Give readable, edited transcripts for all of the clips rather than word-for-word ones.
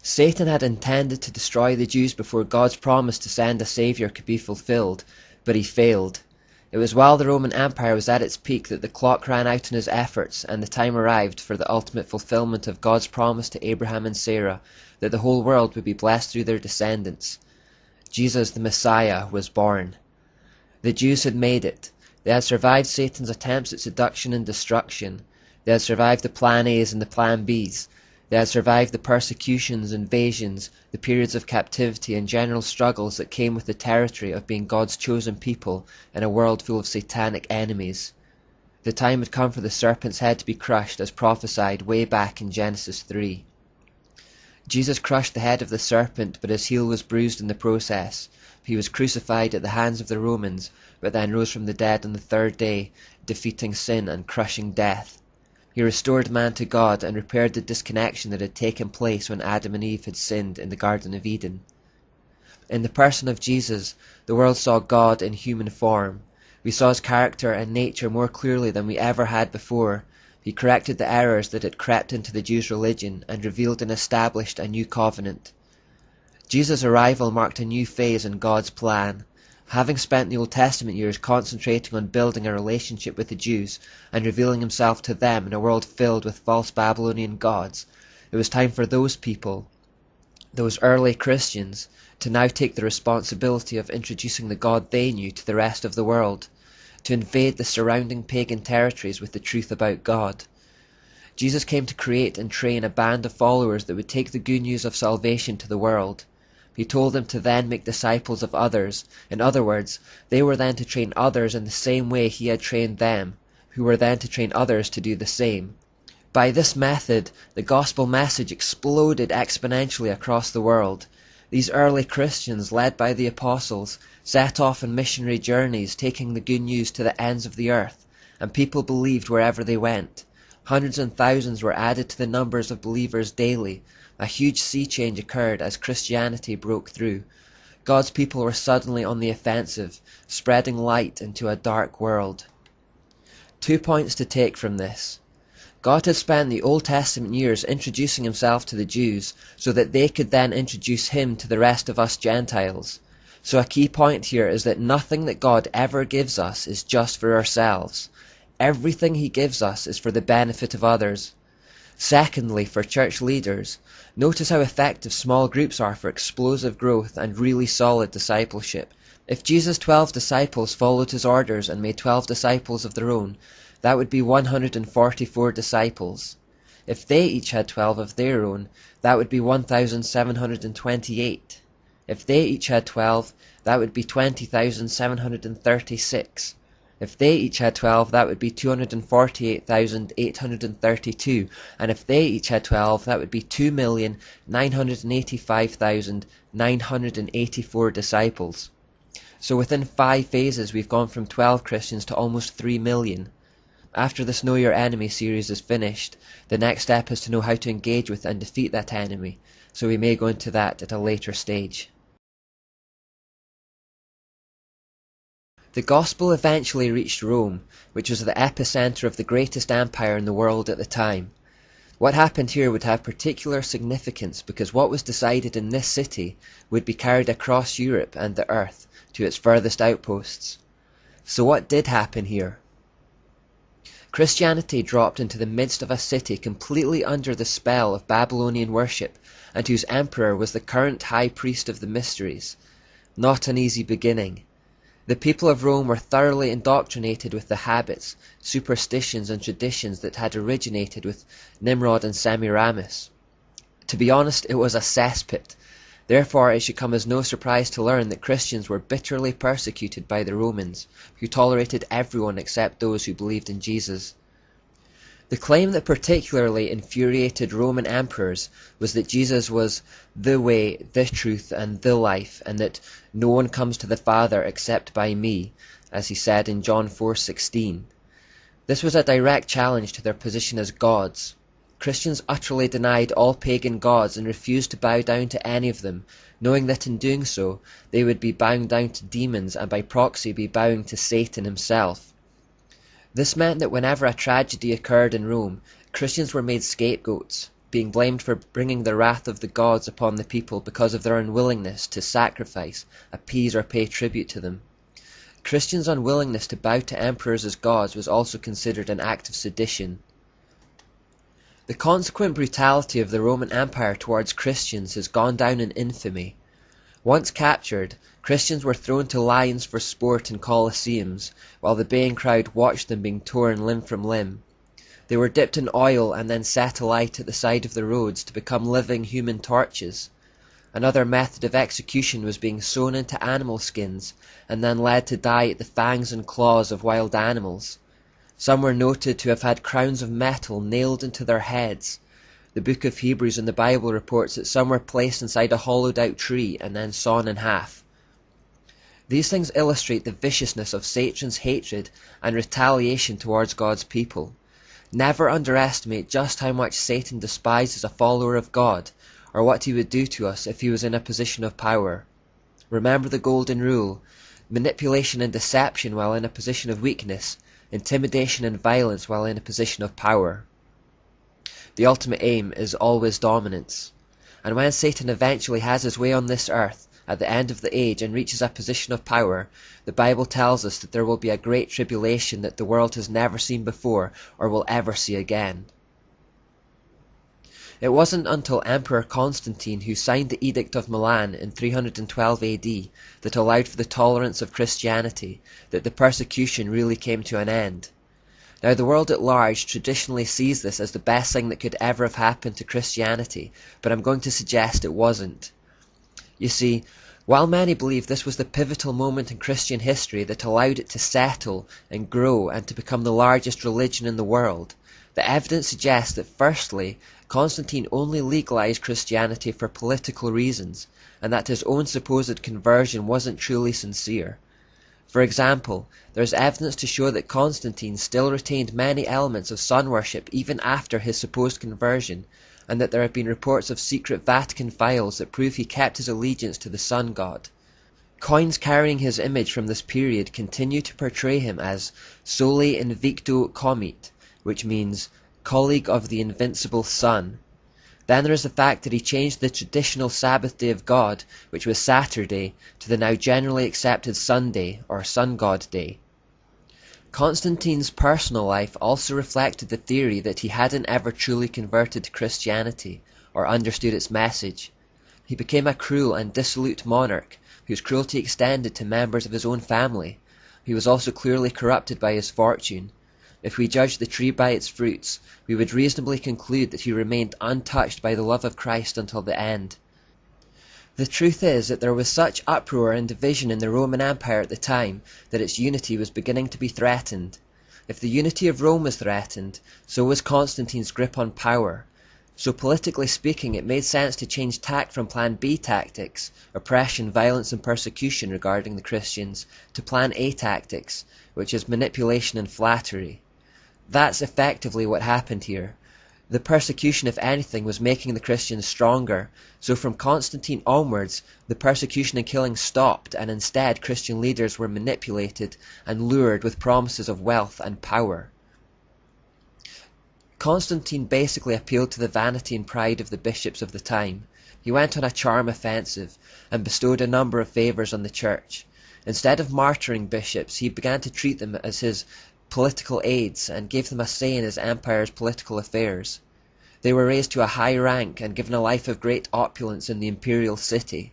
Satan had intended to destroy the Jews before God's promise to send a Savior could be fulfilled, but he failed. It was while the Roman Empire was at its peak that the clock ran out on his efforts, and the time arrived for the ultimate fulfillment of God's promise to Abraham and Sarah that the whole world would be blessed through their descendants. Jesus, the Messiah, was born. The Jews had made it. They had survived Satan's attempts at seduction and destruction. They had survived the Plan A's and the Plan B's. They had survived the persecutions, invasions, the periods of captivity and general struggles that came with the territory of being God's chosen people in a world full of satanic enemies. The time had come for the serpent's head to be crushed, as prophesied way back in Genesis 3. Jesus crushed the head of the serpent, but his heel was bruised in the process. He was crucified at the hands of the Romans, but then rose from the dead on the third day, defeating sin and crushing death. He restored man to God and repaired the disconnection that had taken place when Adam and Eve had sinned in the Garden of Eden. In the person of Jesus, the world saw God in human form. We saw his character and nature more clearly than we ever had before. He corrected the errors that had crept into the Jews' religion and revealed and established a new covenant. Jesus' arrival marked a new phase in God's plan. Having spent the Old Testament years concentrating on building a relationship with the Jews and revealing himself to them in a world filled with false Babylonian gods, it was time for those people, those early Christians, to now take the responsibility of introducing the God they knew to the rest of the world, to invade the surrounding pagan territories with the truth about God. Jesus came to create and train a band of followers that would take the good news of salvation to the world. He told them to then make disciples of others. In other words, they were then to train others in the same way he had trained them, who were then to train others to do the same. By this method, the gospel message exploded exponentially across the world. These early Christians, led by the apostles, set off on missionary journeys, taking the good news to the ends of the earth, and people believed wherever they went. Hundreds and thousands were added to the numbers of believers daily. A huge sea change occurred as Christianity broke through. God's people were suddenly on the offensive, spreading light into a dark world. 2 points to take from this. God had spent the Old Testament years introducing himself to the Jews so that they could then introduce him to the rest of us Gentiles. So a key point here is that nothing that God ever gives us is just for ourselves. Everything he gives us is for the benefit of others. Secondly, for church leaders, notice how effective small groups are for explosive growth and really solid discipleship. If Jesus' 12 disciples followed his orders and made 12 disciples of their own, that would be 144 disciples. If they each had 12 of their own, that would be 1,728. If they each had 12, that would be 20,736. If they each had 12, that would be 248,832. And if they each had 12, that would be 2,985,984 disciples. So within 5 phases, we've gone from 12 Christians to almost 3 million. After this Know Your Enemy series is finished, the next step is to know how to engage with and defeat that enemy. So we may go into that at a later stage. The gospel eventually reached Rome, which was the epicenter of the greatest empire in the world at the time. What happened here would have particular significance because what was decided in this city would be carried across Europe and the earth to its furthest outposts. So what did happen here? Christianity dropped into the midst of a city completely under the spell of Babylonian worship, and whose emperor was the current high priest of the mysteries. Not an easy beginning. The people of Rome were thoroughly indoctrinated with the habits, superstitions and traditions that had originated with Nimrod and Semiramis. To be honest, it was a cesspit. Therefore it should come as no surprise to learn that Christians were bitterly persecuted by the Romans, who tolerated everyone except those who believed in Jesus. The claim that particularly infuriated Roman emperors was that Jesus was the way, the truth, and the life, and that no one comes to the Father except by me, as he said in John 4:16. This was a direct challenge to their position as gods. Christians utterly denied all pagan gods and refused to bow down to any of them, knowing that in doing so they would be bowing down to demons and by proxy be bowing to Satan himself. This meant that whenever a tragedy occurred in Rome, Christians were made scapegoats. being blamed for bringing the wrath of the gods upon the people because of their unwillingness to sacrifice, appease, or pay tribute to them. Christians' unwillingness to bow to emperors as gods was also considered an act of sedition. The consequent brutality of the Roman Empire towards Christians has gone down in infamy. Once captured, Christians were thrown to lions for sport in colosseums, while the baying crowd watched them being torn limb from limb. They were dipped in oil and then set alight at the side of the roads to become living human torches. Another method of execution was being sewn into animal skins and then led to die at the fangs and claws of wild animals. Some were noted to have had crowns of metal nailed into their heads. The book of Hebrews in the Bible reports that some were placed inside a hollowed-out tree and then sawn in half. These things illustrate the viciousness of Satan's hatred and retaliation towards God's people. Never underestimate just how much Satan despises a follower of God, or what he would do to us if he was in a position of power. Remember the golden rule: manipulation and deception while in a position of weakness, intimidation and violence while in a position of power. The ultimate aim is always dominance. And when Satan eventually has his way on this earth, at the end of the age, and reaches a position of power, the Bible tells us that there will be a great tribulation that the world has never seen before or will ever see again. It wasn't until Emperor Constantine, who signed the Edict of Milan in 312 AD, that allowed for the tolerance of Christianity, that the persecution really came to an end. Now, the world at large traditionally sees this as the best thing that could ever have happened to Christianity, but I'm going to suggest it wasn't. You see, while many believe this was the pivotal moment in Christian history that allowed it to settle and grow and to become the largest religion in the world, the evidence suggests that firstly, Constantine only legalized Christianity for political reasons, and that his own supposed conversion wasn't truly sincere. For example, there is evidence to show that Constantine still retained many elements of sun worship even after his supposed conversion, and that there have been reports of secret Vatican files that prove he kept his allegiance to the sun god. Coins carrying his image from this period continue to portray him as Sole Invicto Commit, which means colleague of the invincible sun. Then there is the fact that he changed the traditional Sabbath day of God, which was Saturday, to the now generally accepted Sunday, or Sun God Day. Constantine's personal life also reflected the theory that he hadn't ever truly converted to Christianity, or understood its message. He became a cruel and dissolute monarch, whose cruelty extended to members of his own family. He was also clearly corrupted by his fortune. If we judged the tree by its fruits, we would reasonably conclude that he remained untouched by the love of Christ until the end. The truth is that there was such uproar and division in the Roman Empire at the time that its unity was beginning to be threatened. If the unity of Rome was threatened, so was Constantine's grip on power. So politically speaking, it made sense to change tack from Plan B tactics, oppression, violence and persecution regarding the Christians, to Plan A tactics, which is manipulation and flattery. That's effectively what happened here. The persecution, if anything, was making the Christians stronger, so from Constantine onwards, the persecution and killing stopped, and instead Christian leaders were manipulated and lured with promises of wealth and power. Constantine basically appealed to the vanity and pride of the bishops of the time. He went on a charm offensive, and bestowed a number of favours on the church. Instead of martyring bishops, he began to treat them as his political aides and gave them a say in his empire's political affairs. They were raised to a high rank and given a life of great opulence in the imperial city.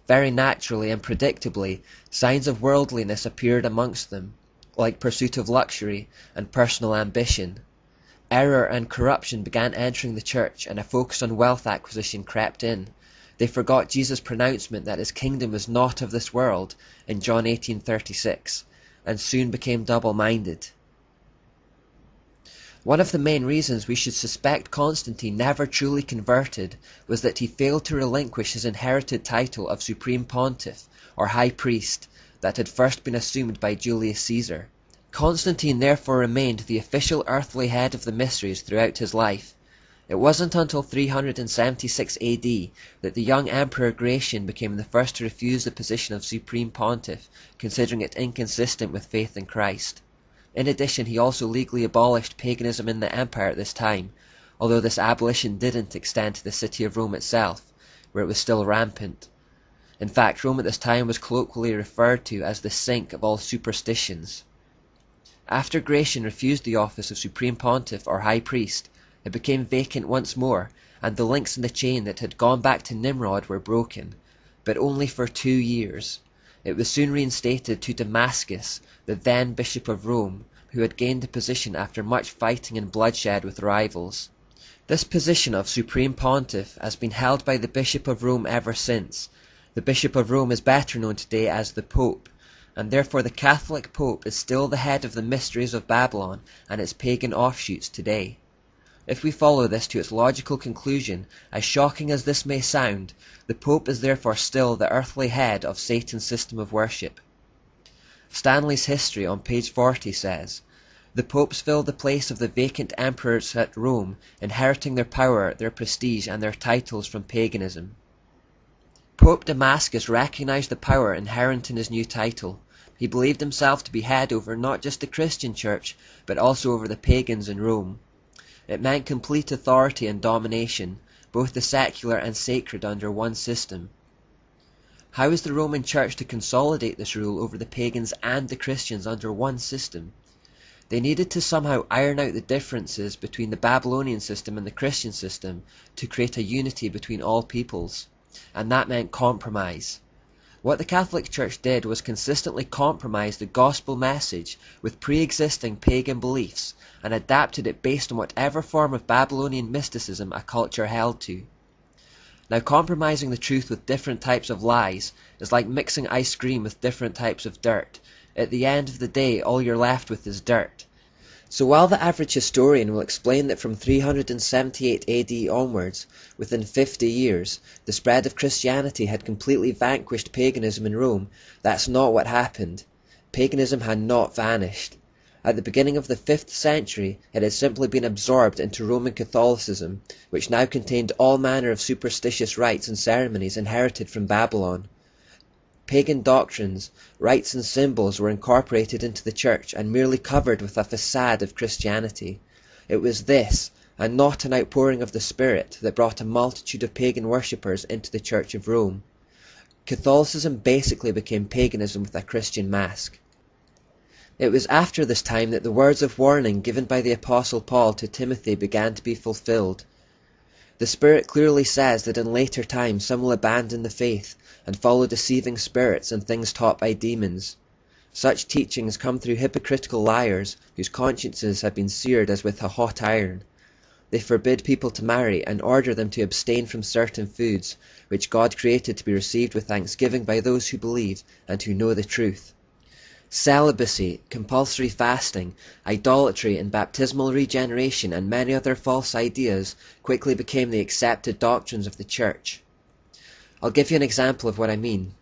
Very naturally and predictably, signs of worldliness appeared amongst them, like pursuit of luxury and personal ambition. Error and corruption began entering the church, and a focus on wealth acquisition crept in. They forgot Jesus' pronouncement that his kingdom is not of this world in John 18:36, and soon became double-minded. One of the main reasons we should suspect Constantine never truly converted was that he failed to relinquish his inherited title of Supreme Pontiff, or High Priest, that had first been assumed by Julius Caesar. Constantine therefore remained the official earthly head of the mysteries throughout his life. It wasn't until 376 AD that the young Emperor Gratian became the first to refuse the position of Supreme Pontiff, considering it inconsistent with faith in Christ. In addition, he also legally abolished paganism in the empire at this time, although this abolition didn't extend to the city of Rome itself, where it was still rampant. In fact, Rome at this time was colloquially referred to as the sink of all superstitions. After Gratian refused the office of Supreme Pontiff or High Priest, it became vacant once more, and the links in the chain that had gone back to Nimrod were broken, but only for 2 years. It was soon reinstated to Damascus, the then Bishop of Rome, who had gained the position after much fighting and bloodshed with rivals. This position of Supreme Pontiff has been held by the Bishop of Rome ever since. The Bishop of Rome is better known today as the Pope, and therefore the Catholic Pope is still the head of the mysteries of Babylon and its pagan offshoots today. If we follow this to its logical conclusion, as shocking as this may sound, the Pope is therefore still the earthly head of Satan's system of worship. Stanley's History on page 40 says, "The popes fill the place of the vacant emperors at Rome, inheriting their power, their prestige, and their titles from paganism." Pope Damascus recognized the power inherent in his new title. He believed himself to be head over not just the Christian church, but also over the pagans in Rome. It meant complete authority and domination, both the secular and sacred under one system. How is the Roman Church to consolidate this rule over the pagans and the Christians under one system? They needed to somehow iron out the differences between the Babylonian system and the Christian system to create a unity between all peoples, and that meant compromise. What the Catholic Church did was consistently compromise the gospel message with pre-existing pagan beliefs and adapted it based on whatever form of Babylonian mysticism a culture held to. Now, compromising the truth with different types of lies is like mixing ice cream with different types of dirt. At the end of the day, all you're left with is dirt. So while the average historian will explain that from 378 AD onwards, within 50 years, the spread of Christianity had completely vanquished paganism in Rome, that's not what happened. Paganism had not vanished. At the beginning of the 5th century, it had simply been absorbed into Roman Catholicism, which now contained all manner of superstitious rites and ceremonies inherited from Babylon. Pagan doctrines, rites and symbols were incorporated into the church and merely covered with a facade of Christianity. It was this, and not an outpouring of the Spirit, that brought a multitude of pagan worshippers into the Church of Rome. Catholicism basically became paganism with a Christian mask. It was after this time that the words of warning given by the Apostle Paul to Timothy began to be fulfilled. The Spirit clearly says that in later times some will abandon the faith and follow deceiving spirits and things taught by demons. Such teachings come through hypocritical liars whose consciences have been seared as with a hot iron. They forbid people to marry and order them to abstain from certain foods, which God created to be received with thanksgiving by those who believe and who know the truth. Celibacy, compulsory fasting, idolatry and baptismal regeneration and many other false ideas quickly became the accepted doctrines of the Church. I'll give you an example of what I mean.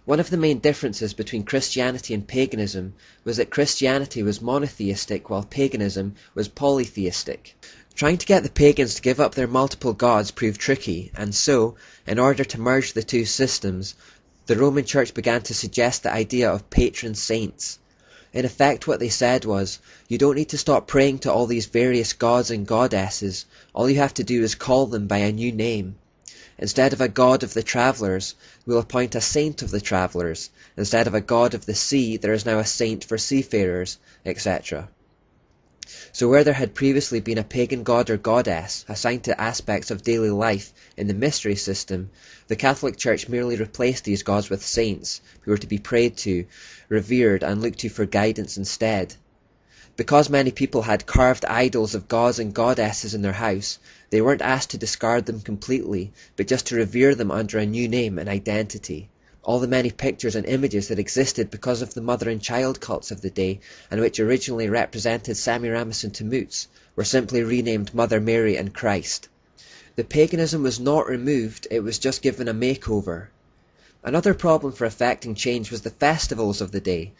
One of the main differences between Christianity and paganism was that Christianity was monotheistic while paganism was polytheistic. Trying to get the pagans to give up their multiple gods proved tricky, and so, in order to merge the two systems, the Roman Church began to suggest the idea of patron saints. In effect, what they said was, you don't need to stop praying to all these various gods and goddesses, all you have to do is call them by a new name. Instead of a god of the travellers, we'll appoint a saint of the travellers. Instead of a god of the sea, there is now a saint for seafarers, etc. So where there had previously been a pagan god or goddess assigned to aspects of daily life in the mystery system, the Catholic Church merely replaced these gods with saints who were to be prayed to, revered and looked to for guidance instead. Because many people had carved idols of gods and goddesses in their house, they weren't asked to discard them completely, but just to revere them under a new name and identity. All the many pictures and images that existed because of the mother and child cults of the day, and which originally represented Semiramis and Tammuz, were simply renamed Mother Mary and Christ. The paganism was not removed, it was just given a makeover. Another problem for effecting change was the festivals of the day.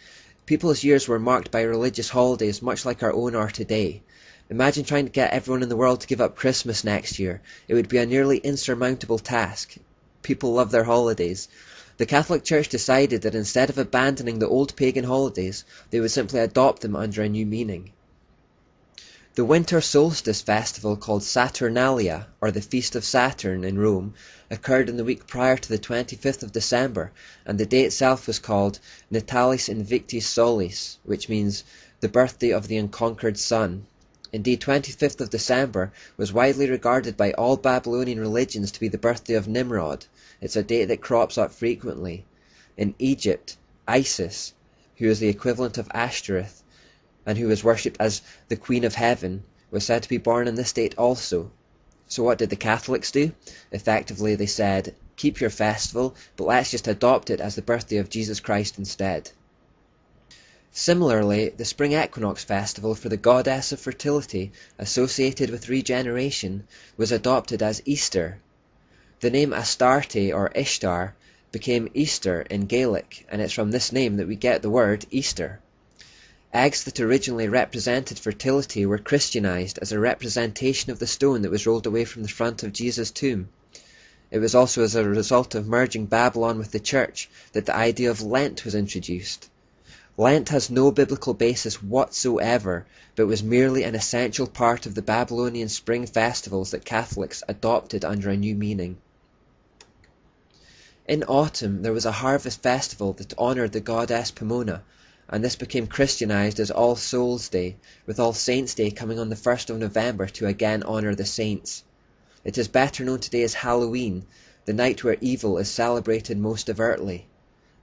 People's years were marked by religious holidays much like our own are today. Imagine trying to get everyone in the world to give up Christmas next year. It would be a nearly insurmountable task. People love their holidays. The Catholic Church decided that instead of abandoning the old pagan holidays, they would simply adopt them under a new meaning. The winter solstice festival, called Saturnalia, or the Feast of Saturn in Rome, occurred in the week prior to the 25th of December, and the day itself was called Natalis Invictis Solis, which means the birthday of the unconquered sun. Indeed, 25th of December was widely regarded by all Babylonian religions to be the birthday of Nimrod. It's a date that crops up frequently. In Egypt, Isis, who is the equivalent of Ashtoreth, and who was worshipped as the Queen of Heaven, was said to be born on this date also. So what did the Catholics do? Effectively, they said, keep your festival, but let's just adopt it as the birthday of Jesus Christ instead. Similarly, the spring equinox festival for the goddess of fertility, associated with regeneration, was adopted as Easter. The name Astarte, or Ishtar, became Easter in Gaelic, and it's from this name that we get the word Easter. Eggs that originally represented fertility were Christianized as a representation of the stone that was rolled away from the front of Jesus' tomb. It was also as a result of merging Babylon with the church that the idea of Lent was introduced. Lent has no biblical basis whatsoever, but was merely an essential part of the Babylonian spring festivals that Catholics adopted under a new meaning. In autumn there was a harvest festival that honoured the goddess Pomona, and this became Christianized as All Souls' Day, with All Saints' Day coming on the 1st of November to again honour the saints. It is better known today as Halloween, the night where evil is celebrated most overtly.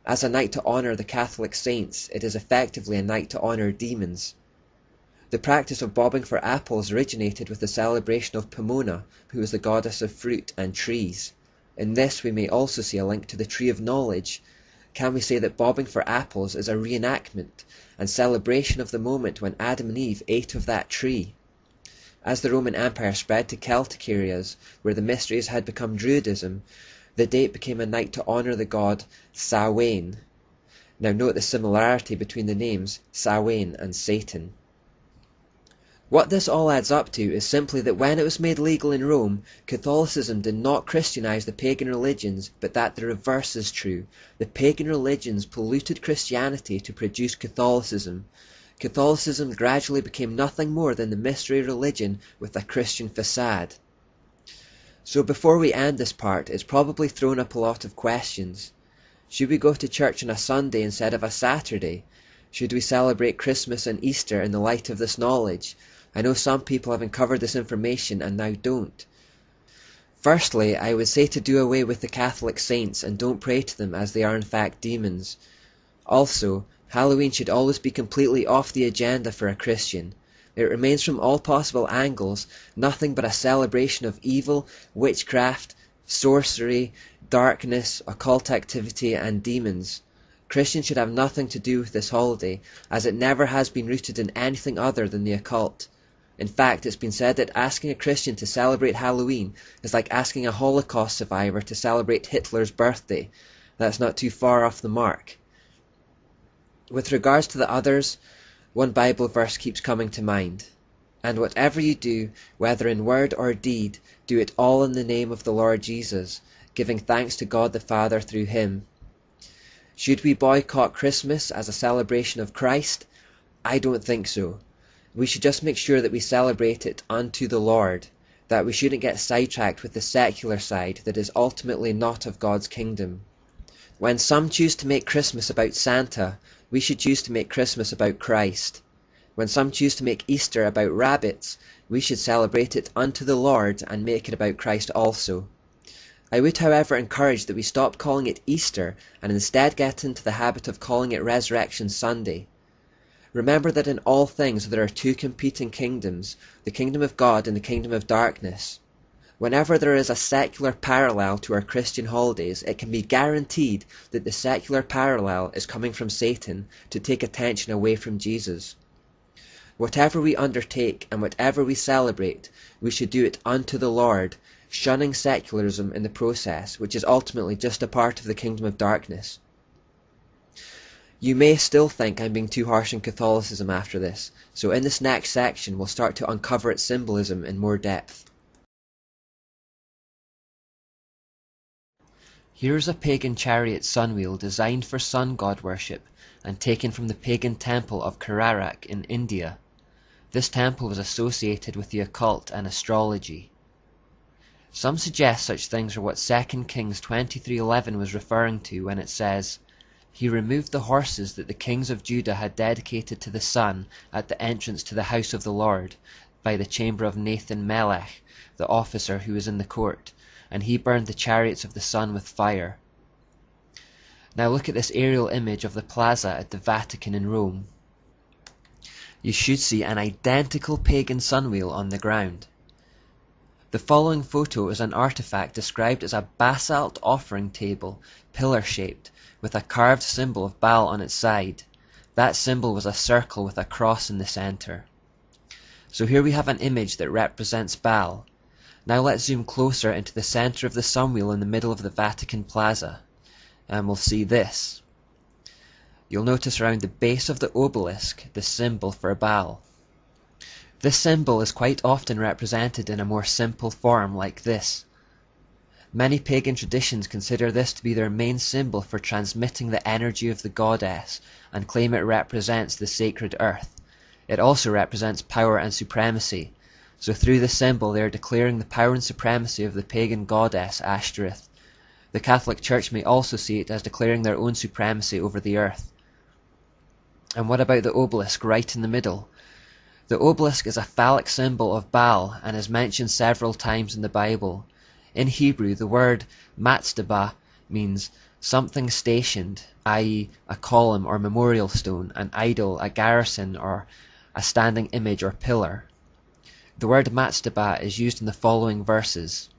As a night to honour the Catholic saints, it is effectively a night to honour demons. The practice of bobbing for apples originated with the celebration of Pomona, who is the goddess of fruit and trees. In this we may also see a link to the Tree of Knowledge. Can we say that bobbing for apples is a reenactment and celebration of the moment when Adam and Eve ate of that tree? As the Roman Empire spread to Celtic areas, where the mysteries had become Druidism, the date became a night to honour the god Samhain. Now note the similarity between the names Samhain and Satan. What this all adds up to is simply that when it was made legal in Rome, Catholicism did not Christianize the pagan religions, but that the reverse is true. The pagan religions polluted Christianity to produce Catholicism. Catholicism gradually became nothing more than the mystery religion with a Christian facade. So before we end this part, it's probably thrown up a lot of questions. Should we go to church on a Sunday instead of a Saturday? Should we celebrate Christmas and Easter in the light of this knowledge? I know some people have uncovered this information and now don't. Firstly, I would say to do away with the Catholic saints and don't pray to them, as they are in fact demons. Also, Halloween should always be completely off the agenda for a Christian. It remains from all possible angles nothing but a celebration of evil, witchcraft, sorcery, darkness, occult activity and demons. Christians should have nothing to do with this holiday, as it never has been rooted in anything other than the occult. In fact, it's been said that asking a Christian to celebrate Halloween is like asking a Holocaust survivor to celebrate Hitler's birthday. That's not too far off the mark. With regards to the others, one Bible verse keeps coming to mind. And whatever you do, whether in word or deed, do it all in the name of the Lord Jesus, giving thanks to God the Father through him. Should we boycott Christmas as a celebration of Christ? I don't think so. We should just make sure that we celebrate it unto the Lord, that we shouldn't get sidetracked with the secular side that is ultimately not of God's kingdom. When some choose to make Christmas about Santa, we should choose to make Christmas about Christ. When some choose to make Easter about rabbits, we should celebrate it unto the Lord and make it about Christ also. I would, however, encourage that we stop calling it Easter and instead get into the habit of calling it Resurrection Sunday. Remember that in all things there are two competing kingdoms, the kingdom of God and the kingdom of darkness. Whenever there is a secular parallel to our Christian holidays, it can be guaranteed that the secular parallel is coming from Satan to take attention away from Jesus. Whatever we undertake and whatever we celebrate, we should do it unto the Lord, shunning secularism in the process, which is ultimately just a part of the kingdom of darkness. You may still think I'm being too harsh on Catholicism after this, so in this next section we'll start to uncover its symbolism in more depth. Here's a pagan chariot sunwheel designed for sun god worship and taken from the pagan temple of Kararak in India. This temple was associated with the occult and astrology. Some suggest such things are what 2 Kings 23:11 was referring to when it says, "He removed the horses that the kings of Judah had dedicated to the sun at the entrance to the house of the Lord, by the chamber of Nathan Melech, the officer who was in the court, and he burned the chariots of the sun with fire." Now look at this aerial image of the plaza at the Vatican in Rome. You should see an identical pagan sunwheel on the ground. The following photo is an artifact described as a basalt offering table, pillar-shaped, with a carved symbol of Baal on its side. That symbol was a circle with a cross in the center. So here we have an image that represents Baal. Now let's zoom closer into the center of the sunwheel in the middle of the Vatican Plaza, and we'll see this. You'll notice around the base of the obelisk the symbol for Baal. This symbol is quite often represented in a more simple form like this. Many pagan traditions consider this to be their main symbol for transmitting the energy of the goddess and claim it represents the sacred earth. It also represents power and supremacy, so through this symbol they are declaring the power and supremacy of the pagan goddess Ashtoreth. The Catholic Church may also see it as declaring their own supremacy over the earth. And what about the obelisk right in the middle? The obelisk is a phallic symbol of Baal and is mentioned several times in the Bible. In Hebrew, the word matzdaba means something stationed, i.e. a column or memorial stone, an idol, a garrison, or a standing image or pillar. The word matzdaba is used in the following verses.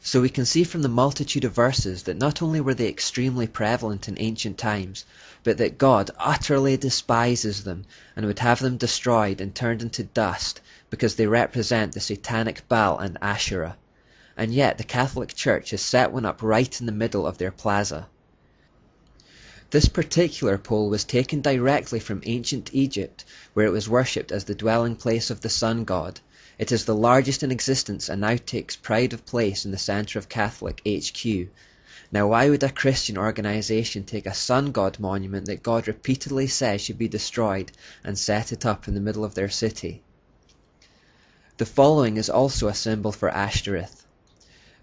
So we can see from the multitude of verses that not only were they extremely prevalent in ancient times, but that God utterly despises them and would have them destroyed and turned into dust because they represent the satanic Baal and Asherah. And yet the Catholic Church has set one up right in the middle of their plaza. This particular pole was taken directly from ancient Egypt, where it was worshipped as the dwelling place of the sun god. It is the largest in existence and now takes pride of place in the centre of Catholic HQ. Now why would a Christian organisation take a sun god monument that God repeatedly says should be destroyed and set it up in the middle of their city? The following is also a symbol for Ashtoreth.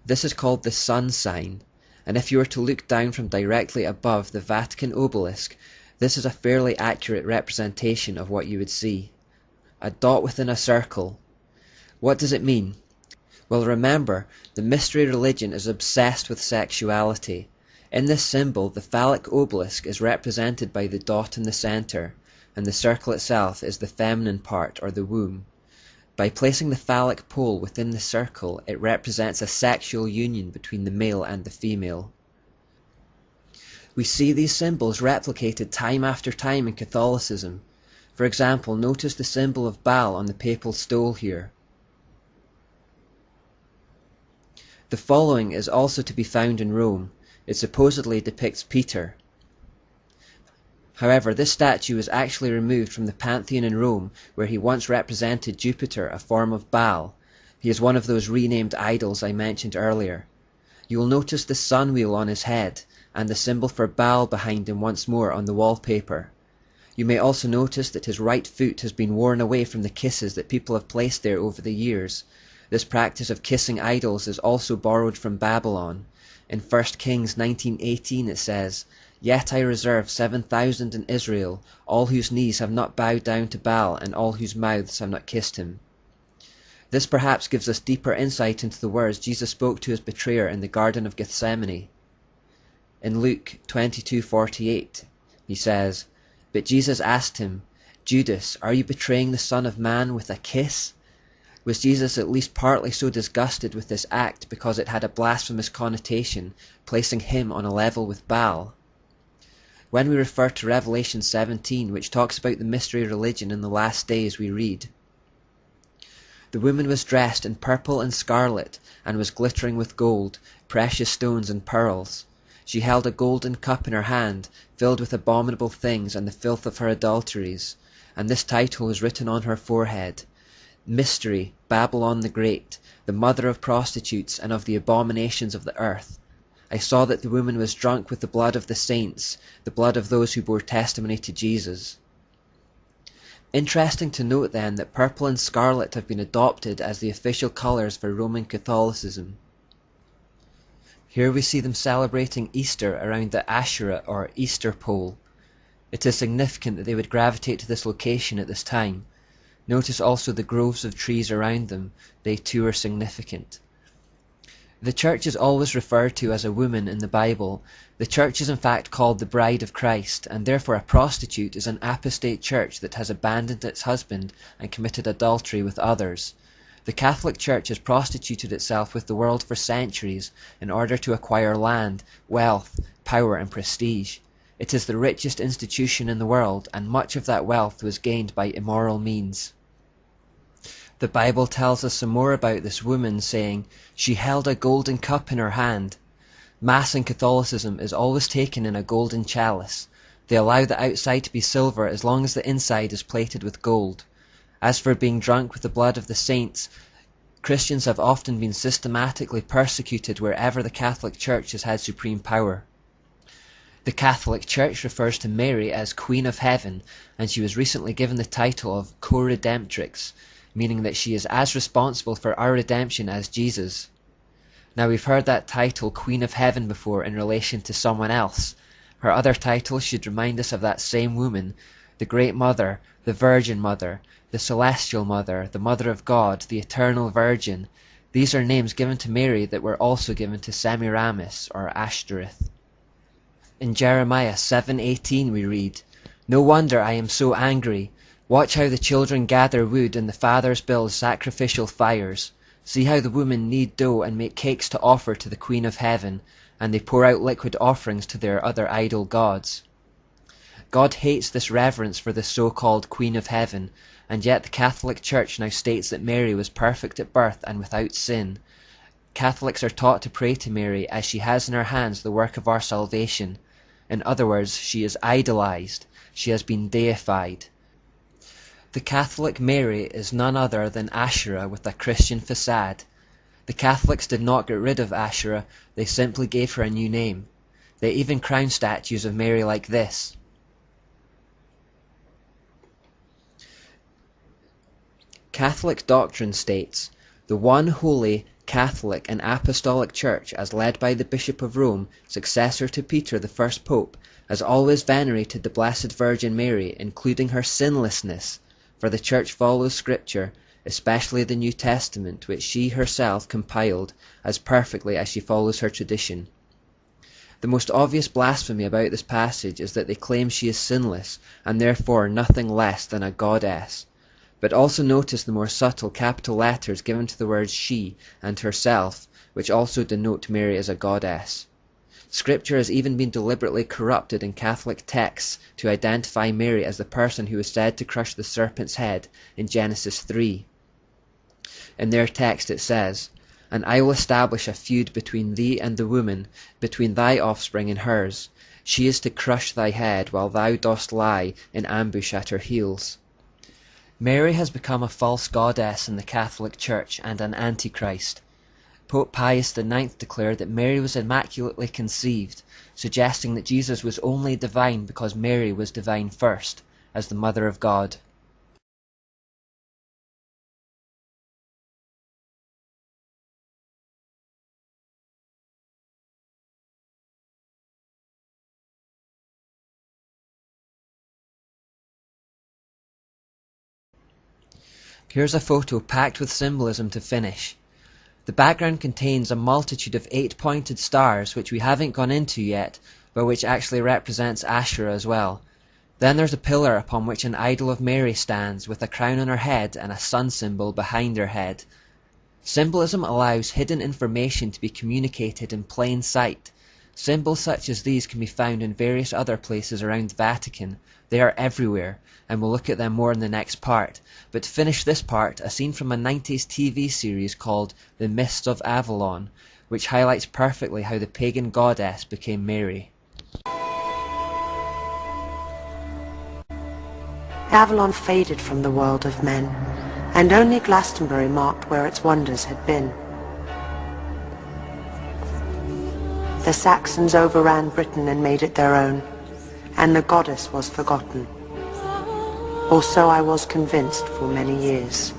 This is called the sun sign, and if you were to look down from directly above the Vatican obelisk, this is a fairly accurate representation of what you would see. A dot within a circle. What does it mean? Well, remember, the mystery religion is obsessed with sexuality. In this symbol, the phallic obelisk is represented by the dot in the center, and the circle itself is the feminine part, or the womb. By placing the phallic pole within the circle, it represents a sexual union between the male and the female. We see these symbols replicated time after time in Catholicism. For example, notice the symbol of Baal on the papal stole here. The following is also to be found in Rome. It supposedly depicts Peter. However, this statue was actually removed from the Pantheon in Rome, where he once represented Jupiter, a form of Baal. He is one of those renamed idols I mentioned earlier. You will notice the sun wheel on his head, and the symbol for Baal behind him once more on the wallpaper. You may also notice that his right foot has been worn away from the kisses that people have placed there over the years. This practice of kissing idols is also borrowed from Babylon. In 1 Kings 19:18 it says, "Yet I reserve 7,000 in Israel, all whose knees have not bowed down to Baal, and all whose mouths have not kissed him." This perhaps gives us deeper insight into the words Jesus spoke to his betrayer in the Garden of Gethsemane. In Luke 22:48 he says, "But Jesus asked him, 'Judas, are you betraying the Son of Man with a kiss?'" Was Jesus at least partly so disgusted with this act because it had a blasphemous connotation, placing him on a level with Baal? When we refer to Revelation 17, which talks about the mystery religion in the last days, we read, "The woman was dressed in purple and scarlet, and was glittering with gold, precious stones and pearls. She held a golden cup in her hand, filled with abominable things and the filth of her adulteries. And this title was written on her forehead, Mystery, Babylon the Great, the mother of prostitutes and of the abominations of the earth. I saw that the woman was drunk with the blood of the saints, the blood of those who bore testimony to Jesus." Interesting to note then that purple and scarlet have been adopted as the official colours for Roman Catholicism. Here we see them celebrating Easter around the Asherah or Easter pole. It is significant that they would gravitate to this location at this time. Notice also the groves of trees around them. They too are significant. The church is always referred to as a woman in the Bible. The church is in fact called the bride of Christ, and therefore a prostitute is an apostate church that has abandoned its husband and committed adultery with others. The Catholic Church has prostituted itself with the world for centuries in order to acquire land, wealth, power and prestige. It is the richest institution in the world, and much of that wealth was gained by immoral means. The Bible tells us some more about this woman, saying, "She held a golden cup in her hand." Mass in Catholicism is always taken in a golden chalice. They allow the outside to be silver as long as the inside is plated with gold. As for being drunk with the blood of the saints, Christians have often been systematically persecuted wherever the Catholic Church has had supreme power. The Catholic Church refers to Mary as Queen of Heaven, and she was recently given the title of Co-Redemptrix, meaning that she is as responsible for our redemption as Jesus. Now we've heard that title Queen of Heaven before in relation to someone else. Her other titles should remind us of that same woman, the Great Mother, the Virgin Mother, the Celestial Mother, the Mother of God, the Eternal Virgin. These are names given to Mary that were also given to Semiramis or Ashtoreth. In Jeremiah 7:18 we read, "No wonder I am so angry. Watch how the children gather wood and the fathers build sacrificial fires. See how the women knead dough and make cakes to offer to the Queen of Heaven, and they pour out liquid offerings to their other idol gods." God hates this reverence for the so-called Queen of Heaven, and yet the Catholic Church now states that Mary was perfect at birth and without sin. Catholics are taught to pray to Mary as she has in her hands the work of our salvation. In other words, she is idolized. She has been deified. The Catholic Mary is none other than Asherah with a Christian facade. The Catholics did not get rid of Asherah, they simply gave her a new name. They even crown statues of Mary like this. Catholic doctrine states, "The one holy, Catholic and Apostolic Church, as led by the Bishop of Rome, successor to Peter the first Pope, has always venerated the Blessed Virgin Mary, including her sinlessness, for the Church follows Scripture, especially the New Testament, which she herself compiled, as perfectly as she follows her tradition." The most obvious blasphemy about this passage is that they claim she is sinless, and therefore nothing less than a goddess. But also notice the more subtle capital letters given to the words she and herself, which also denote Mary as a goddess. Scripture has even been deliberately corrupted in Catholic texts to identify Mary as the person who was said to crush the serpent's head in Genesis 3. In their text it says, "And I will establish a feud between thee and the woman, between thy offspring and hers. She is to crush thy head, while thou dost lie in ambush at her heels." Mary has become a false goddess in the Catholic Church and an antichrist. Pope Pius IX declared that Mary was immaculately conceived, suggesting that Jesus was only divine because Mary was divine first, as the Mother of God. Here's a photo packed with symbolism to finish. The background contains a multitude of 8-pointed stars, which we haven't gone into yet, but which actually represents Asherah as well. Then there's a pillar upon which an idol of Mary stands, with a crown on her head and a sun symbol behind her head. Symbolism allows hidden information to be communicated in plain sight. Symbols such as these can be found in various other places around the Vatican. They are everywhere, and we'll look at them more in the next part. But to finish this part, a scene from a 90s TV series called The Mists of Avalon, which highlights perfectly how the pagan goddess became Mary. Avalon faded from the world of men, and only Glastonbury marked where its wonders had been. The Saxons overran Britain and made it their own, and the goddess was forgotten. Or so I was convinced for many years.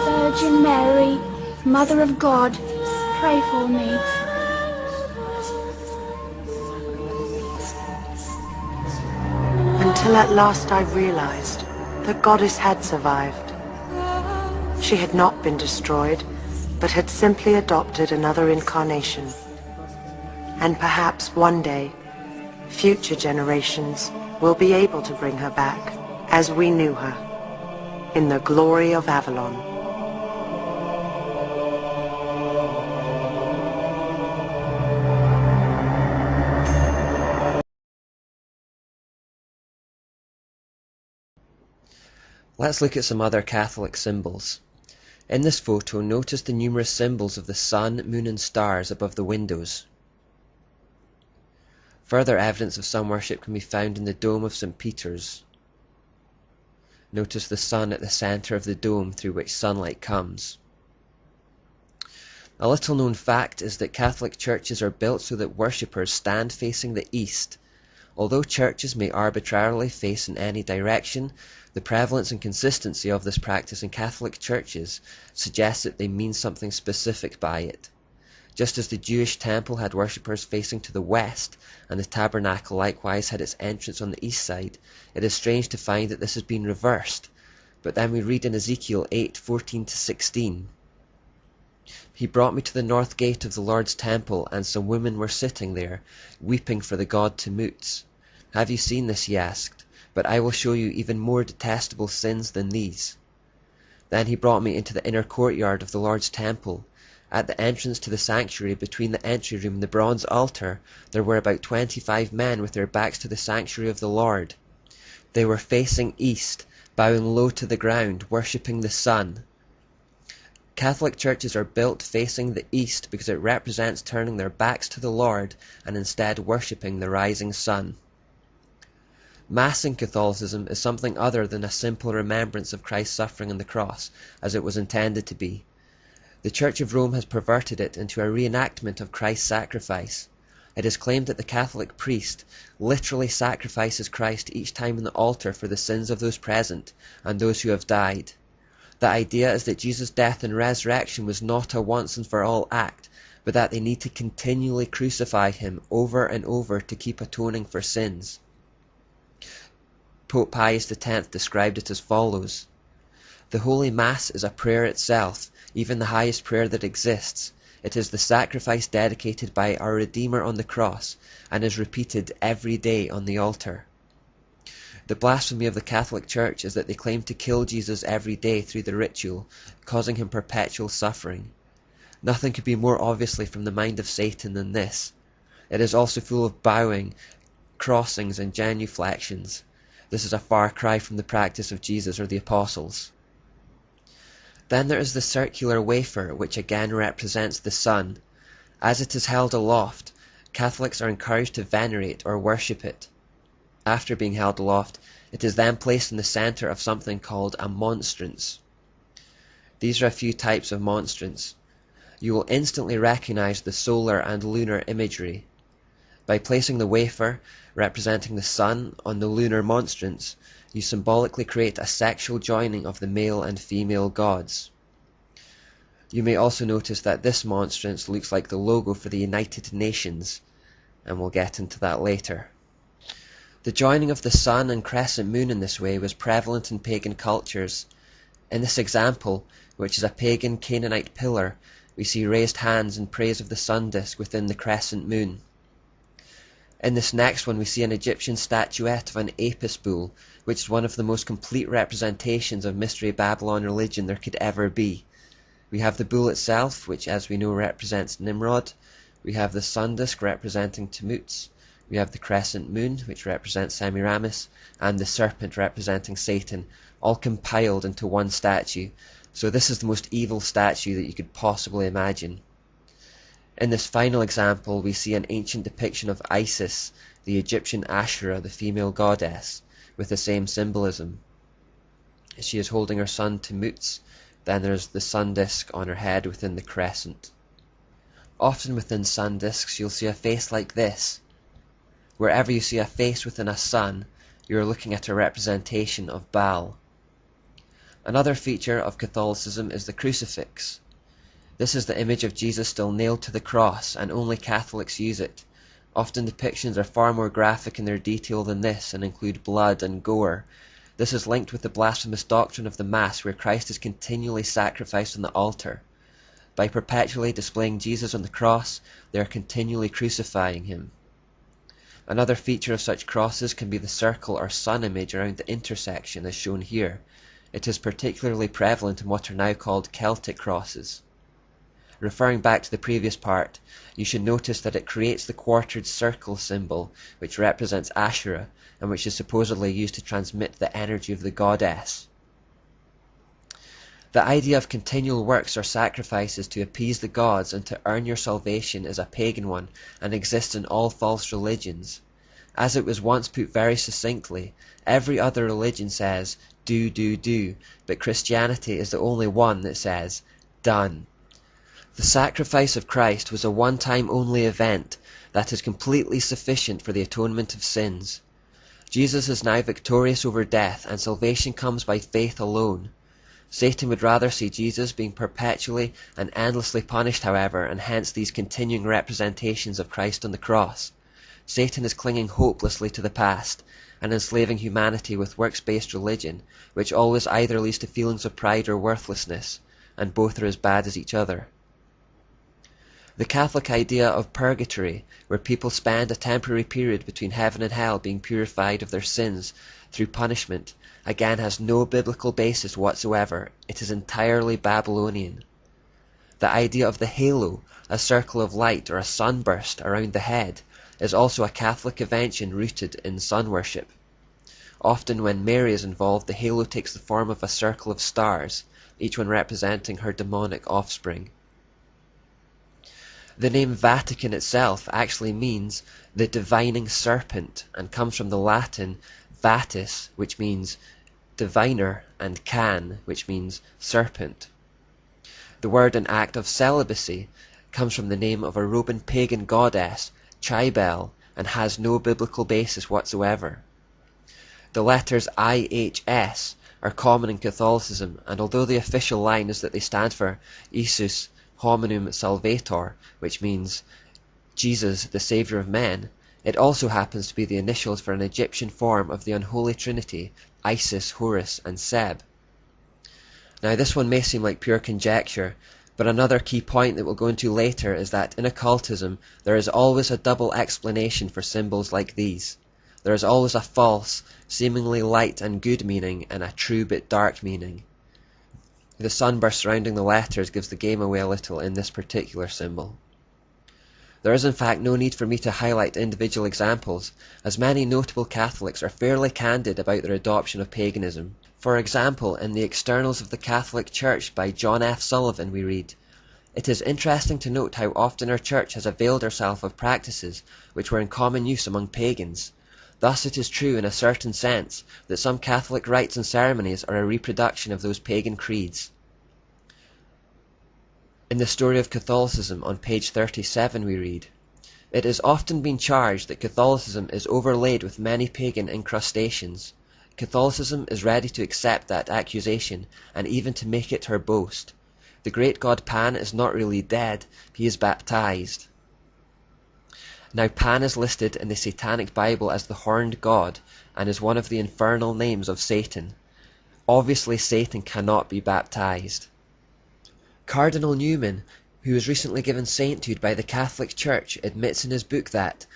Virgin Mary, Mother of God, pray for me. Until at last I realized the goddess had survived. She had not been destroyed, but had simply adopted another incarnation. And perhaps one day, future generations will be able to bring her back as we knew her, in the glory of Avalon. Let's look at some other Catholic symbols. In this photo, notice the numerous symbols of the sun, moon and stars above the windows. Further evidence of sun worship can be found in the dome of St. Peter's. Notice the sun at the centre of the dome through which sunlight comes. A little known fact is that Catholic churches are built so that worshippers stand facing the east. Although churches may arbitrarily face in any direction, the prevalence and consistency of this practice in Catholic churches suggests that they mean something specific by it. Just as the Jewish temple had worshippers facing to the west, and the tabernacle likewise had its entrance on the east side, it is strange to find that this has been reversed. But then we read in Ezekiel 8:14-16, "He brought me to the north gate of the Lord's temple, and some women were sitting there, weeping for the god Tammuz. Have you seen this, he asked, but I will show you even more detestable sins than these. Then he brought me into the inner courtyard of the Lord's temple. At the entrance to the sanctuary, between the entry room and the bronze altar, there were about 25 men with their backs to the sanctuary of the Lord. They were facing east, bowing low to the ground, worshipping the sun." Catholic churches are built facing the east because it represents turning their backs to the Lord and instead worshipping the rising sun. Mass in Catholicism is something other than a simple remembrance of Christ's suffering on the cross, as it was intended to be. The Church of Rome has perverted it into a reenactment of Christ's sacrifice. It is claimed that the Catholic priest literally sacrifices Christ each time on the altar for the sins of those present and those who have died. The idea is that Jesus' death and resurrection was not a once and for all act, but that they need to continually crucify him over and over to keep atoning for sins. Pope Pius X described it as follows: "The Holy Mass is a prayer itself, even the highest prayer that exists. It is the sacrifice dedicated by our Redeemer on the cross, and is repeated every day on the altar." The blasphemy of the Catholic Church is that they claim to kill Jesus every day through the ritual, causing him perpetual suffering. Nothing could be more obviously from the mind of Satan than this. It is also full of bowing, crossings, and genuflections. This is a far cry from the practice of Jesus or the apostles. Then there is the circular wafer, which again represents the sun. As it is held aloft, Catholics are encouraged to venerate or worship it. After being held aloft, it is then placed in the center of something called a monstrance. These are a few types of monstrance. You will instantly recognize the solar and lunar imagery. By placing the wafer, representing the sun, on the lunar monstrance, you symbolically create a sexual joining of the male and female gods. You may also notice that this monstrance looks like the logo for the United Nations, and we'll get into that later. The joining of the sun and crescent moon in this way was prevalent in pagan cultures. In this example, which is a pagan Canaanite pillar, we see raised hands in praise of the sun disk within the crescent moon. In this next one we see an Egyptian statuette of an Apis bull, which is one of the most complete representations of Mystery Babylon religion there could ever be. We have the bull itself, which as we know represents Nimrod. We have the sun disk representing Tammuz. We have the crescent moon, which represents Semiramis, and the serpent representing Satan, all compiled into one statue. So this is the most evil statue that you could possibly imagine. In this final example, we see an ancient depiction of Isis, the Egyptian Asherah, the female goddess, with the same symbolism. She is holding her son Tammuz. Then there's the sun disk on her head within the crescent. Often within sun disks you'll see a face like this. Wherever you see a face within a sun, you are looking at a representation of Baal. Another feature of Catholicism is the crucifix. This is the image of Jesus still nailed to the cross, and only Catholics use it. Often depictions are far more graphic in their detail than this and include blood and gore. This is linked with the blasphemous doctrine of the Mass, where Christ is continually sacrificed on the altar. By perpetually displaying Jesus on the cross, they are continually crucifying him. Another feature of such crosses can be the circle or sun image around the intersection, as shown here. It is particularly prevalent in what are now called Celtic crosses. Referring back to the previous part, you should notice that it creates the quartered circle symbol, which represents Asherah, and which is supposedly used to transmit the energy of the goddess. The idea of continual works or sacrifices to appease the gods and to earn your salvation is a pagan one, and exists in all false religions. As it was once put very succinctly, every other religion says, do, but Christianity is the only one that says, done. The sacrifice of Christ was a one-time only event that is completely sufficient for the atonement of sins. Jesus is now victorious over death, and salvation comes by faith alone. Satan would rather see Jesus being perpetually and endlessly punished, however, and hence these continuing representations of Christ on the cross. Satan is clinging hopelessly to the past, and enslaving humanity with works-based religion, which always either leads to feelings of pride or worthlessness, and both are as bad as each other. The Catholic idea of purgatory, where people spend a temporary period between heaven and hell being purified of their sins through punishment, again has no biblical basis whatsoever. It is entirely Babylonian. The idea of the halo, a circle of light or a sunburst around the head, is also a Catholic invention rooted in sun worship. Often when Mary is involved, the halo takes the form of a circle of stars, each one representing her demonic offspring. The name Vatican itself actually means the divining serpent, and comes from the Latin vatis, which means diviner, and can, which means serpent. The word and act of celibacy comes from the name of a Roman pagan goddess, Cybele, and has no biblical basis whatsoever. The letters IHS are common in Catholicism, and although the official line is that they stand for Iesous hominum salvator, which means Jesus, the Saviour of men, it also happens to be the initials for an Egyptian form of the unholy trinity, Isis, Horus, and Seb. Now this one may seem like pure conjecture, but another key point that we'll go into later is that in occultism there is always a double explanation for symbols like these. There is always a false, seemingly light and good meaning, and a true but dark meaning. The sunburst surrounding the letters gives the game away a little in this particular symbol. There is in fact no need for me to highlight individual examples, as many notable Catholics are fairly candid about their adoption of paganism. For example, in The Externals of the Catholic Church by John F. Sullivan we read, "It is interesting to note how often our Church has availed herself of practices which were in common use among pagans. Thus it is true in a certain sense that some Catholic rites and ceremonies are a reproduction of those pagan creeds." In The Story of Catholicism on page 37 we read, "It has often been charged that Catholicism is overlaid with many pagan incrustations. Catholicism is ready to accept that accusation and even to make it her boast. The great god Pan is not really dead, he is baptized." Now Pan is listed in the Satanic Bible as the horned god and is one of the infernal names of Satan. Obviously Satan cannot be baptized. Cardinal Newman, who was recently given sainthood by the Catholic Church, admits in his book that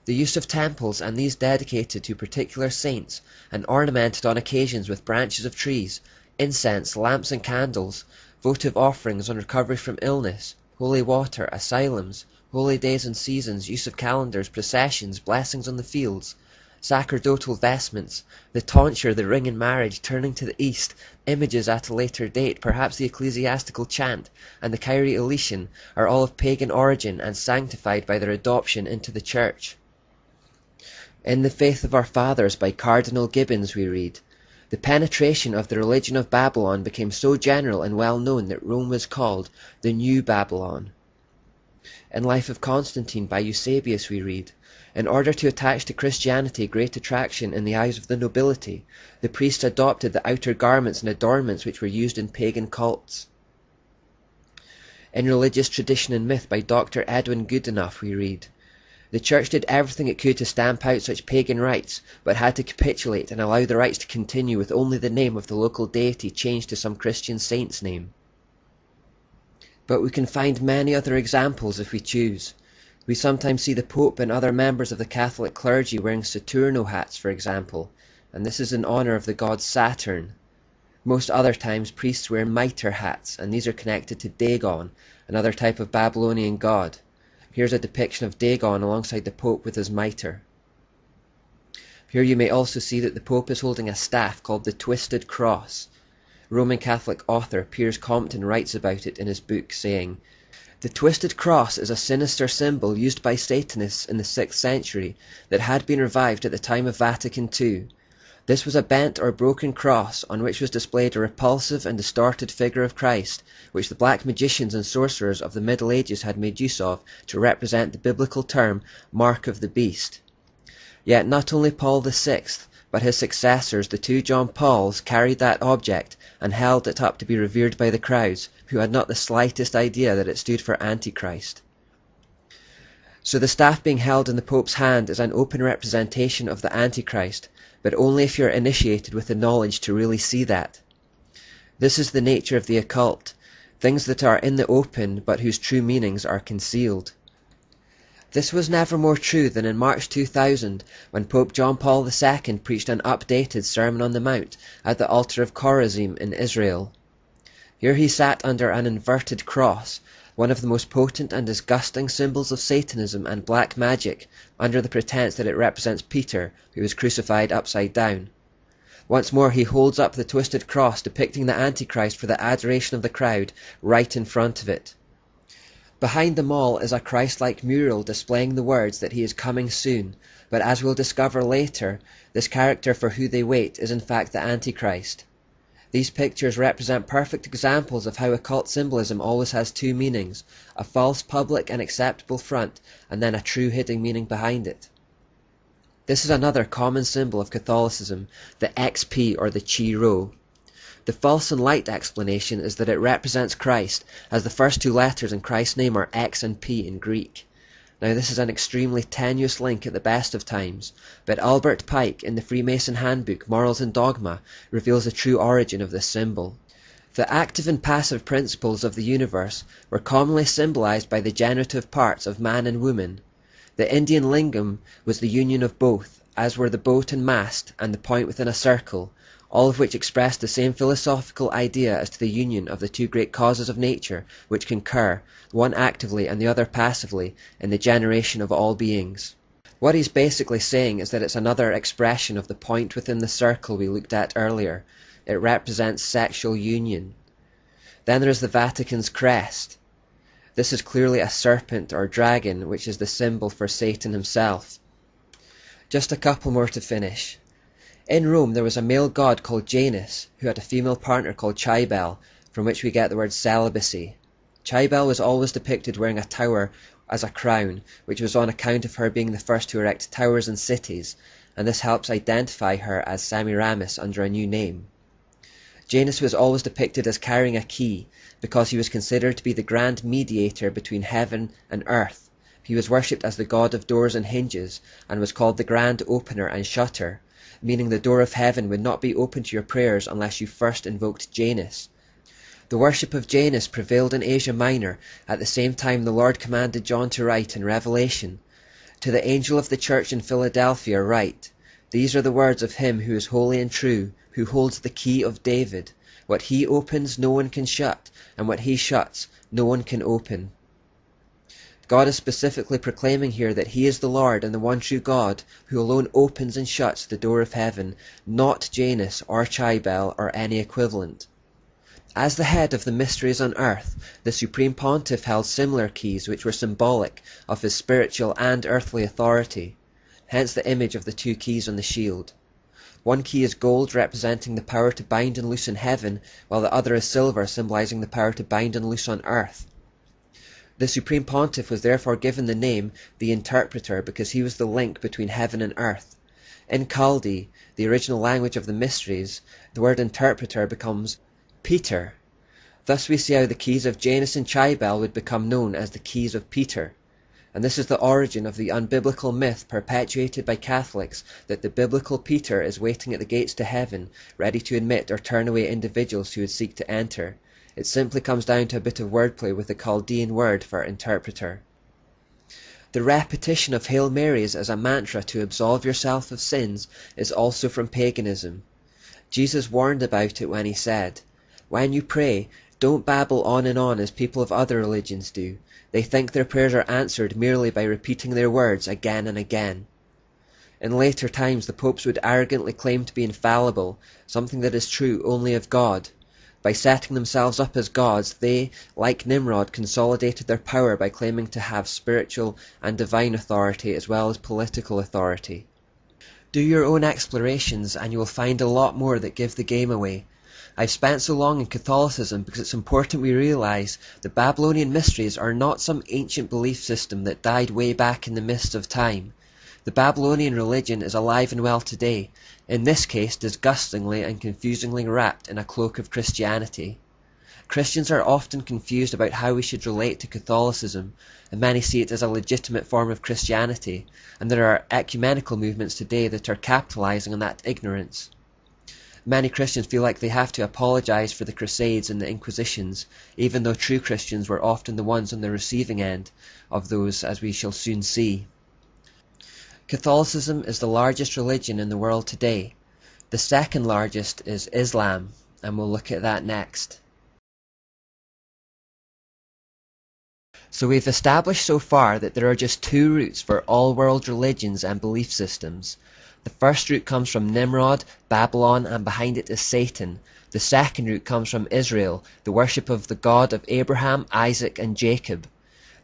the use of temples and these dedicated to particular saints and ornamented on occasions with branches of trees, incense, lamps and candles, votive offerings on recovery from illness, holy water, asylums, holy days and seasons, use of calendars, processions, blessings on the fields, sacerdotal vestments, the tonsure, the ring in marriage, turning to the east, images at a later date, perhaps the ecclesiastical chant, and the Kyrie Eleison are all of pagan origin and sanctified by their adoption into the Church. In The Faith of Our Fathers by Cardinal Gibbons we read, "The penetration of the religion of Babylon became so general and well known that Rome was called the New Babylon." In Life of Constantine by Eusebius we read, "In order to attach to Christianity great attraction in the eyes of the nobility, the priests adopted the outer garments and adornments which were used in pagan cults." In Religious Tradition and Myth by Dr. Edwin Goodenough we read, "The Church did everything it could to stamp out such pagan rites, but had to capitulate and allow the rites to continue with only the name of the local deity changed to some Christian saint's name." But we can find many other examples if we choose. We sometimes see the Pope and other members of the Catholic clergy wearing Saturno hats, for example, and this is in honor of the god Saturn. Most other times priests wear mitre hats, and these are connected to Dagon, another type of Babylonian god. Here's a depiction of Dagon alongside the Pope with his mitre. Here you may also see that the Pope is holding a staff called the Twisted Cross. Roman Catholic author Piers Compton writes about it in his book, saying, "The Twisted Cross is a sinister symbol used by Satanists in the 6th century that had been revived at the time of Vatican II. This was a bent or broken cross on which was displayed a repulsive and distorted figure of Christ, which the black magicians and sorcerers of the Middle Ages had made use of to represent the biblical term Mark of the Beast. Yet not only Paul VI, but his successors, the 2 John Pauls, carried that object and held it up to be revered by the crowds, who had not the slightest idea that it stood for Antichrist." So the staff being held in the Pope's hand is an open representation of the Antichrist, but only if you're initiated with the knowledge to really see that. This is the nature of the occult, things that are in the open but whose true meanings are concealed. This was never more true than in March 2000 when Pope John Paul II preached an updated Sermon on the Mount at the altar of Chorazim in Israel. Here he sat under an inverted cross, one of the most potent and disgusting symbols of Satanism and black magic, under the pretense that it represents Peter, who was crucified upside down. Once more he holds up the twisted cross depicting the Antichrist for the adoration of the crowd right in front of it. Behind them all is a Christ-like mural displaying the words that he is coming soon, but as we'll discover later, this character for who they wait is in fact the Antichrist. These pictures represent perfect examples of how occult symbolism always has 2 meanings, a false public and acceptable front, and then a true hidden meaning behind it. This is another common symbol of Catholicism, the XP or the Chi Rho. The false and light explanation is that it represents Christ, as the first two letters in Christ's name are X and P in Greek. Now this is an extremely tenuous link at the best of times, but Albert Pike in the Freemason handbook Morals and Dogma reveals the true origin of this symbol. The active and passive principles of the universe were commonly symbolized by the generative parts of man and woman. The Indian lingam was the union of both, as were the boat and mast and the point within a circle, all of which expressed the same philosophical idea as to the union of the two great causes of nature which concur, one actively and the other passively, in the generation of all beings. What he's basically saying is that it's another expression of the point within the circle we looked at earlier. It represents sexual union. Then there is the Vatican's crest. This is clearly a serpent or dragon, which is the symbol for Satan himself. Just a couple more to finish. In Rome there was a male god called Janus, who had a female partner called Cybele, from which we get the word celibacy. Cybele was always depicted wearing a tower as a crown, which was on account of her being the first to erect towers in cities, and this helps identify her as Semiramis under a new name. Janus was always depicted as carrying a key, because he was considered to be the grand mediator between heaven and earth. He was worshipped as the god of doors and hinges, and was called the grand opener and shutter, meaning the door of heaven would not be open to your prayers unless you first invoked Janus. The worship of Janus prevailed in Asia Minor at the same time the Lord commanded John to write in Revelation, "To the angel of the church in Philadelphia write, These are the words of him who is holy and true, who holds the key of David. What he opens no one can shut, and what he shuts no one can open." God is specifically proclaiming here that he is the Lord and the one true God, who alone opens and shuts the door of heaven, not Janus or Cybele or any equivalent. As the head of the mysteries on earth, the Supreme Pontiff held similar keys which were symbolic of his spiritual and earthly authority, hence the image of the two keys on the shield. One key is gold, representing the power to bind and loose in heaven, while the other is silver, symbolizing the power to bind and loose on earth. The Supreme Pontiff was therefore given the name the Interpreter because he was the link between heaven and earth. In Chaldee, the original language of the mysteries, the word interpreter becomes Peter. Thus we see how the keys of Janus and Cybele would become known as the keys of Peter. And this is the origin of the unbiblical myth perpetuated by Catholics that the biblical Peter is waiting at the gates to heaven, ready to admit or turn away individuals who would seek to enter. It simply comes down to a bit of wordplay with the Chaldean word for interpreter. The repetition of Hail Marys as a mantra to absolve yourself of sins is also from paganism. Jesus warned about it when he said, "When you pray, don't babble on and on as people of other religions do. They think their prayers are answered merely by repeating their words again and again." In later times the popes would arrogantly claim to be infallible, something that is true only of God. By setting themselves up as gods, they, like Nimrod, consolidated their power by claiming to have spiritual and divine authority as well as political authority. Do your own explorations and you will find a lot more that give the game away. I've spent so long in Catholicism because it's important we realize the Babylonian mysteries are not some ancient belief system that died way back in the mists of time. The Babylonian religion is alive and well today, in this case disgustingly and confusingly wrapped in a cloak of Christianity. Christians are often confused about how we should relate to Catholicism, and many see it as a legitimate form of Christianity, and there are ecumenical movements today that are capitalizing on that ignorance. Many Christians feel like they have to apologize for the Crusades and the Inquisitions, even though true Christians were often the ones on the receiving end of those, as we shall soon see. Catholicism is the largest religion in the world today. The second largest is Islam, and we'll look at that next. So we've established so far that there are just two routes for all world religions and belief systems. The first route comes from Nimrod, Babylon, and behind it is Satan. The second route comes from Israel, the worship of the God of Abraham, Isaac, and Jacob.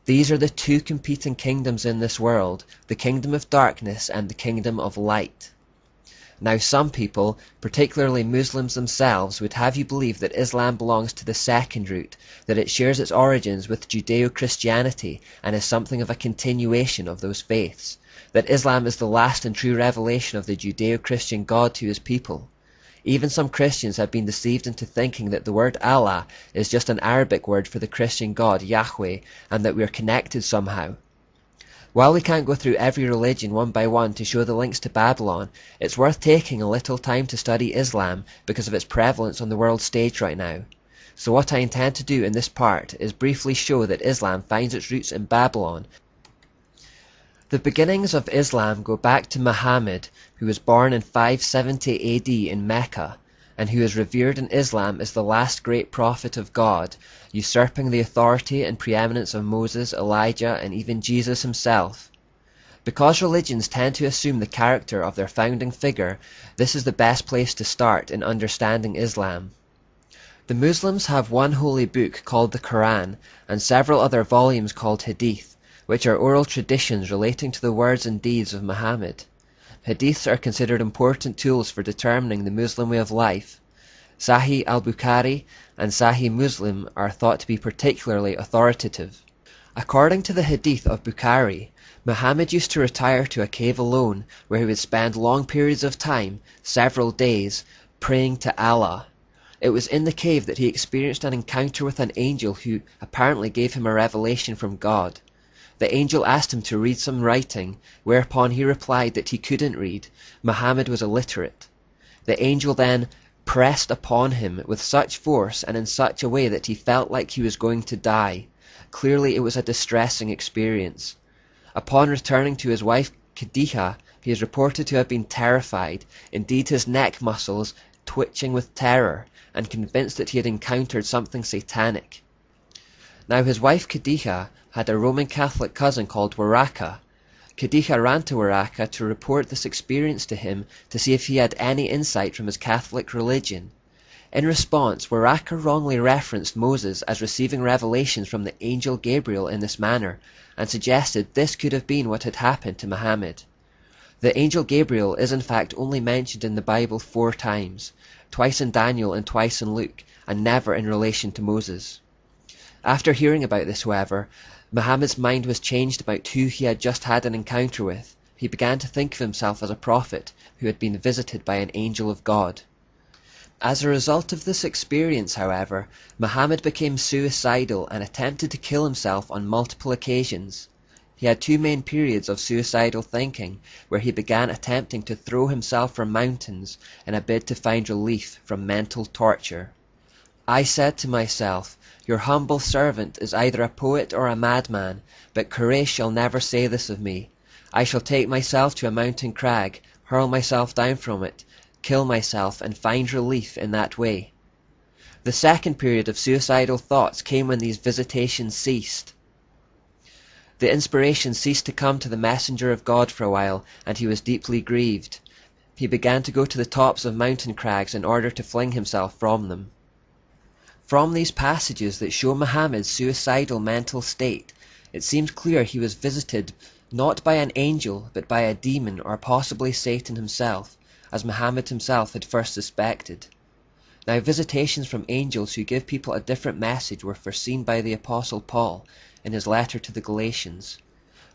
These are the two competing kingdoms in this world, the kingdom of darkness and the kingdom of light. Now some people, particularly Muslims themselves, would have you believe that Islam belongs to the second route, that it shares its origins with Judeo-Christianity and is something of a continuation of those faiths, that Islam is the last and true revelation of the Judeo-Christian God to his people. Even some Christians have been deceived into thinking that the word Allah is just an Arabic word for the Christian God, Yahweh, and that we are connected somehow. While we can't go through every religion one by one to show the links to Babylon, it's worth taking a little time to study Islam because of its prevalence on the world stage right now. So what I intend to do in this part is briefly show that Islam finds its roots in Babylon. The beginnings of Islam go back to Muhammad, who was born in 570 AD in Mecca, and who is revered in Islam as the last great prophet of God, usurping the authority and preeminence of Moses, Elijah, and even Jesus himself. Because religions tend to assume the character of their founding figure, this is the best place to start in understanding Islam. The Muslims have one holy book called the Quran, and several other volumes called Hadith, which are oral traditions relating to the words and deeds of Muhammad. Hadiths are considered important tools for determining the Muslim way of life. Sahih al-Bukhari and Sahih Muslim are thought to be particularly authoritative. According to the Hadith of Bukhari, Muhammad used to retire to a cave alone, where he would spend long periods of time, several days, praying to Allah. It was in the cave that he experienced an encounter with an angel who apparently gave him a revelation from God. The angel asked him to read some writing, whereupon he replied that he couldn't read. Muhammad was illiterate. The angel then pressed upon him with such force and in such a way that he felt like he was going to die. Clearly it was a distressing experience. Upon returning to his wife Khadija, he is reported to have been terrified, indeed his neck muscles twitching with terror, and convinced that he had encountered something satanic. Now his wife Khadija had a Roman Catholic cousin called Waraka. Khadija ran to Waraka to report this experience to him to see if he had any insight from his Catholic religion. In response, Waraka wrongly referenced Moses as receiving revelations from the angel Gabriel in this manner, and suggested this could have been what had happened to Muhammad. The angel Gabriel is in fact only mentioned in the Bible 4 times, twice in Daniel and twice in Luke, and never in relation to Moses. After hearing about this, however, Muhammad's mind was changed about who he had just had an encounter with. He began to think of himself as a prophet who had been visited by an angel of God. As a result of this experience, however, Muhammad became suicidal and attempted to kill himself on multiple occasions. He had 2 main periods of suicidal thinking, where he began attempting to throw himself from mountains in a bid to find relief from mental torture. I said to myself, "Your humble servant is either a poet or a madman, but Quraysh shall never say this of me. I shall take myself to a mountain crag, hurl myself down from it, kill myself, and find relief in that way." The second period of suicidal thoughts came when these visitations ceased. The inspiration ceased to come to the messenger of God for a while, and he was deeply grieved. He began to go to the tops of mountain crags in order to fling himself from them. From these passages that show Muhammad's suicidal mental state, it seems clear he was visited not by an angel but by a demon, or possibly Satan himself, as Muhammad himself had first suspected. Now, visitations from angels who give people a different message were foreseen by the Apostle Paul in his letter to the Galatians.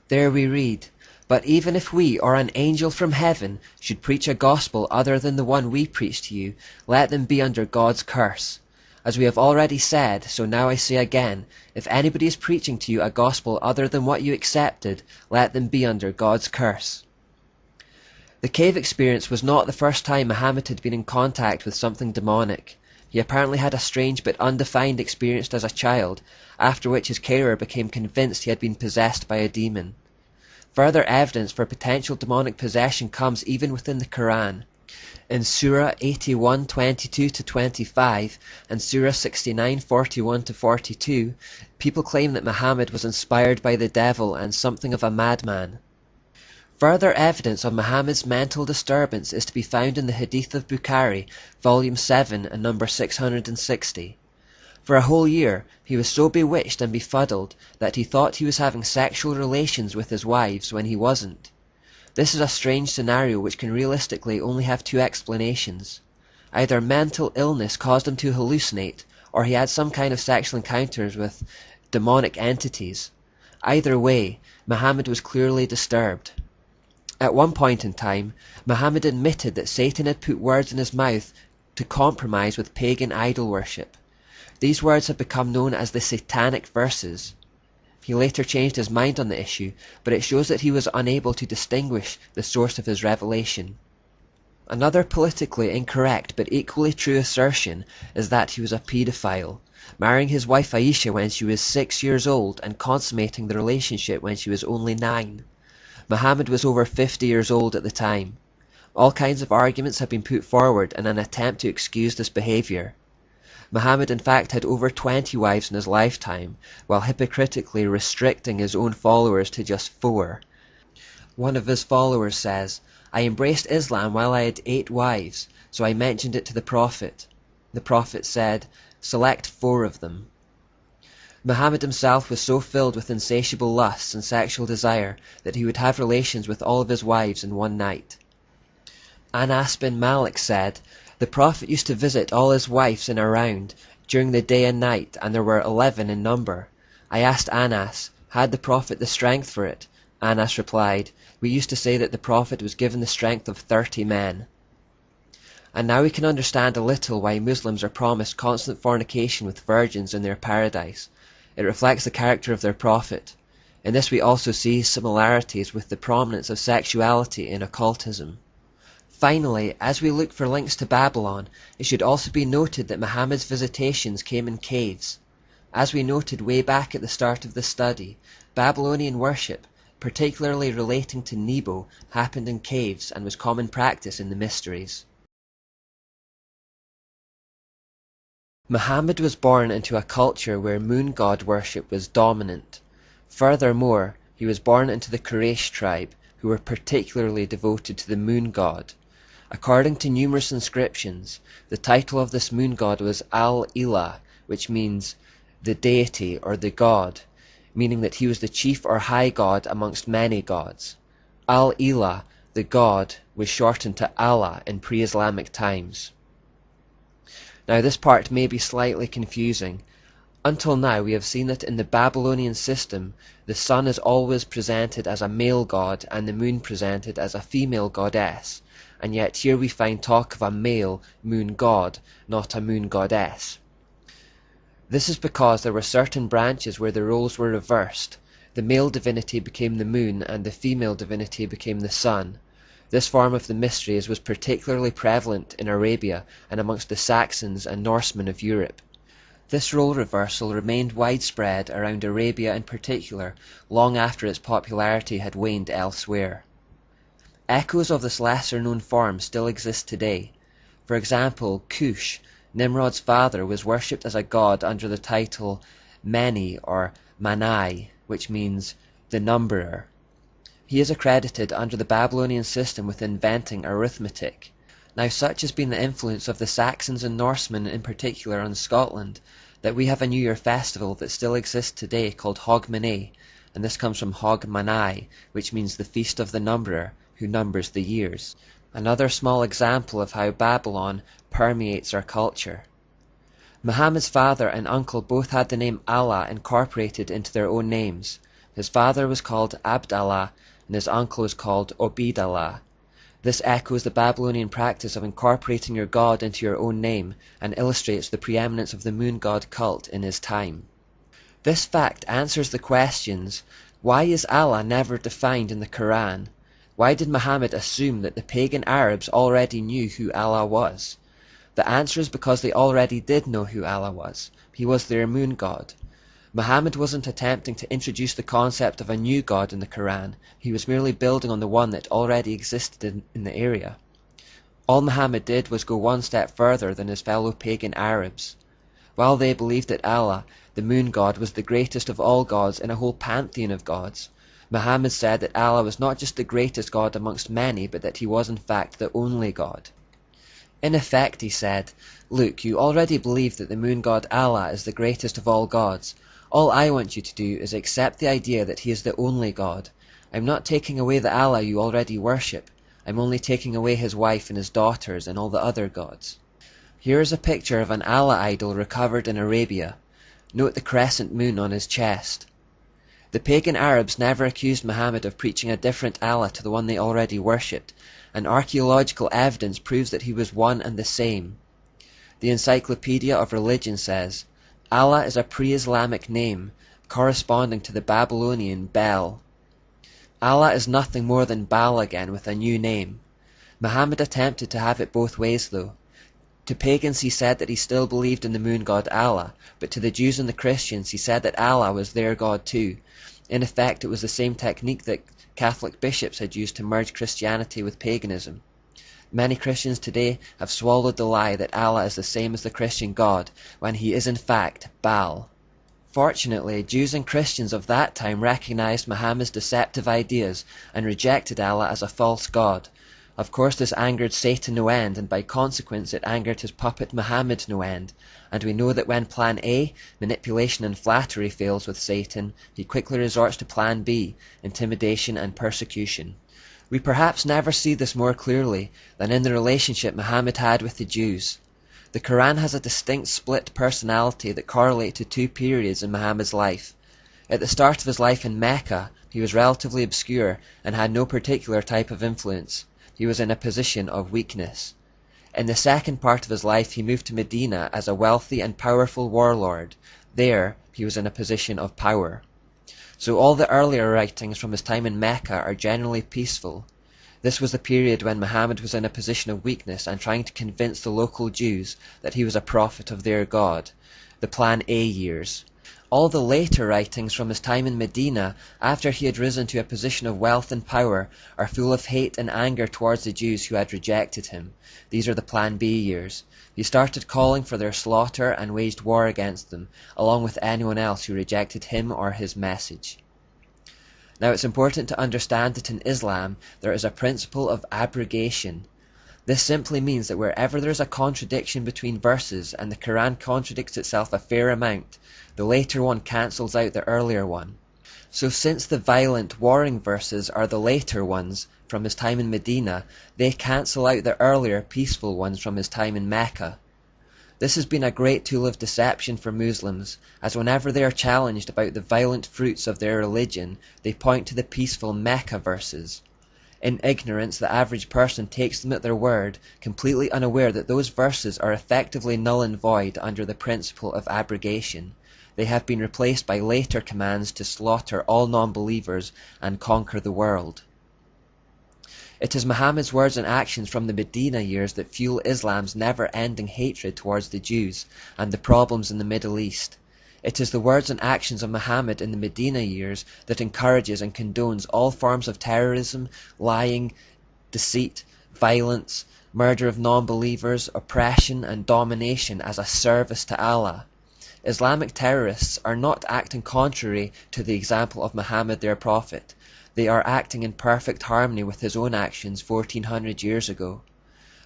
There we read, "But even if we or an angel from heaven should preach a gospel other than the one we preach to you, let them be under God's curse. As we have already said, so now I say again, if anybody is preaching to you a gospel other than what you accepted, let them be under God's curse." The cave experience was not the first time Muhammad had been in contact with something demonic. He apparently had a strange but undefined experience as a child, after which his carer became convinced he had been possessed by a demon. Further evidence for potential demonic possession comes even within the Quran. In Surah 81:22-25 and Surah 69:41-42, people claim that Muhammad was inspired by the devil and something of a madman. Further evidence of Muhammad's mental disturbance is to be found in the Hadith of Bukhari, volume 7 and number 660. For a whole year, he was so bewitched and befuddled that he thought he was having sexual relations with his wives when he wasn't. This is a strange scenario which can realistically only have 2 explanations. Either mental illness caused him to hallucinate, or he had some kind of sexual encounters with demonic entities. Either way, Muhammad was clearly disturbed. At one point in time, Muhammad admitted that Satan had put words in his mouth to compromise with pagan idol worship. These words have become known as the Satanic Verses. He later changed his mind on the issue, but it shows that he was unable to distinguish the source of his revelation. Another politically incorrect but equally true assertion is that he was a paedophile, marrying his wife Aisha when she was 6 years old and consummating the relationship when she was only 9. Muhammad was over 50 years old at the time. All kinds of arguments have been put forward in an attempt to excuse this behavior. Muhammad in fact had over 20 wives in his lifetime, while hypocritically restricting his own followers to just 4. One of his followers says, "I embraced Islam while I had 8 wives, so I mentioned it to the Prophet. The Prophet said, 'Select 4 of them.'" Muhammad himself was so filled with insatiable lusts and sexual desire that he would have relations with all of his wives in one night. Anas bin Malik said, "The Prophet used to visit all his wives in a round during the day and night, and there were 11 in number. I asked Anas, had the Prophet the strength for it? Anas replied, we used to say that the Prophet was given the strength of 30 men. And now we can understand a little why Muslims are promised constant fornication with virgins in their paradise. It reflects the character of their Prophet. In this we also see similarities with the prominence of sexuality in occultism. Finally, as we look for links to Babylon, it should also be noted that Muhammad's visitations came in caves. As we noted way back at the start of this study, Babylonian worship, particularly relating to Nebo, happened in caves and was common practice in the mysteries. Muhammad was born into a culture where moon god worship was dominant. Furthermore, he was born into the Quraysh tribe, who were particularly devoted to the moon god. According to numerous inscriptions, the title of this moon god was Al-Ilah, which means the deity or the god, meaning that he was the chief or high god amongst many gods. Al-Ilah, the god, was shortened to Allah in pre-Islamic times. Now this part may be slightly confusing. Until now we have seen that in the Babylonian system, the sun is always presented as a male god and the moon presented as a female goddess, and yet here we find talk of a male moon god, not a moon goddess. This is because there were certain branches where the roles were reversed. The male divinity became the moon and the female divinity became the sun. This form of the mysteries was particularly prevalent in Arabia and amongst the Saxons and Norsemen of Europe. This role reversal remained widespread around Arabia in particular, long after its popularity had waned elsewhere. Echoes of this lesser-known form still exist today. For example, Cush, Nimrod's father, was worshipped as a god under the title Meni or Manai, which means the numberer. He is accredited under the Babylonian system with inventing arithmetic. Now such has been the influence of the Saxons and Norsemen in particular on Scotland, that we have a New Year festival that still exists today called Hogmanay, and this comes from Hogmanay, which means the feast of the numberer, who numbers the years. Another small example of how Babylon permeates our culture. Muhammad's father and uncle both had the name Allah incorporated into their own names. His father was called Abdallah, and his uncle was called Obidallah. This echoes the Babylonian practice of incorporating your god into your own name, and illustrates the preeminence of the moon god cult in his time. This fact answers the questions, why is Allah never defined in the Quran? Why did Muhammad assume that the pagan Arabs already knew who Allah was? The answer is because they already did know who Allah was. He was their moon god. Muhammad wasn't attempting to introduce the concept of a new god in the Quran. He was merely building on the one that already existed in the area. All Muhammad did was go one step further than his fellow pagan Arabs. While they believed that Allah, the moon god, was the greatest of all gods in a whole pantheon of gods, Muhammad said that Allah was not just the greatest god amongst many, but that he was in fact the only god. In effect, he said, look, you already believe that the moon god Allah is the greatest of all gods. All I want you to do is accept the idea that he is the only god. I'm not taking away the Allah you already worship. I'm only taking away his wife and his daughters and all the other gods. Here is a picture of an Allah idol recovered in Arabia. Note the crescent moon on his chest. The pagan Arabs never accused Muhammad of preaching a different Allah to the one they already worshipped, and archaeological evidence proves that he was one and the same. The Encyclopedia of Religion says, Allah is a pre-Islamic name corresponding to the Babylonian Bel. Allah is nothing more than Baal again with a new name. Muhammad attempted to have it both ways though. To pagans he said that he still believed in the moon god Allah, but to the Jews and the Christians he said that Allah was their god too. In effect, it was the same technique that Catholic bishops had used to merge Christianity with paganism. Many Christians today have swallowed the lie that Allah is the same as the Christian God, when he is in fact Baal. Fortunately, Jews and Christians of that time recognized Muhammad's deceptive ideas and rejected Allah as a false god. Of course this angered Satan no end, and by consequence it angered his puppet Muhammad no end, and we know that when plan A, manipulation and flattery, fails with Satan, he quickly resorts to plan B, intimidation and persecution. We perhaps never see this more clearly than in the relationship Muhammad had with the Jews. The Quran has a distinct split personality that correlate to two periods in Muhammad's life. At the start of his life in Mecca, he was relatively obscure and had no particular type of influence. He was in a position of weakness. In the second part of his life he moved to Medina as a wealthy and powerful warlord. There he was in a position of power. So all the earlier writings from his time in Mecca are generally peaceful. This was the period when Muhammad was in a position of weakness and trying to convince the local Jews that he was a prophet of their God, the Plan A years. All the later writings from his time in Medina, after he had risen to a position of wealth and power, are full of hate and anger towards the Jews who had rejected him. These are the Plan B years. He started calling for their slaughter and waged war against them, along with anyone else who rejected him or his message. Now it's important to understand that in Islam there is a principle of abrogation. This simply means that wherever there is a contradiction between verses and the Quran contradicts itself a fair amount, the later one cancels out the earlier one. So since the violent, warring verses are the later ones from his time in Medina, they cancel out the earlier, peaceful ones from his time in Mecca. This has been a great tool of deception for Muslims, as whenever they are challenged about the violent fruits of their religion, they point to the peaceful Mecca verses. In ignorance, the average person takes them at their word, completely unaware that those verses are effectively null and void under the principle of abrogation. They have been replaced by later commands to slaughter all non-believers and conquer the world. It is Muhammad's words and actions from the Medina years that fuel Islam's never-ending hatred towards the Jews and the problems in the Middle East. It is the words and actions of Muhammad in the Medina years that encourages and condones all forms of terrorism, lying, deceit, violence, murder of non-believers, oppression and domination as a service to Allah. Islamic terrorists are not acting contrary to the example of Muhammad their prophet. They are acting in perfect harmony with his own actions 1400 years ago.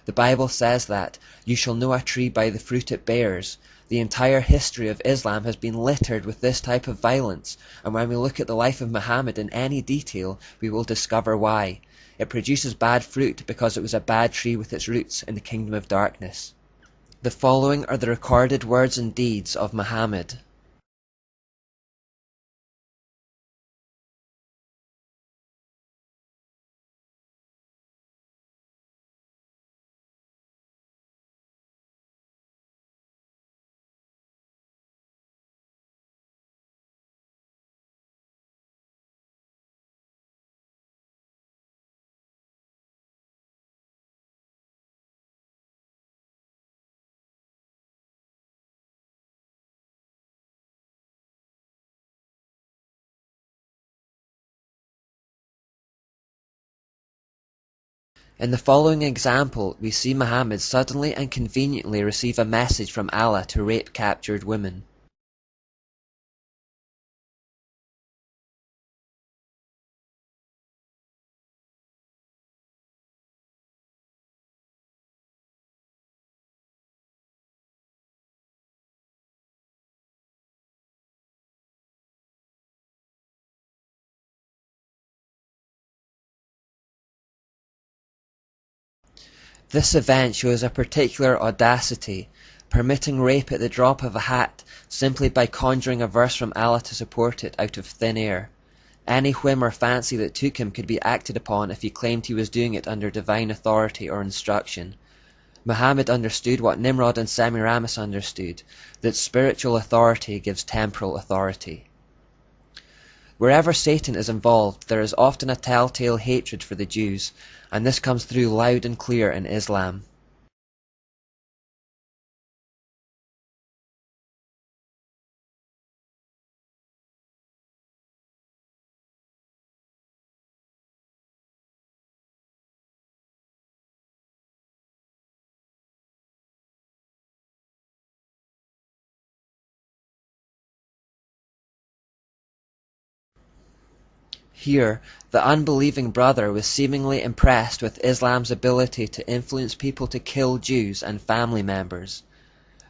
The Bible says that, "You shall know a tree by the fruit it bears." The entire history of Islam has been littered with this type of violence, and when we look at the life of Muhammad in any detail, we will discover why. It produces bad fruit because it was a bad tree with its roots in the kingdom of darkness. The following are the recorded words and deeds of Muhammad. In the following example, we see Muhammad suddenly and conveniently receive a message from Allah to rape captured women. This event shows a particular audacity, permitting rape at the drop of a hat simply by conjuring a verse from Allah to support it out of thin air. Any whim or fancy that took him could be acted upon if he claimed he was doing it under divine authority or instruction. Muhammad understood what Nimrod and Semiramis understood, that spiritual authority gives temporal authority. Wherever Satan is involved, there is often a telltale hatred for the Jews, and this comes through loud and clear in Islam. Here, the unbelieving brother was seemingly impressed with Islam's ability to influence people to kill Jews and family members.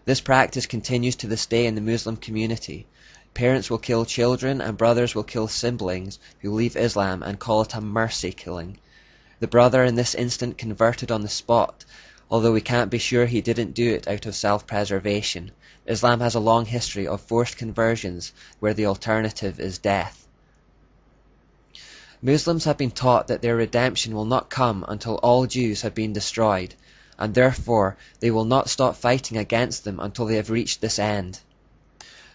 This practice continues to this day in the Muslim community. Parents will kill children and brothers will kill siblings who leave Islam and call it a mercy killing. The brother in this instant converted on the spot, although we can't be sure he didn't do it out of self-preservation. Islam has a long history of forced conversions where the alternative is death. Muslims have been taught that their redemption will not come until all Jews have been destroyed, and therefore they will not stop fighting against them until they have reached this end.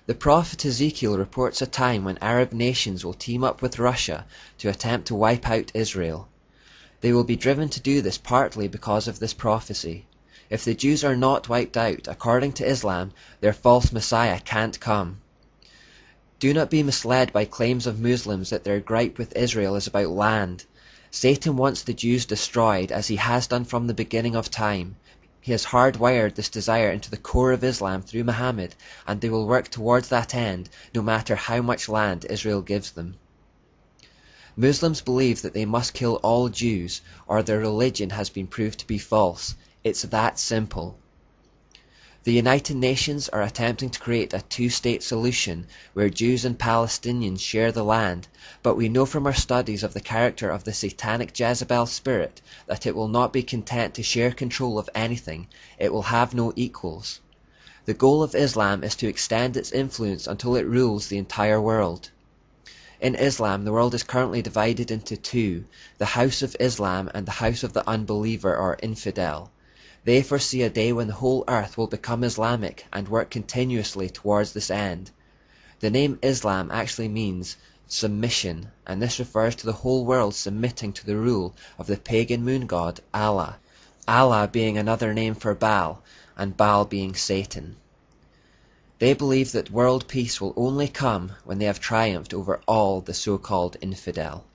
The prophet Ezekiel reports a time when Arab nations will team up with Russia to attempt to wipe out Israel. They will be driven to do this partly because of this prophecy. If the Jews are not wiped out, according to Islam, their false Messiah can't come. Do not be misled by claims of Muslims that their gripe with Israel is about land. Satan wants the Jews destroyed, as he has done from the beginning of time. He has hardwired this desire into the core of Islam through Muhammad, and they will work towards that end, no matter how much land Israel gives them. Muslims believe that they must kill all Jews, or their religion has been proved to be false. It's that simple. The United Nations are attempting to create a two-state solution where Jews and Palestinians share the land, but we know from our studies of the character of the satanic Jezebel spirit that it will not be content to share control of anything. It will have no equals. The goal of Islam is to extend its influence until it rules the entire world. In Islam, the world is currently divided into two, the House of Islam and the House of the Unbeliever or Infidel. They foresee a day when the whole earth will become Islamic and work continuously towards this end. The name Islam actually means submission, and this refers to the whole world submitting to the rule of the pagan moon god Allah, Allah being another name for Baal, and Baal being Satan. They believe that world peace will only come when they have triumphed over all the so-called infidel.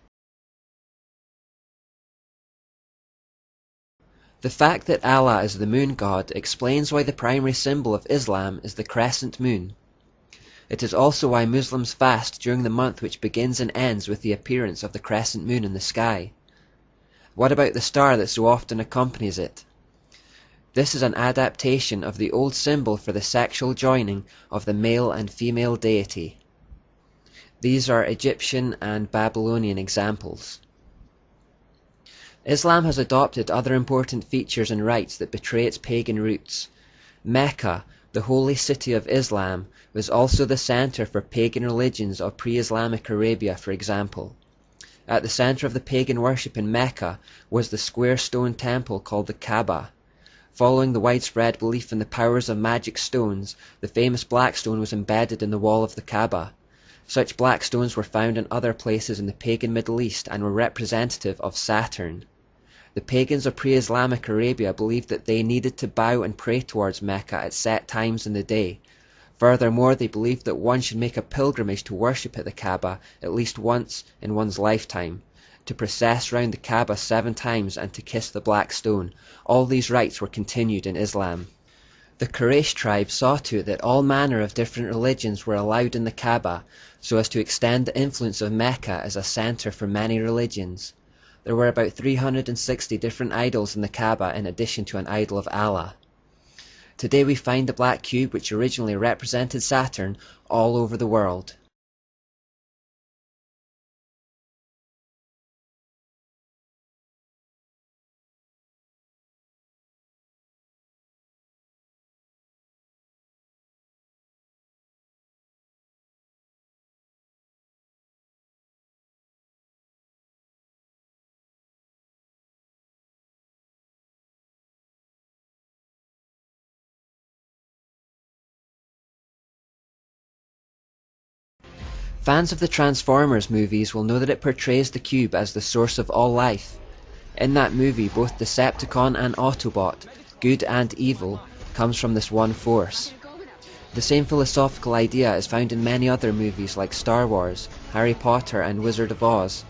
The fact that Allah is the moon god explains why the primary symbol of Islam is the crescent moon. It is also why Muslims fast during the month which begins and ends with the appearance of the crescent moon in the sky. What about the star that so often accompanies it? This is an adaptation of the old symbol for the sexual joining of the male and female deity. These are Egyptian and Babylonian examples. Islam has adopted other important features and rites that betray its pagan roots. Mecca, the holy city of Islam, was also the center for pagan religions of pre-Islamic Arabia, for example. At the center of the pagan worship in Mecca was the square stone temple called the Kaaba. Following the widespread belief in the powers of magic stones, the famous black stone was embedded in the wall of the Kaaba. Such black stones were found in other places in the pagan Middle East and were representative of Saturn. The pagans of pre-Islamic Arabia believed that they needed to bow and pray towards Mecca at set times in the day. Furthermore, they believed that one should make a pilgrimage to worship at the Kaaba at least once in one's lifetime, to process round the Kaaba 7 times and to kiss the black stone. All these rites were continued in Islam. The Quraysh tribe saw to it that all manner of different religions were allowed in the Kaaba, so as to extend the influence of Mecca as a center for many religions. There were about 360 different idols in the Kaaba in addition to an idol of Allah. Today we find the black cube, which originally represented Saturn, all over the world. Fans of the Transformers movies will know that it portrays the cube as the source of all life. In that movie, both Decepticon and Autobot, good and evil, comes from this one force. The same philosophical idea is found in many other movies like Star Wars, Harry Potter and Wizard of Oz.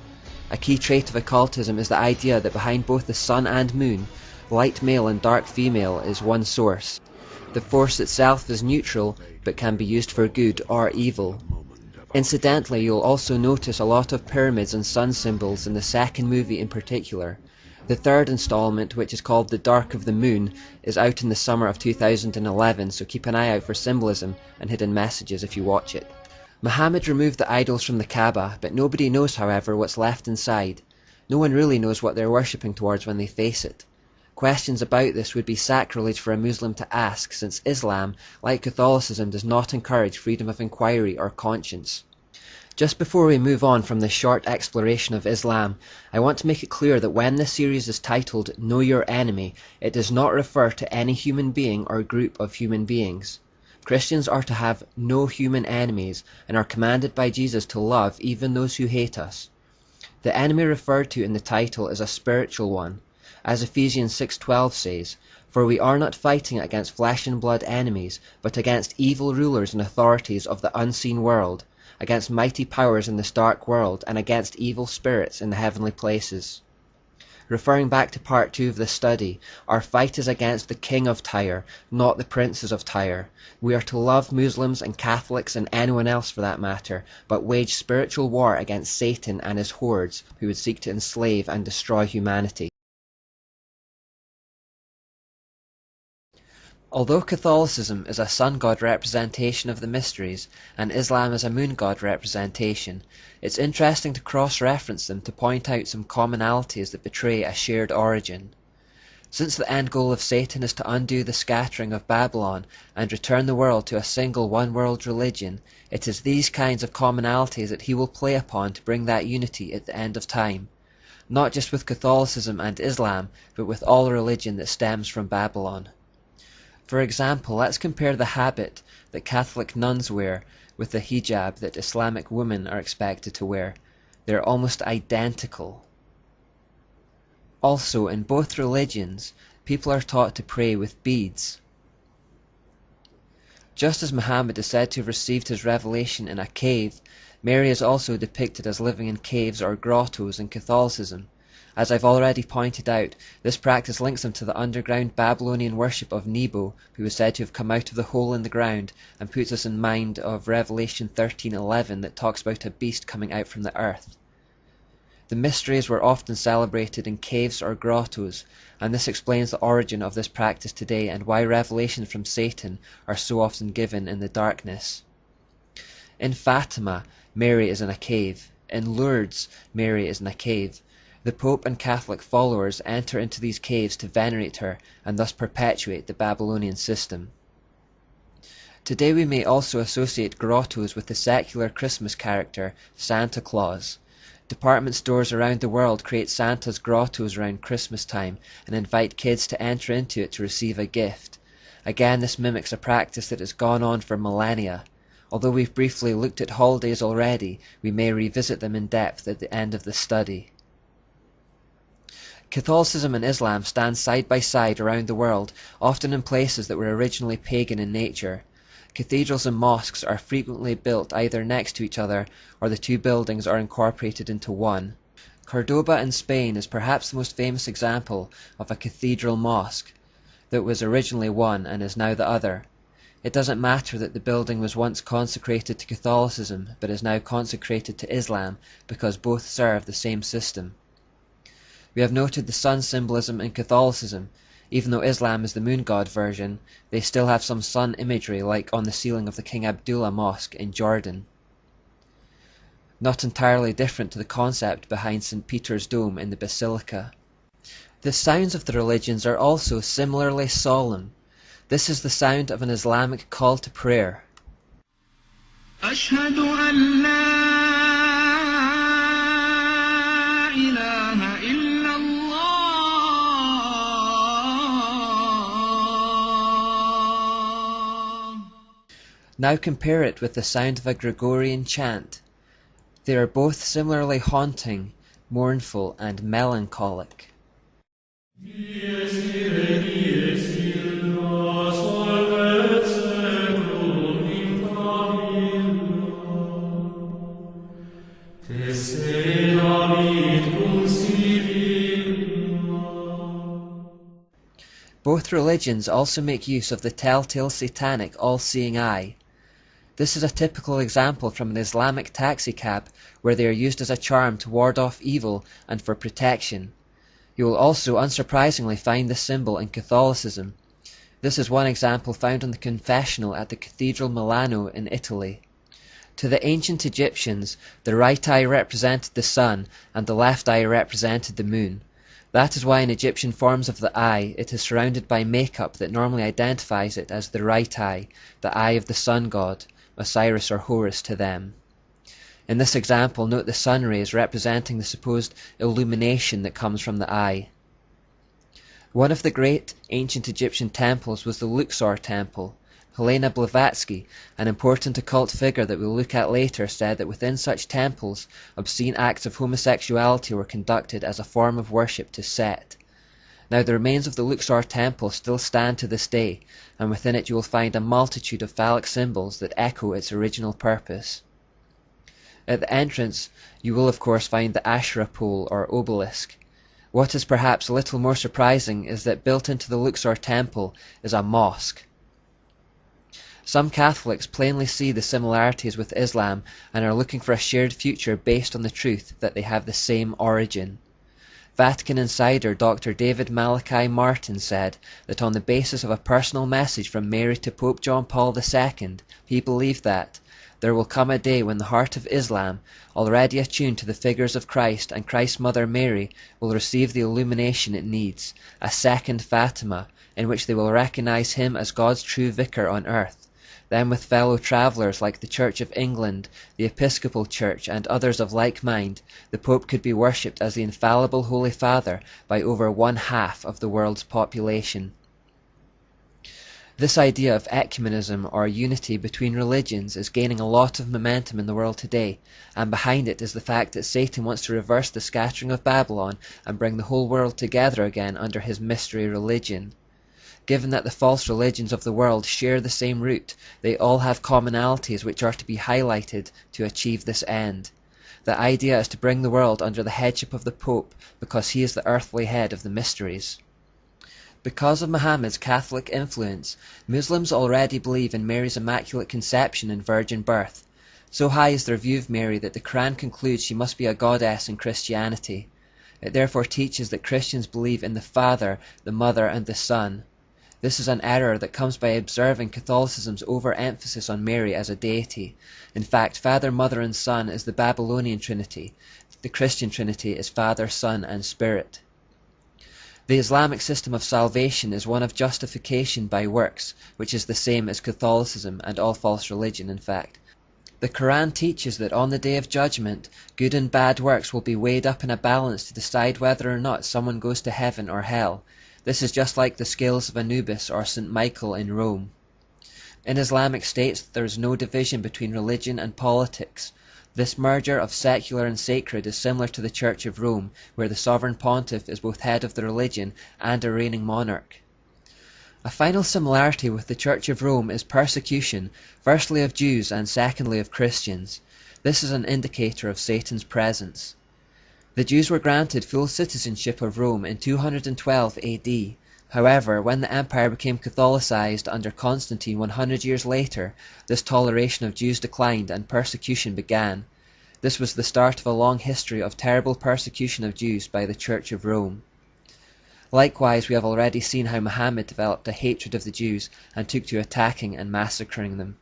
A key trait of occultism is the idea that behind both the sun and moon, light male and dark female is one source. The force itself is neutral, but can be used for good or evil. Incidentally, you'll also notice a lot of pyramids and sun symbols in the second movie in particular. The third installment, which is called The Dark of the Moon, is out in the summer of 2011, so keep an eye out for symbolism and hidden messages if you watch it. Muhammad removed the idols from the Kaaba, but nobody knows, however, what's left inside. No one really knows what they're worshipping towards when they face it. Questions about this would be sacrilege for a Muslim to ask, since Islam, like Catholicism, does not encourage freedom of inquiry or conscience. Just before we move on from this short exploration of Islam, I want to make it clear that when this series is titled Know Your Enemy, it does not refer to any human being or group of human beings. Christians are to have no human enemies and are commanded by Jesus to love even those who hate us. The enemy referred to in the title is a spiritual one. As Ephesians 6:12 says, "For we are not fighting against flesh and blood enemies, but against evil rulers and authorities of the unseen world, against mighty powers in this dark world, and against evil spirits in the heavenly places." Referring back to part 2 of this study, our fight is against the king of Tyre, not the princes of Tyre. We are to love Muslims and Catholics and anyone else for that matter, but wage spiritual war against Satan and his hordes who would seek to enslave and destroy humanity. Although Catholicism is a sun god representation of the mysteries, and Islam is a moon god representation, it's interesting to cross-reference them to point out some commonalities that betray a shared origin. Since the end goal of Satan is to undo the scattering of Babylon and return the world to a single one-world religion, it is these kinds of commonalities that he will play upon to bring that unity at the end of time. Not just with Catholicism and Islam, but with all religion that stems from Babylon. For example, let's compare the habit that Catholic nuns wear with the hijab that Islamic women are expected to wear. They're almost identical. Also, in both religions, people are taught to pray with beads. Just as Muhammad is said to have received his revelation in a cave, Mary is also depicted as living in caves or grottos in Catholicism. As I've already pointed out, this practice links them to the underground Babylonian worship of Nebo, who is said to have come out of the hole in the ground, and puts us in mind of Revelation 13:11 that talks about a beast coming out from the earth. The mysteries were often celebrated in caves or grottos, and this explains the origin of this practice today and why revelations from Satan are so often given in the darkness. In Fatima, Mary is in a cave. In Lourdes, Mary is in a cave. The Pope and Catholic followers enter into these caves to venerate her and thus perpetuate the Babylonian system. Today we may also associate grottos with the secular Christmas character, Santa Claus. Department stores around the world create Santa's grottos around Christmas time and invite kids to enter into it to receive a gift. Again, this mimics a practice that has gone on for millennia. Although we've briefly looked at holidays already, we may revisit them in depth at the end of the study. Catholicism and Islam stand side by side around the world, often in places that were originally pagan in nature. Cathedrals and mosques are frequently built either next to each other, or the two buildings are incorporated into one. Cordoba in Spain is perhaps the most famous example of a cathedral mosque that was originally one and is now the other. It doesn't matter that the building was once consecrated to Catholicism, but is now consecrated to Islam, because both serve the same system. We have noted the sun symbolism in Catholicism. Even though Islam is the moon god version, they still have some sun imagery like on the ceiling of the King Abdullah Mosque in Jordan. Not entirely different to the concept behind St. Peter's Dome in the Basilica. The sounds of the religions are also similarly solemn. This is the sound of an Islamic call to prayer. أشهد أن لا إله إلا الله. Now compare it with the sound of a Gregorian chant. They are both similarly haunting, mournful, and melancholic. Both religions also make use of the telltale satanic all-seeing eye. This is a typical example from an Islamic taxicab where they are used as a charm to ward off evil and for protection. You will also unsurprisingly find this symbol in Catholicism. This is one example found on the confessional at the Cathedral Milano in Italy. To the ancient Egyptians, the right eye represented the sun and the left eye represented the moon. That is why in Egyptian forms of the eye it is surrounded by makeup that normally identifies it as the right eye, the eye of the sun god, Osiris or Horus to them. In this example, note the sun rays representing the supposed illumination that comes from the eye. One of the great ancient Egyptian temples was the Luxor temple. Helena Blavatsky, an important occult figure that we'll look at later, said that within such temples, obscene acts of homosexuality were conducted as a form of worship to Set. Now the remains of the Luxor temple still stand to this day, and within it you will find a multitude of phallic symbols that echo its original purpose. At the entrance you will of course find the Asherah pole or obelisk. What is perhaps a little more surprising is that built into the Luxor temple is a mosque. Some Catholics plainly see the similarities with Islam and are looking for a shared future based on the truth that they have the same origin. Vatican insider Dr. David Malachi Martin said that on the basis of a personal message from Mary to Pope John Paul II, he believed that there will come a day when the heart of Islam, already attuned to the figures of Christ and Christ's mother Mary, will receive the illumination it needs, a second Fatima, in which they will recognize him as God's true vicar on earth. Then with fellow travellers like the Church of England, the Episcopal Church, and others of like mind, the Pope could be worshipped as the infallible Holy Father by over 1/2 of the world's population. This idea of ecumenism or unity between religions is gaining a lot of momentum in the world today, and behind it is the fact that Satan wants to reverse the scattering of Babylon and bring the whole world together again under his mystery religion. Given that the false religions of the world share the same root, they all have commonalities which are to be highlighted to achieve this end. The idea is to bring the world under the headship of the Pope because he is the earthly head of the mysteries. Because of Muhammad's Catholic influence, Muslims already believe in Mary's Immaculate Conception and virgin birth. So high is their view of Mary that the Quran concludes she must be a goddess in Christianity. It therefore teaches that Christians believe in the Father, the Mother, and the Son. This is an error that comes by observing Catholicism's overemphasis on Mary as a deity. In fact, Father, Mother, and Son is the Babylonian Trinity. The Christian Trinity is Father, Son, and Spirit. The Islamic system of salvation is one of justification by works, which is the same as Catholicism and all false religion, in fact. The Quran teaches that on the Day of Judgment, good and bad works will be weighed up in a balance to decide whether or not someone goes to heaven or hell. This is just like the scales of Anubis or St. Michael in Rome. In Islamic states there is no division between religion and politics. This merger of secular and sacred is similar to the Church of Rome, where the sovereign pontiff is both head of the religion and a reigning monarch. A final similarity with the Church of Rome is persecution, firstly of Jews and secondly of Christians. This is an indicator of Satan's presence. The Jews were granted full citizenship of Rome in 212 AD. However, when the empire became Catholicized under Constantine 100 years later, this toleration of Jews declined and persecution began. This was the start of a long history of terrible persecution of Jews by the Church of Rome. Likewise, we have already seen how Muhammad developed a hatred of the Jews and took to attacking and massacring them.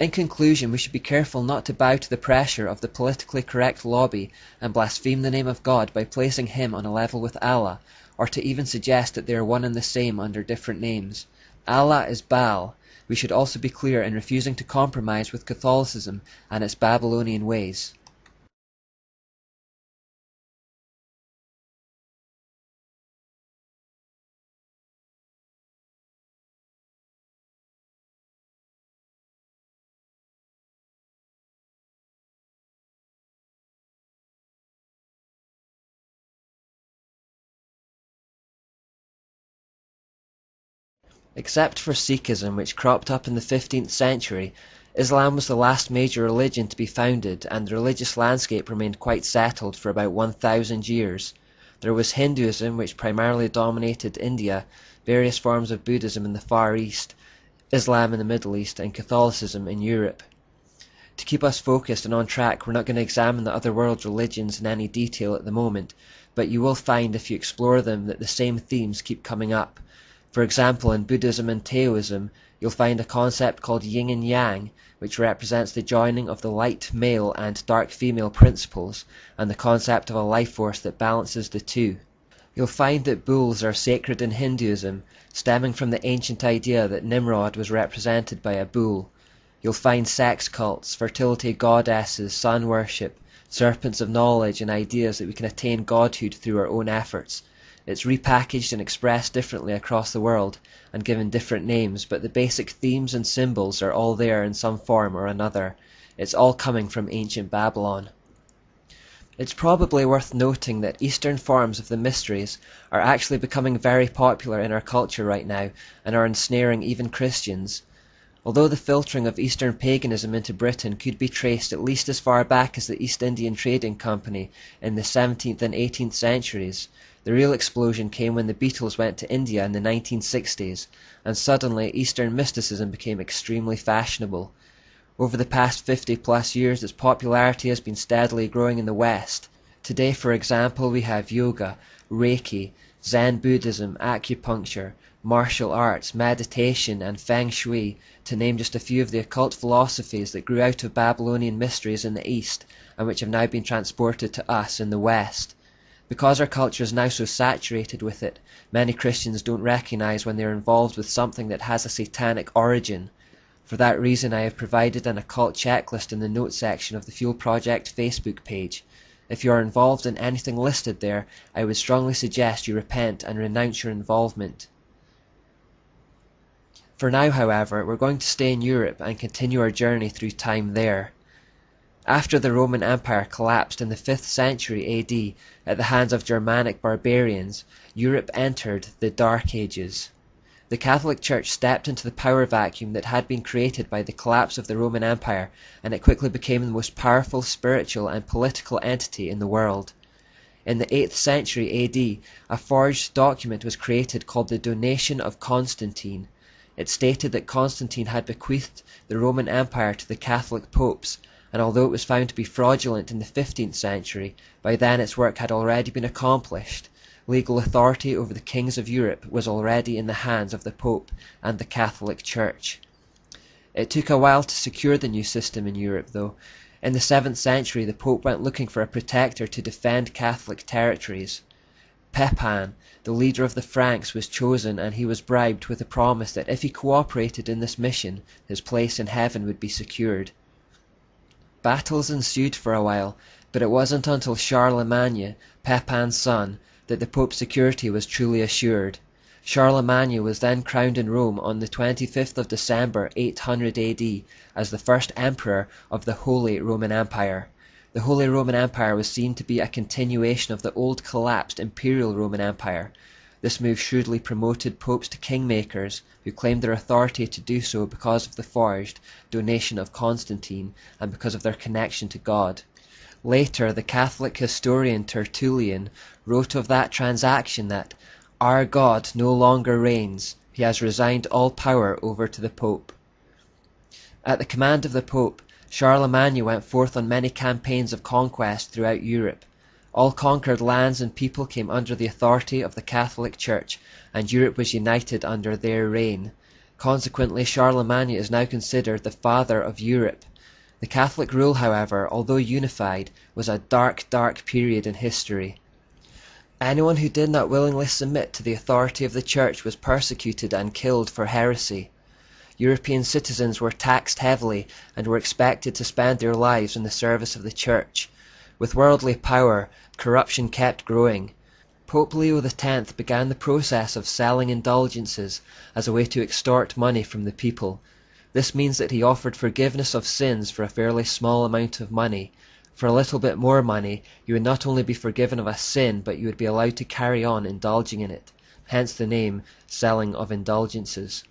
In conclusion, we should be careful not to bow to the pressure of the politically correct lobby and blaspheme the name of God by placing him on a level with Allah, or to even suggest that they are one and the same under different names. Allah is Baal. We should also be clear in refusing to compromise with Catholicism and its Babylonian ways. Except for Sikhism, which cropped up in the 15th century, Islam was the last major religion to be founded, and the religious landscape remained quite settled for about 1,000 years. There was Hinduism, which primarily dominated India, various forms of Buddhism in the Far East, Islam in the Middle East, and Catholicism in Europe. To keep us focused and on track, we're not going to examine the other world religions in any detail at the moment, but you will find if you explore them that the same themes keep coming up. For example, in Buddhism and Taoism, you'll find a concept called yin and yang, which represents the joining of the light male and dark female principles, and the concept of a life force that balances the two. You'll find that bulls are sacred in Hinduism, stemming from the ancient idea that Nimrod was represented by a bull. You'll find sex cults, fertility goddesses, sun worship, serpents of knowledge, and ideas that we can attain godhood through our own efforts. It's repackaged and expressed differently across the world, and given different names, but the basic themes and symbols are all there in some form or another. It's all coming from ancient Babylon. It's probably worth noting that Eastern forms of the mysteries are actually becoming very popular in our culture right now, and are ensnaring even Christians. Although the filtering of Eastern paganism into Britain could be traced at least as far back as the East Indian Trading Company in the 17th and 18th centuries, the real explosion came when the Beatles went to India in the 1960s, and suddenly Eastern mysticism became extremely fashionable. Over the past 50+ years, its popularity has been steadily growing in the West. Today, for example, we have yoga, Reiki, Zen Buddhism, acupuncture, martial arts, meditation, and feng shui, to name just a few of the occult philosophies that grew out of Babylonian mysteries in the East, and which have now been transported to us in the West. Because our culture is now so saturated with it, many Christians don't recognize when they're involved with something that has a satanic origin. For that reason, I have provided an occult checklist in the notes section of the Fuel Project Facebook page. If you are involved in anything listed there, I would strongly suggest you repent and renounce your involvement. For now, however, we're going to stay in Europe and continue our journey through time there. After the Roman Empire collapsed in the 5th century AD at the hands of Germanic barbarians, Europe entered the Dark Ages. The Catholic Church stepped into the power vacuum that had been created by the collapse of the Roman Empire, and it quickly became the most powerful spiritual and political entity in the world. In the 8th century AD, a forged document was created called the Donation of Constantine. It stated that Constantine had bequeathed the Roman Empire to the Catholic popes, and although it was found to be fraudulent in the 15th century, by then its work had already been accomplished. Legal authority over the kings of Europe was already in the hands of the Pope and the Catholic Church. It took a while to secure the new system in Europe, though. In the 7th century, the Pope went looking for a protector to defend Catholic territories. Pepin, the leader of the Franks, was chosen, and he was bribed with a promise that if he cooperated in this mission, his place in heaven would be secured. Battles ensued for a while, but it wasn't until Charlemagne, Pepin's son, that the Pope's security was truly assured. Charlemagne was then crowned in Rome on the 25th of December 800 AD as the first emperor of the Holy Roman Empire. The Holy Roman Empire was seen to be a continuation of the old collapsed Imperial Roman Empire. This move shrewdly promoted popes to kingmakers, who claimed their authority to do so because of the forged Donation of Constantine and because of their connection to God. Later, the Catholic historian Tertullian wrote of that transaction that "Our God no longer reigns, he has resigned all power over to the Pope." At the command of the Pope, Charlemagne went forth on many campaigns of conquest throughout Europe. All conquered lands and people came under the authority of the Catholic Church, and Europe was united under their reign. Consequently, Charlemagne is now considered the father of Europe. The Catholic rule, however, although unified, was a dark, dark period in history. Anyone who did not willingly submit to the authority of the Church was persecuted and killed for heresy. European citizens were taxed heavily and were expected to spend their lives in the service of the Church. With worldly power, corruption kept growing. Pope Leo X began the process of selling indulgences as a way to extort money from the people. This means that he offered forgiveness of sins for a fairly small amount of money. For a little bit more money, you would not only be forgiven of a sin, but you would be allowed to carry on indulging in it. hence the name selling of indulgences.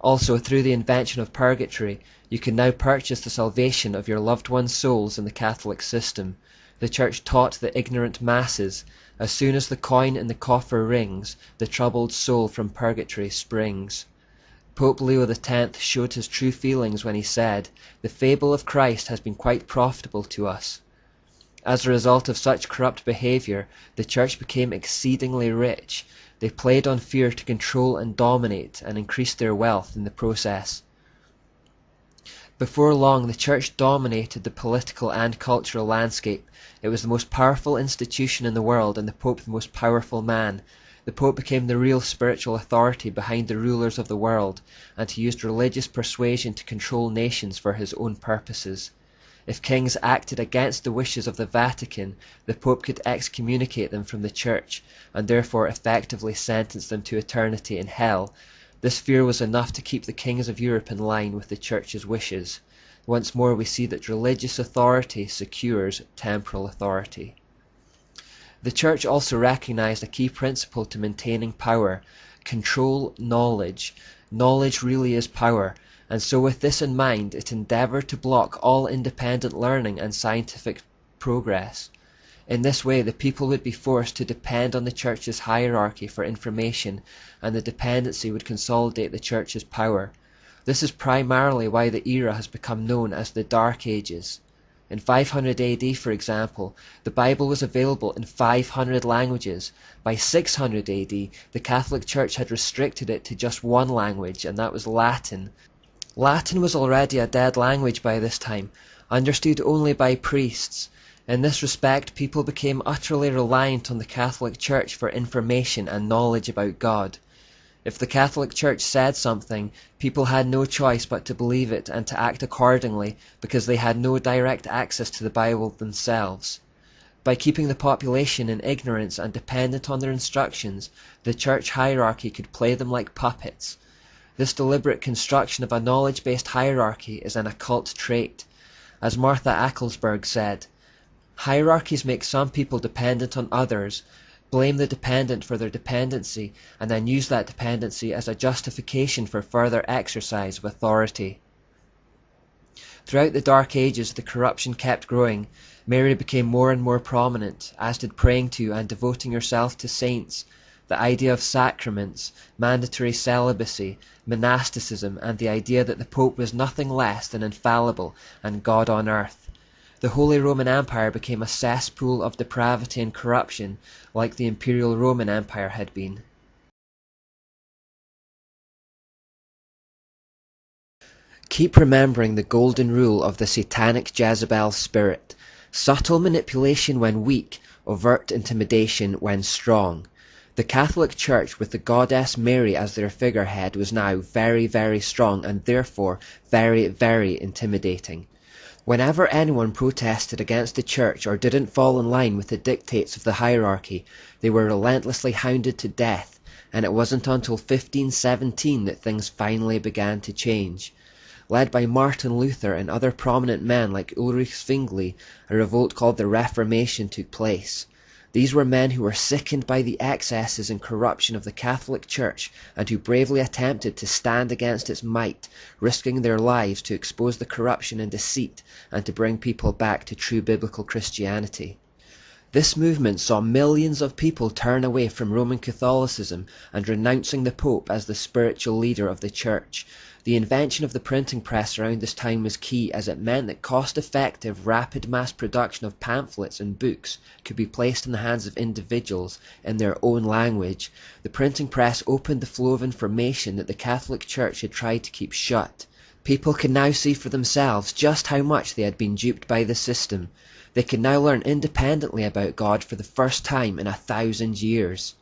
Also, through the invention of purgatory, you can now purchase the salvation of your loved ones' souls in the Catholic system. The Church taught the ignorant masses, as soon as the coin in the coffer rings, the troubled soul from purgatory springs. Pope Leo X showed his true feelings when he said, "The fable of Christ has been quite profitable to us." As a result of such corrupt behavior, the Church became exceedingly rich. They played on fear to control and dominate, and increased their wealth in the process. Before long, the Church dominated the political and cultural landscape. It was the most powerful institution in the world, and the Pope the most powerful man. The Pope became the real spiritual authority behind the rulers of the world, and he used religious persuasion to control nations for his own purposes. If kings acted against the wishes of the Vatican, the Pope could excommunicate them from the Church, and therefore effectively sentence them to eternity in hell. This fear was enough to keep the kings of Europe in line with the Church's wishes. Once more we see that religious authority secures temporal authority. The Church also recognized a key principle to maintaining power: control knowledge. Knowledge really is power, and so with this in mind, it endeavored to block all independent learning and scientific progress. In this way, the people would be forced to depend on the Church's hierarchy for information, and the dependency would consolidate the Church's power. This is primarily why the era has become known as the Dark Ages. In 500 AD, for example, the Bible was available in 500 languages. By 600 AD, the Catholic Church had restricted it to just one language, and that was Latin. Latin was already a dead language by this time, understood only by priests. In this respect, people became utterly reliant on the Catholic Church for information and knowledge about God. If the Catholic Church said something, people had no choice but to believe it and to act accordingly, because they had no direct access to the Bible themselves. By keeping the population in ignorance and dependent on their instructions, the Church hierarchy could play them like puppets. This deliberate construction of a knowledge-based hierarchy is an occult trait. As Martha Acklesberg said, "Hierarchies make some people dependent on others, blame the dependent for their dependency, and then use that dependency as a justification for further exercise of authority." Throughout the Dark Ages, the corruption kept growing. Mary became more and more prominent, as did praying to and devoting yourself to saints, the idea of sacraments, mandatory celibacy, monasticism, and the idea that the Pope was nothing less than infallible and God on earth. The Holy Roman Empire became a cesspool of depravity and corruption, like the Imperial Roman Empire had been. Keep remembering the golden rule of the satanic Jezebel spirit: subtle manipulation when weak, overt intimidation when strong. The Catholic Church, with the goddess Mary as their figurehead, was now very, very strong, and therefore very, very intimidating. Whenever anyone protested against the Church or didn't fall in line with the dictates of the hierarchy, they were relentlessly hounded to death, and it wasn't until 1517 that things finally began to change. Led by Martin Luther and other prominent men like Ulrich Zwingli, a revolt called the Reformation took place. These were men who were sickened by the excesses and corruption of the Catholic Church, and who bravely attempted to stand against its might, risking their lives to expose the corruption and deceit, and to bring people back to true biblical Christianity. This movement saw millions of people turn away from Roman Catholicism and renouncing the Pope as the spiritual leader of the Church. The invention of the printing press around this time was key, as it meant that cost-effective, rapid mass production of pamphlets and books could be placed in the hands of individuals in their own language. The printing press opened the flow of information that the Catholic Church had tried to keep shut. People could now see for themselves just how much they had been duped by the system. They could now learn independently about God for the first time in 1,000 years.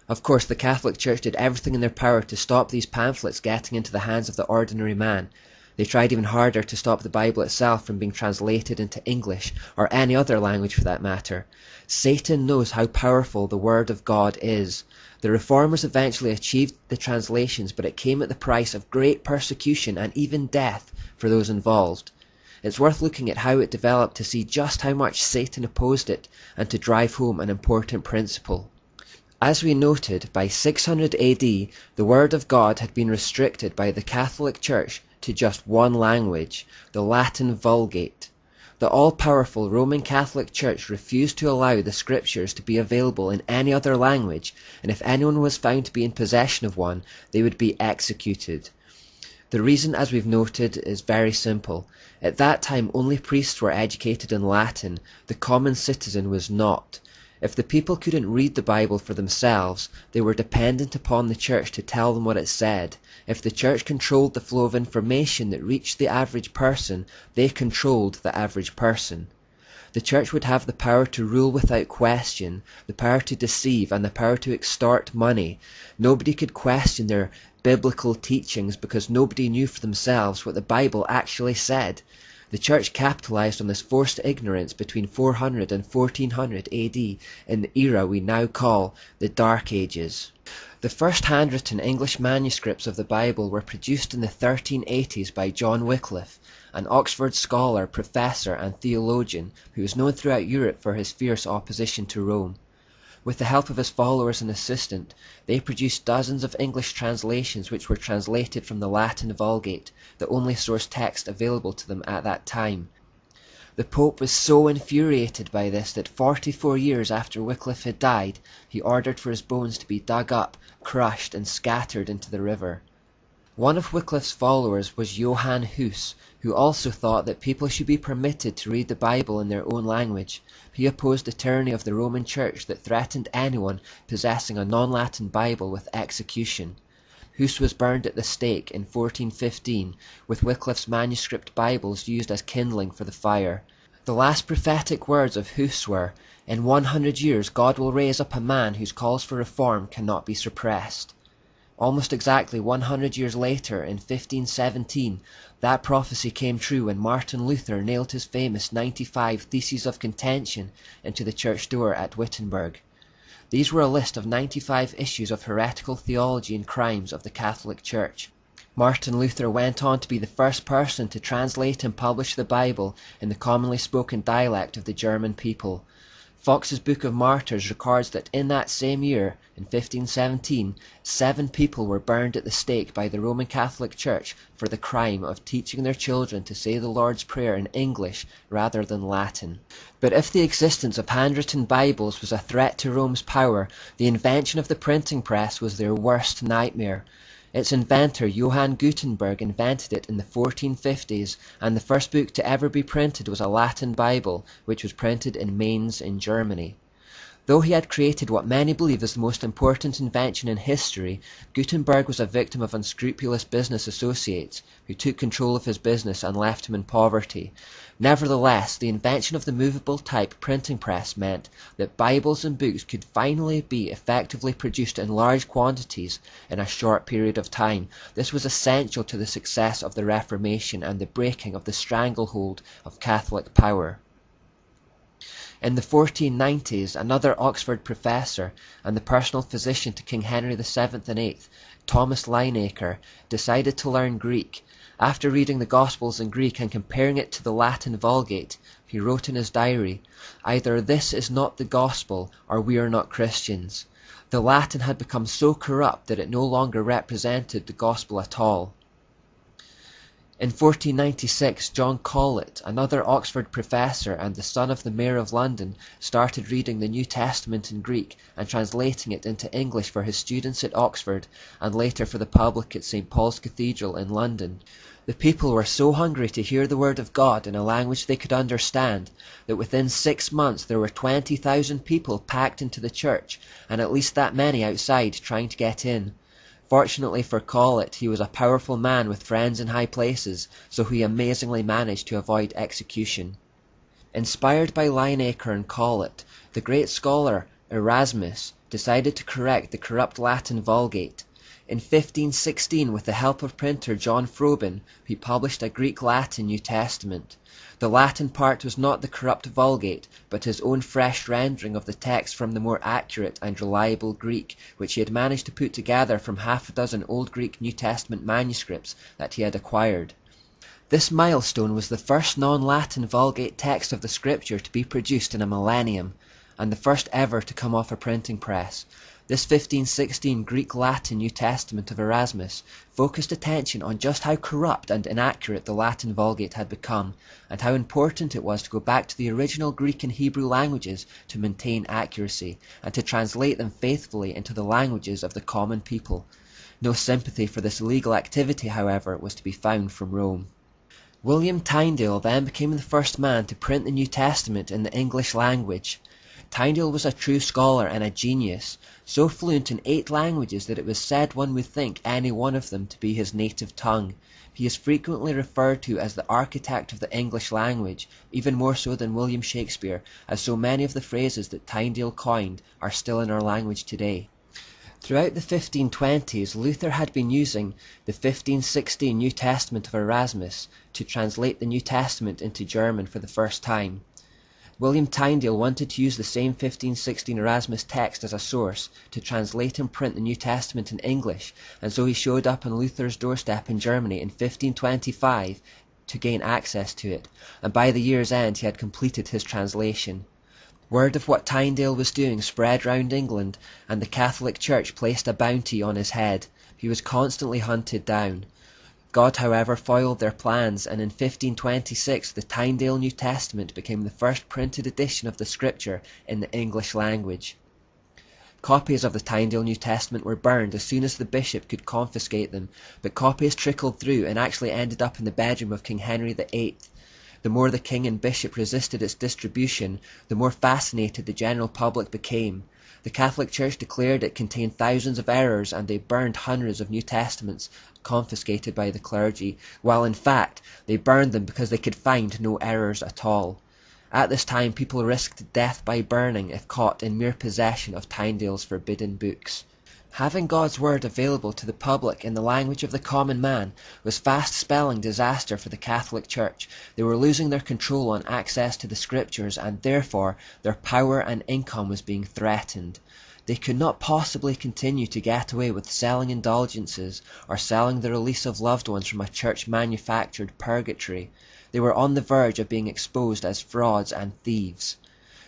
Of course, the Catholic Church did everything in their power to stop these pamphlets getting into the hands of the ordinary man. They tried even harder to stop the Bible itself from being translated into English, or any other language for that matter. Satan knows how powerful the Word of God is. The Reformers eventually achieved the translations, but it came at the price of great persecution and even death for those involved. It's worth looking at how it developed to see just how much Satan opposed it, and to drive home an important principle. As we noted, by 600 AD, the Word of God had been restricted by the Catholic Church to just one language, the Latin Vulgate. The all-powerful Roman Catholic Church refused to allow the Scriptures to be available in any other language, and if anyone was found to be in possession of one, they would be executed. The reason, as we've noted, is very simple. At that time, only priests were educated in Latin. The common citizen was not. If the people couldn't read the Bible for themselves, they were dependent upon the church to tell them what it said. If the church controlled the flow of information that reached the average person, they controlled the average person. The church would have the power to rule without question, the power to deceive, and the power to extort money. Nobody could question their biblical teachings because nobody knew for themselves what the Bible actually said. The church capitalized on this forced ignorance between 400 and 1400 AD in the era we now call the Dark Ages. The first handwritten English manuscripts of the Bible were produced in the 1380s by John Wycliffe, an Oxford scholar, professor, and theologian who was known throughout Europe for his fierce opposition to Rome. With the help of his followers and assistant, they produced dozens of English translations which were translated from the Latin Vulgate, the only source text available to them at that time. The Pope was so infuriated by this that 44 years after Wycliffe had died, he ordered for his bones to be dug up, crushed, and scattered into the river. One of Wycliffe's followers was Johann Hus, who also thought that people should be permitted to read the Bible in their own language. He opposed the tyranny of the Roman Church that threatened anyone possessing a non-Latin Bible with execution. Hus was burned at the stake in 1415, with Wycliffe's manuscript Bibles used as kindling for the fire. The last prophetic words of Hus were, "In 100 years God will raise up a man whose calls for reform cannot be suppressed." Almost exactly 100 years later, in 1517, that prophecy came true when Martin Luther nailed his famous 95 Theses of Contention into the church door at Wittenberg. These were a list of 95 issues of heretical theology and crimes of the Catholic Church. Martin Luther went on to be the first person to translate and publish the Bible in the commonly spoken dialect of the German people. Fox's Book of Martyrs records that in that same year, in 1517, 7 people were burned at the stake by the Roman Catholic Church for the crime of teaching their children to say the Lord's Prayer in English rather than Latin. But if the existence of handwritten Bibles was a threat to Rome's power, the invention of the printing press was their worst nightmare. Its inventor, Johann Gutenberg, invented it in the 1450s, and the first book to ever be printed was a Latin Bible, which was printed in Mainz in Germany. Though he had created what many believe is the most important invention in history, Gutenberg was a victim of unscrupulous business associates, who took control of his business and left him in poverty. Nevertheless, the invention of the movable type printing press meant that Bibles and books could finally be effectively produced in large quantities in a short period of time. This was essential to the success of the Reformation and the breaking of the stranglehold of Catholic power. In the 1490s, another Oxford professor and the personal physician to King Henry VII and VIII, Thomas Linacre, decided to learn Greek. After reading the Gospels in Greek and comparing it to the Latin Vulgate, he wrote in his diary, "Either this is not the Gospel, or we are not Christians." The Latin had become so corrupt that it no longer represented the Gospel at all. In 1496, John Colet, another Oxford professor and the son of the Mayor of London, started reading the New Testament in Greek and translating it into English for his students at Oxford and later for the public at St. Paul's Cathedral in London. The people were so hungry to hear the word of God in a language they could understand that within 6 months there were 20,000 people packed into the church and at least that many outside trying to get in. Fortunately for Colet, he was a powerful man with friends in high places, so he amazingly managed to avoid execution. Inspired by Linacre and Colet, the great scholar Erasmus decided to correct the corrupt Latin Vulgate. In 1516, with the help of printer John Froben, he published a Greek-Latin New Testament. The Latin part was not the corrupt Vulgate, but his own fresh rendering of the text from the more accurate and reliable Greek, which he had managed to put together from half a dozen Old Greek New Testament manuscripts that he had acquired. This milestone was the first non-Latin Vulgate text of the Scripture to be produced in a millennium, and the first ever to come off a printing press. This 1516 Greek-Latin New Testament of Erasmus focused attention on just how corrupt and inaccurate the Latin Vulgate had become, and how important it was to go back to the original Greek and Hebrew languages to maintain accuracy, and to translate them faithfully into the languages of the common people. No sympathy for this illegal activity, however, was to be found from Rome. William Tyndale then became the first man to print the New Testament in the English language. Tyndale was a true scholar and a genius, so fluent in 8 languages that it was said one would think any one of them to be his native tongue. He is frequently referred to as the architect of the English language, even more so than William Shakespeare, as so many of the phrases that Tyndale coined are still in our language today. Throughout the 1520s, Luther had been using the 1516 New Testament of Erasmus to translate the New Testament into German for the first time. William Tyndale wanted to use the same 1516 Erasmus text as a source to translate and print the New Testament in English, and so he showed up on Luther's doorstep in Germany in 1525 to gain access to it, and by the year's end he had completed his translation. Word of what Tyndale was doing spread round England, and the Catholic Church placed a bounty on his head. He was constantly hunted down. God, however, foiled their plans, and in 1526 the Tyndale New Testament became the first printed edition of the Scripture in the English language. Copies of the Tyndale New Testament were burned as soon as the bishop could confiscate them, but copies trickled through and actually ended up in the bedroom of King Henry VIII. The more the king and bishop resisted its distribution, the more fascinated the general public became. The Catholic Church declared it contained thousands of errors, and they burned hundreds of New Testaments confiscated by the clergy, while in fact they burned them because they could find no errors at all. At this time people risked death by burning if caught in mere possession of Tyndale's forbidden books. Having God's word available to the public in the language of the common man was fast spelling disaster for the Catholic Church. They were losing their control on access to the Scriptures, and therefore their power and income was being threatened. They could not possibly continue to get away with selling indulgences or selling the release of loved ones from a church-manufactured purgatory. They were on the verge of being exposed as frauds and thieves.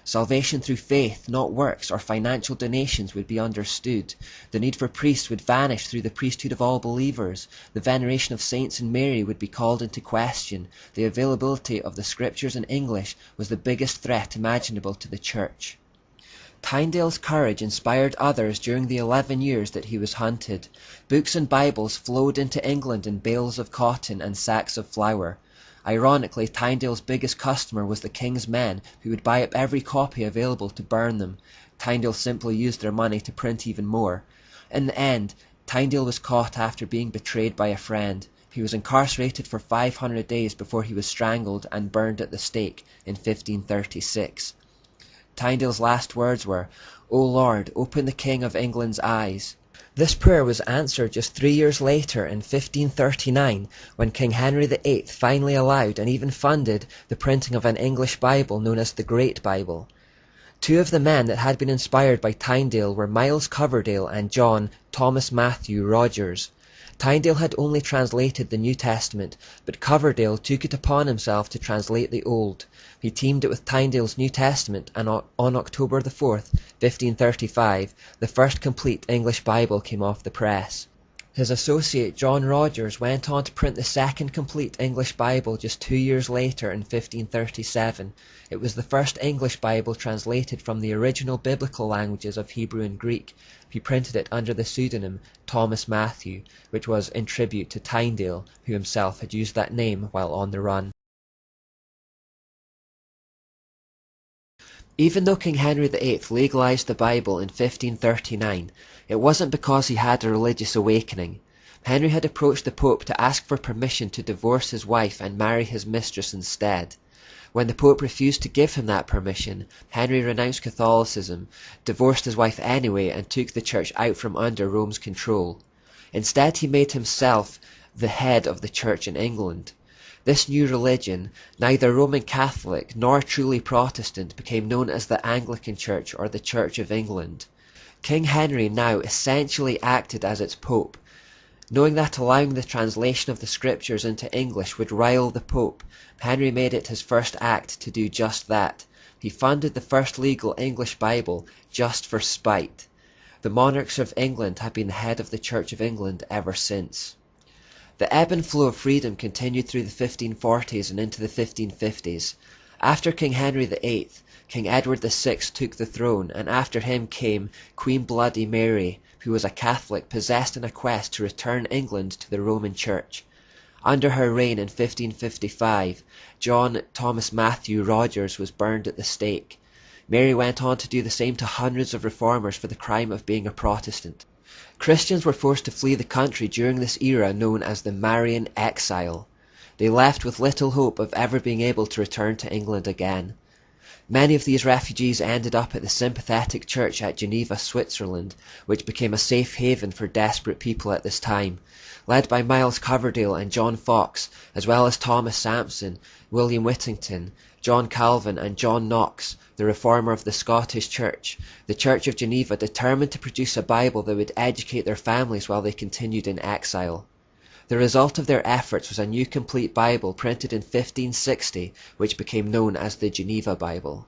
Salvation through faith, not works or financial donations, would be understood. The need for priests would vanish through the priesthood of all believers. The veneration of saints and Mary would be called into question. The availability of the Scriptures in English was the biggest threat imaginable to the Church. Tyndale's courage inspired others during the 11 years that he was hunted. Books and Bibles flowed into England in bales of cotton and sacks of flour. Ironically, Tyndale's biggest customer was the king's men, who would buy up every copy available to burn them. Tyndale simply used their money to print even more. In the end, Tyndale was caught after being betrayed by a friend. He was incarcerated for 500 days before he was strangled and burned at the stake in 1536. Tyndale's last words were, "O Lord, open the King of England's eyes." This prayer was answered just 3 years later in 1539, when King Henry VIII finally allowed and even funded the printing of an English Bible known as the Great Bible. 2 of the men that had been inspired by Tyndale were Miles Coverdale and John Thomas Matthew Rogers. Tyndale had only translated the New Testament, but Coverdale took it upon himself to translate the Old. He teamed it with Tyndale's New Testament, and on October the 4th, 1535, the first complete English Bible came off the press. His associate John Rogers went on to print the second complete English Bible just 2 years later in 1537. It was the first English Bible translated from the original biblical languages of Hebrew and Greek. He printed it under the pseudonym Thomas Matthew, which was in tribute to Tyndale, who himself had used that name while on the run. Even though King Henry VIII legalized the Bible in 1539, it wasn't because he had a religious awakening. Henry had approached the Pope to ask for permission to divorce his wife and marry his mistress instead. When the Pope refused to give him that permission, Henry renounced Catholicism, divorced his wife anyway, and took the Church out from under Rome's control. Instead, he made himself the head of the Church in England. This new religion, neither Roman Catholic nor truly Protestant, became known as the Anglican Church or the Church of England. King Henry now essentially acted as its Pope. Knowing that allowing the translation of the Scriptures into English would rile the Pope, Henry made it his first act to do just that. He funded the first legal English Bible just for spite. The monarchs of England have been the head of the Church of England ever since. The ebb and flow of freedom continued through the 1540s and into the 1550s. After King Henry VIII, King Edward VI took the throne, and after him came Queen Bloody Mary, who was a Catholic possessed in a quest to return England to the Roman Church. Under her reign in 1555, John Thomas Matthew Rogers was burned at the stake. Mary went on to do the same to hundreds of reformers for the crime of being a Protestant. Christians were forced to flee the country during this era known as the Marian Exile. They left with little hope of ever being able to return to England again. Many of these refugees ended up at the sympathetic church at Geneva, Switzerland, which became a safe haven for desperate people at this time. Led by Miles Coverdale and John Fox, as well as Thomas Sampson, William Whittington, John Calvin and John Knox, the reformer of the Scottish Church, the Church of Geneva determined to produce a Bible that would educate their families while they continued in exile. The result of their efforts was a new complete Bible printed in 1560, which became known as the Geneva Bible.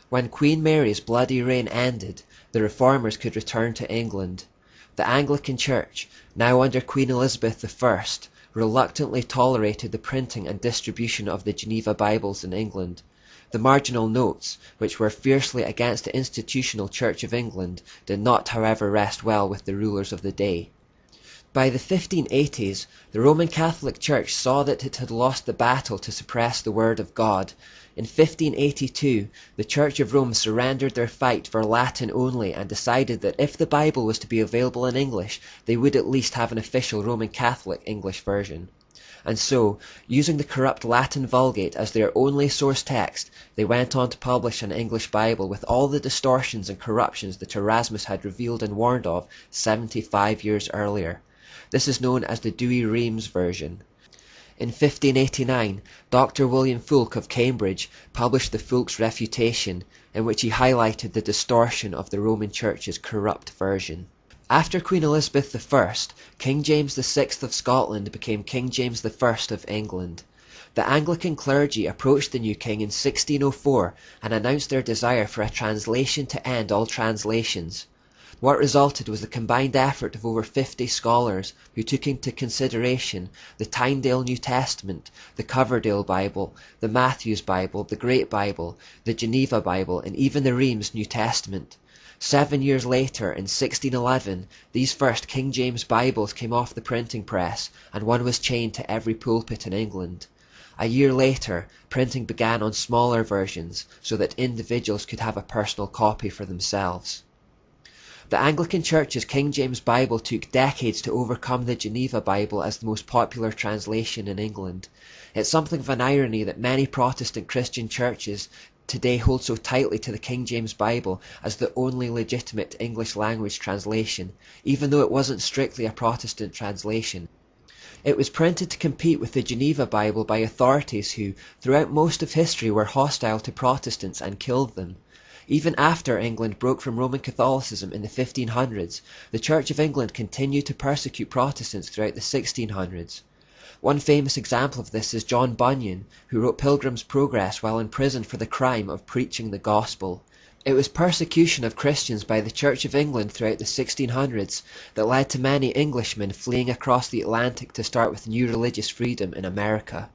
When Queen Mary's bloody reign ended, the reformers could return to England. The Anglican Church, now under Queen Elizabeth I, reluctantly tolerated the printing and distribution of the Geneva Bibles in England. The marginal notes, which were fiercely against the institutional Church of England, did not, however, rest well with the rulers of the day. By the 1580s, the Roman Catholic Church saw that it had lost the battle to suppress the Word of God. In 1582, the Church of Rome surrendered their fight for Latin only and decided that if the Bible was to be available in English, they would at least have an official Roman Catholic English version. And so, using the corrupt Latin Vulgate as their only source text, they went on to publish an English Bible with all the distortions and corruptions that Erasmus had revealed and warned of 75 years earlier. This is known as the Douay-Rheims version. In 1589, Dr. William Fulke of Cambridge published the Fulke's Refutation, in which he highlighted the distortion of the Roman Church's corrupt version. After Queen Elizabeth I, King James VI of Scotland became King James I of England. The Anglican clergy approached the new king in 1604 and announced their desire for a translation to end all translations. What resulted was the combined effort of over 50 scholars who took into consideration the Tyndale New Testament, the Coverdale Bible, the Matthews Bible, the Great Bible, the Geneva Bible, and even the Rheims New Testament. 7 years later, in 1611, these first King James Bibles came off the printing press, and one was chained to every pulpit in England. A year later, printing began on smaller versions, so that individuals could have a personal copy for themselves. The Anglican Church's King James Bible took decades to overcome the Geneva Bible as the most popular translation in England. It's something of an irony that many Protestant Christian churches today hold so tightly to the King James Bible as the only legitimate English language translation, even though it wasn't strictly a Protestant translation. It was printed to compete with the Geneva Bible by authorities who, throughout most of history, were hostile to Protestants and killed them. Even after England broke from Roman Catholicism in the 1500s, the Church of England continued to persecute Protestants throughout the 1600s. One famous example of this is John Bunyan, who wrote Pilgrim's Progress while in prison for the crime of preaching the gospel. It was persecution of Christians by the Church of England throughout the 1600s that led to many Englishmen fleeing across the Atlantic to start with new religious freedom in America.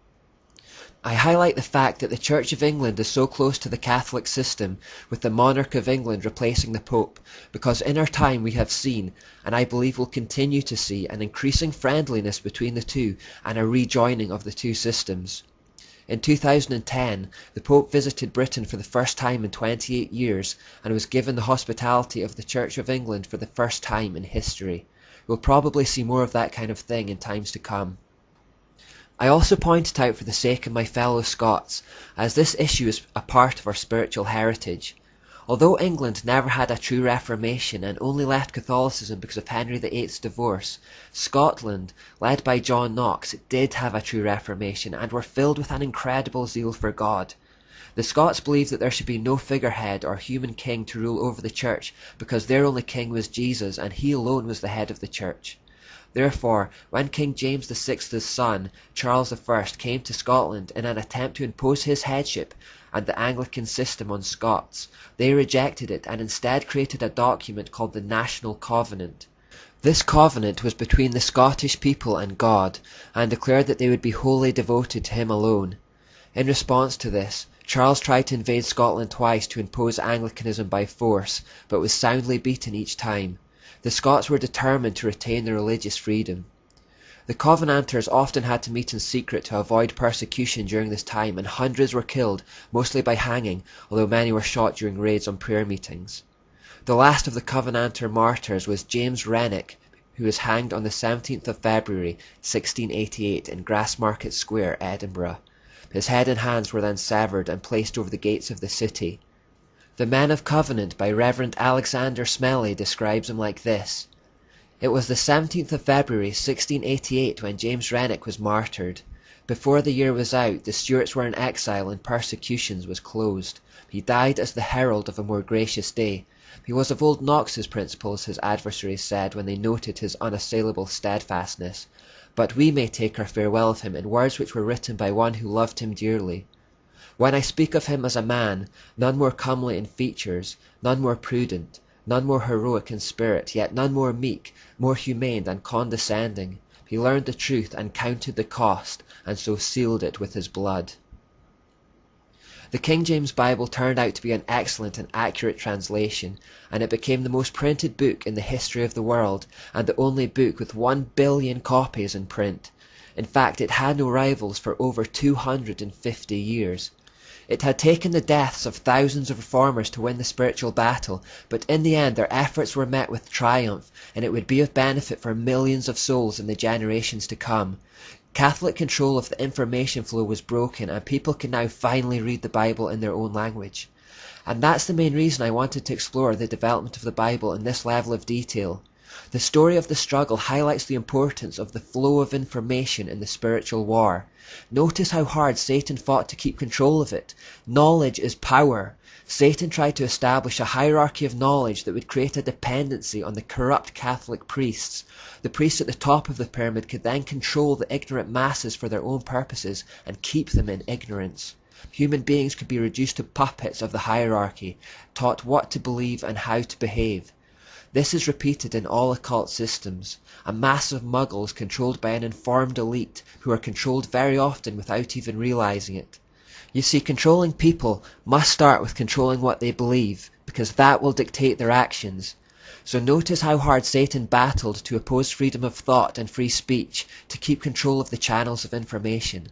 I highlight the fact that the Church of England is so close to the Catholic system, with the monarch of England replacing the Pope, because in our time we have seen, and I believe will continue to see, an increasing friendliness between the two and a rejoining of the two systems. In 2010, the Pope visited Britain for the first time in 28 years and was given the hospitality of the Church of England for the first time in history. We'll probably see more of that kind of thing in times to come. I also point it out for the sake of my fellow Scots, as this issue is a part of our spiritual heritage. Although England never had a true Reformation and only left Catholicism because of Henry VIII's divorce, Scotland, led by John Knox, did have a true Reformation and were filled with an incredible zeal for God. The Scots believed that there should be no figurehead or human king to rule over the church because their only king was Jesus and he alone was the head of the church. Therefore, when King James VI's son, Charles I, came to Scotland in an attempt to impose his headship, and the Anglican system on Scots. They rejected it and instead created a document called the National Covenant. This covenant was between the Scottish people and God, and declared that they would be wholly devoted to him alone. In response to this, Charles tried to invade Scotland twice to impose Anglicanism by force, but was soundly beaten each time. The Scots were determined to retain their religious freedom. The Covenanters often had to meet in secret to avoid persecution during this time, and hundreds were killed, mostly by hanging, although many were shot during raids on prayer meetings. The last of the Covenanter martyrs was James Renwick, who was hanged on the 17th of February 1688 in Grassmarket Square, Edinburgh. His head and hands were then severed and placed over the gates of the city. The Men of Covenant by Reverend Alexander Smellie describes him like this: "It was the 17th of February 1688 when James Renwick was martyred. Before the year was out, the Stuarts were in exile and persecutions was closed. He died as the herald of a more gracious day. He was of old Knox's principles," his adversaries said when they noted his unassailable steadfastness, "but we may take our farewell of him in words which were written by one who loved him dearly. When I speak of him as a man, none more comely in features, none more prudent, none more heroic in spirit, yet none more meek, more humane than condescending. He learned the truth and counted the cost, and so sealed it with his blood." The King James Bible turned out to be an excellent and accurate translation, and it became the most printed book in the history of the world, and the only book with 1 billion copies in print. In fact, it had no rivals for over 250 years. It had taken the deaths of thousands of reformers to win the spiritual battle, but in the end their efforts were met with triumph, and it would be of benefit for millions of souls in the generations to come. Catholic control of the information flow was broken, and people can now finally read the Bible in their own language. And that's the main reason I wanted to explore the development of the Bible in this level of detail. The story of the struggle highlights the importance of the flow of information in the spiritual war. Notice how hard Satan fought to keep control of it. Knowledge is power. Satan tried to establish a hierarchy of knowledge that would create a dependency on the corrupt Catholic priests. The priests at the top of the pyramid could then control the ignorant masses for their own purposes and keep them in ignorance. Human beings could be reduced to puppets of the hierarchy, taught what to believe and how to behave. This is repeated in all occult systems. A mass of muggles controlled by an informed elite who are controlled very often without even realizing it. You see, controlling people must start with controlling what they believe, because that will dictate their actions. So notice how hard Satan battled to oppose freedom of thought and free speech, to keep control of the channels of information.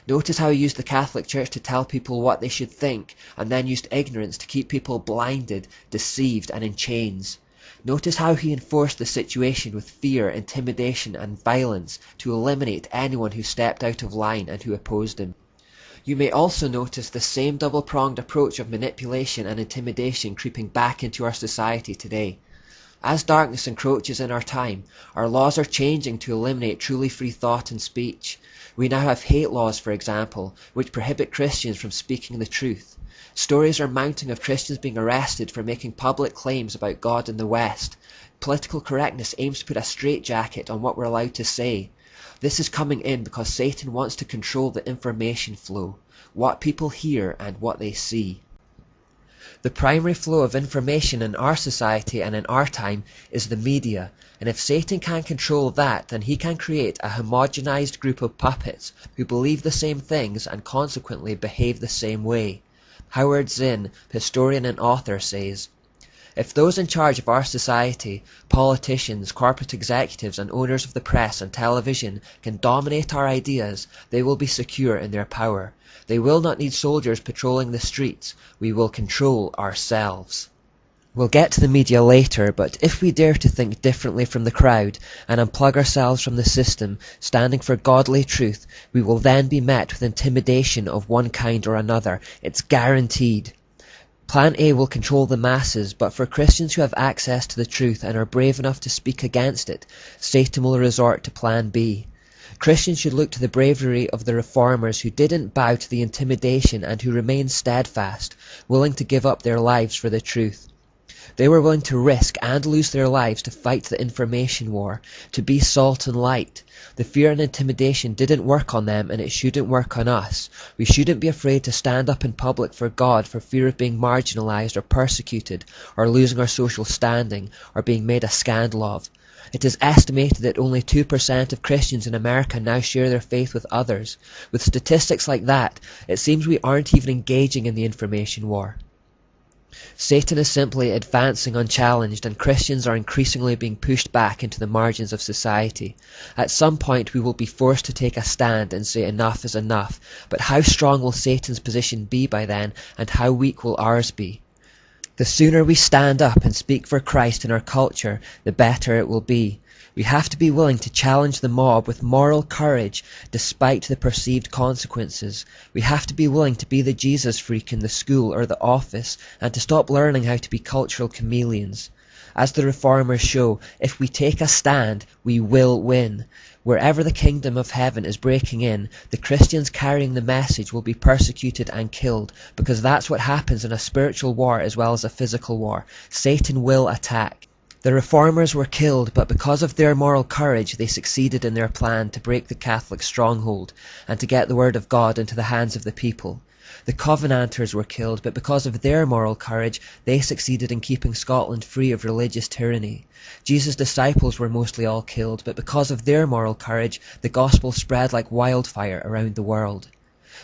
Notice how he used the Catholic Church to tell people what they should think, and then used ignorance to keep people blinded, deceived, and in chains. Notice how he enforced the situation with fear, intimidation, and violence to eliminate anyone who stepped out of line and who opposed him. You may also notice the same double-pronged approach of manipulation and intimidation creeping back into our society today. As darkness encroaches in our time, our laws are changing to eliminate truly free thought and speech. We now have hate laws, for example, which prohibit Christians from speaking the truth. Stories are mounting of Christians being arrested for making public claims about God in the West. Political correctness aims to put a straitjacket on what we're allowed to say. This is coming in because Satan wants to control the information flow, what people hear and what they see. The primary flow of information in our society and in our time is the media, and if Satan can control that, then he can create a homogenized group of puppets who believe the same things and consequently behave the same way. Howard Zinn, historian and author, says, "If those in charge of our society, politicians, corporate executives, and owners of the press and television can dominate our ideas, they will be secure in their power. They will not need soldiers patrolling the streets. We will control ourselves." We'll get to the media later, but if we dare to think differently from the crowd and unplug ourselves from the system, standing for godly truth, we will then be met with intimidation of one kind or another. It's guaranteed. Plan A will control the masses, but for Christians who have access to the truth and are brave enough to speak against it, Satan will resort to Plan B. Christians should look to the bravery of the reformers who didn't bow to the intimidation and who remained steadfast, willing to give up their lives for the truth. They were willing to risk and lose their lives to fight the information war, to be salt and light. The fear and intimidation didn't work on them, and it shouldn't work on us. We shouldn't be afraid to stand up in public for God for fear of being marginalized or persecuted, or losing our social standing, or being made a scandal of. It is estimated that only 2% of Christians in America now share their faith with others. With statistics like that, it seems we aren't even engaging in the information war. Satan is simply advancing unchallenged, and Christians are increasingly being pushed back into the margins of society. At some point we will be forced to take a stand and say enough is enough, but how strong will Satan's position be by then, and how weak will ours be? The sooner we stand up and speak for Christ in our culture, the better it will be. We have to be willing to challenge the mob with moral courage despite the perceived consequences. We have to be willing to be the Jesus freak in the school or the office, and to stop learning how to be cultural chameleons. As the Reformers show, if we take a stand, we will win. Wherever the kingdom of heaven is breaking in, the Christians carrying the message will be persecuted and killed, because that's what happens in a spiritual war as well as a physical war. Satan will attack. The Reformers were killed, but because of their moral courage they succeeded in their plan to break the Catholic stronghold and to get the word of God into the hands of the people. The Covenanters were killed, but because of their moral courage they succeeded in keeping Scotland free of religious tyranny. Jesus' disciples were mostly all killed, but because of their moral courage the gospel spread like wildfire around the world.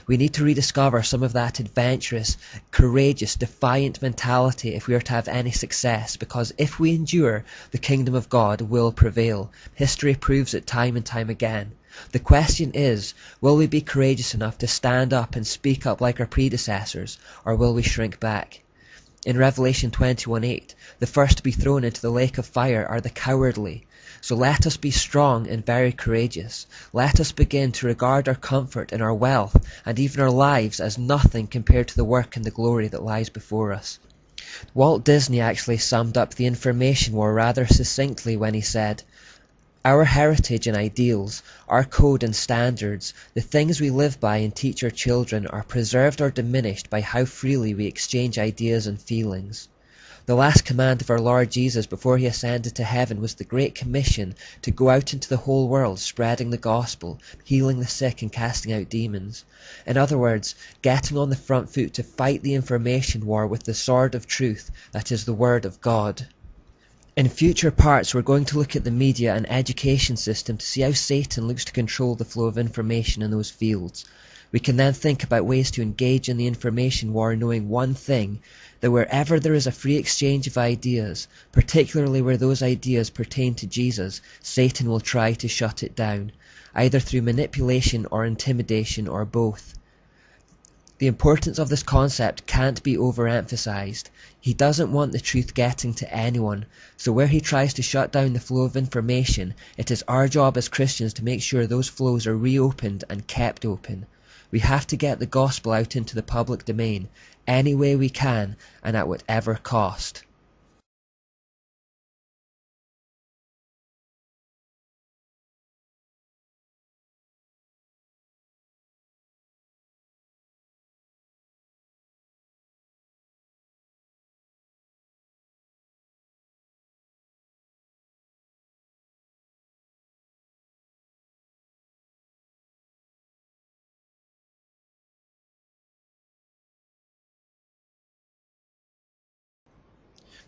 We need to rediscover some of that adventurous, courageous, defiant mentality if we are to have any success, because if we endure, the kingdom of God will prevail. History proves it time and time again. The question is, will we be courageous enough to stand up and speak up like our predecessors, or will we shrink back? In Revelation 21:8, the first to be thrown into the lake of fire are the cowardly. So let us be strong and very courageous. Let us begin to regard our comfort and our wealth and even our lives as nothing compared to the work and the glory that lies before us. Walt Disney actually summed up the information war rather succinctly when he said, "Our heritage and ideals, our code and standards, the things we live by and teach our children are preserved or diminished by how freely we exchange ideas and feelings." The last command of our Lord Jesus before he ascended to heaven was the Great Commission to go out into the whole world spreading the gospel, healing the sick and casting out demons. In other words, getting on the front foot to fight the information war with the sword of truth, that is the word of God. In future parts we're going to look at the media and education system to see how Satan looks to control the flow of information in those fields. We can then think about ways to engage in the information war, knowing one thing, that wherever there is a free exchange of ideas, particularly where those ideas pertain to Jesus, Satan will try to shut it down, either through manipulation or intimidation or both. The importance of this concept can't be overemphasized. He doesn't want the truth getting to anyone, so where he tries to shut down the flow of information, it is our job as Christians to make sure those flows are reopened and kept open. We have to get the gospel out into the public domain, any way we can and at whatever cost.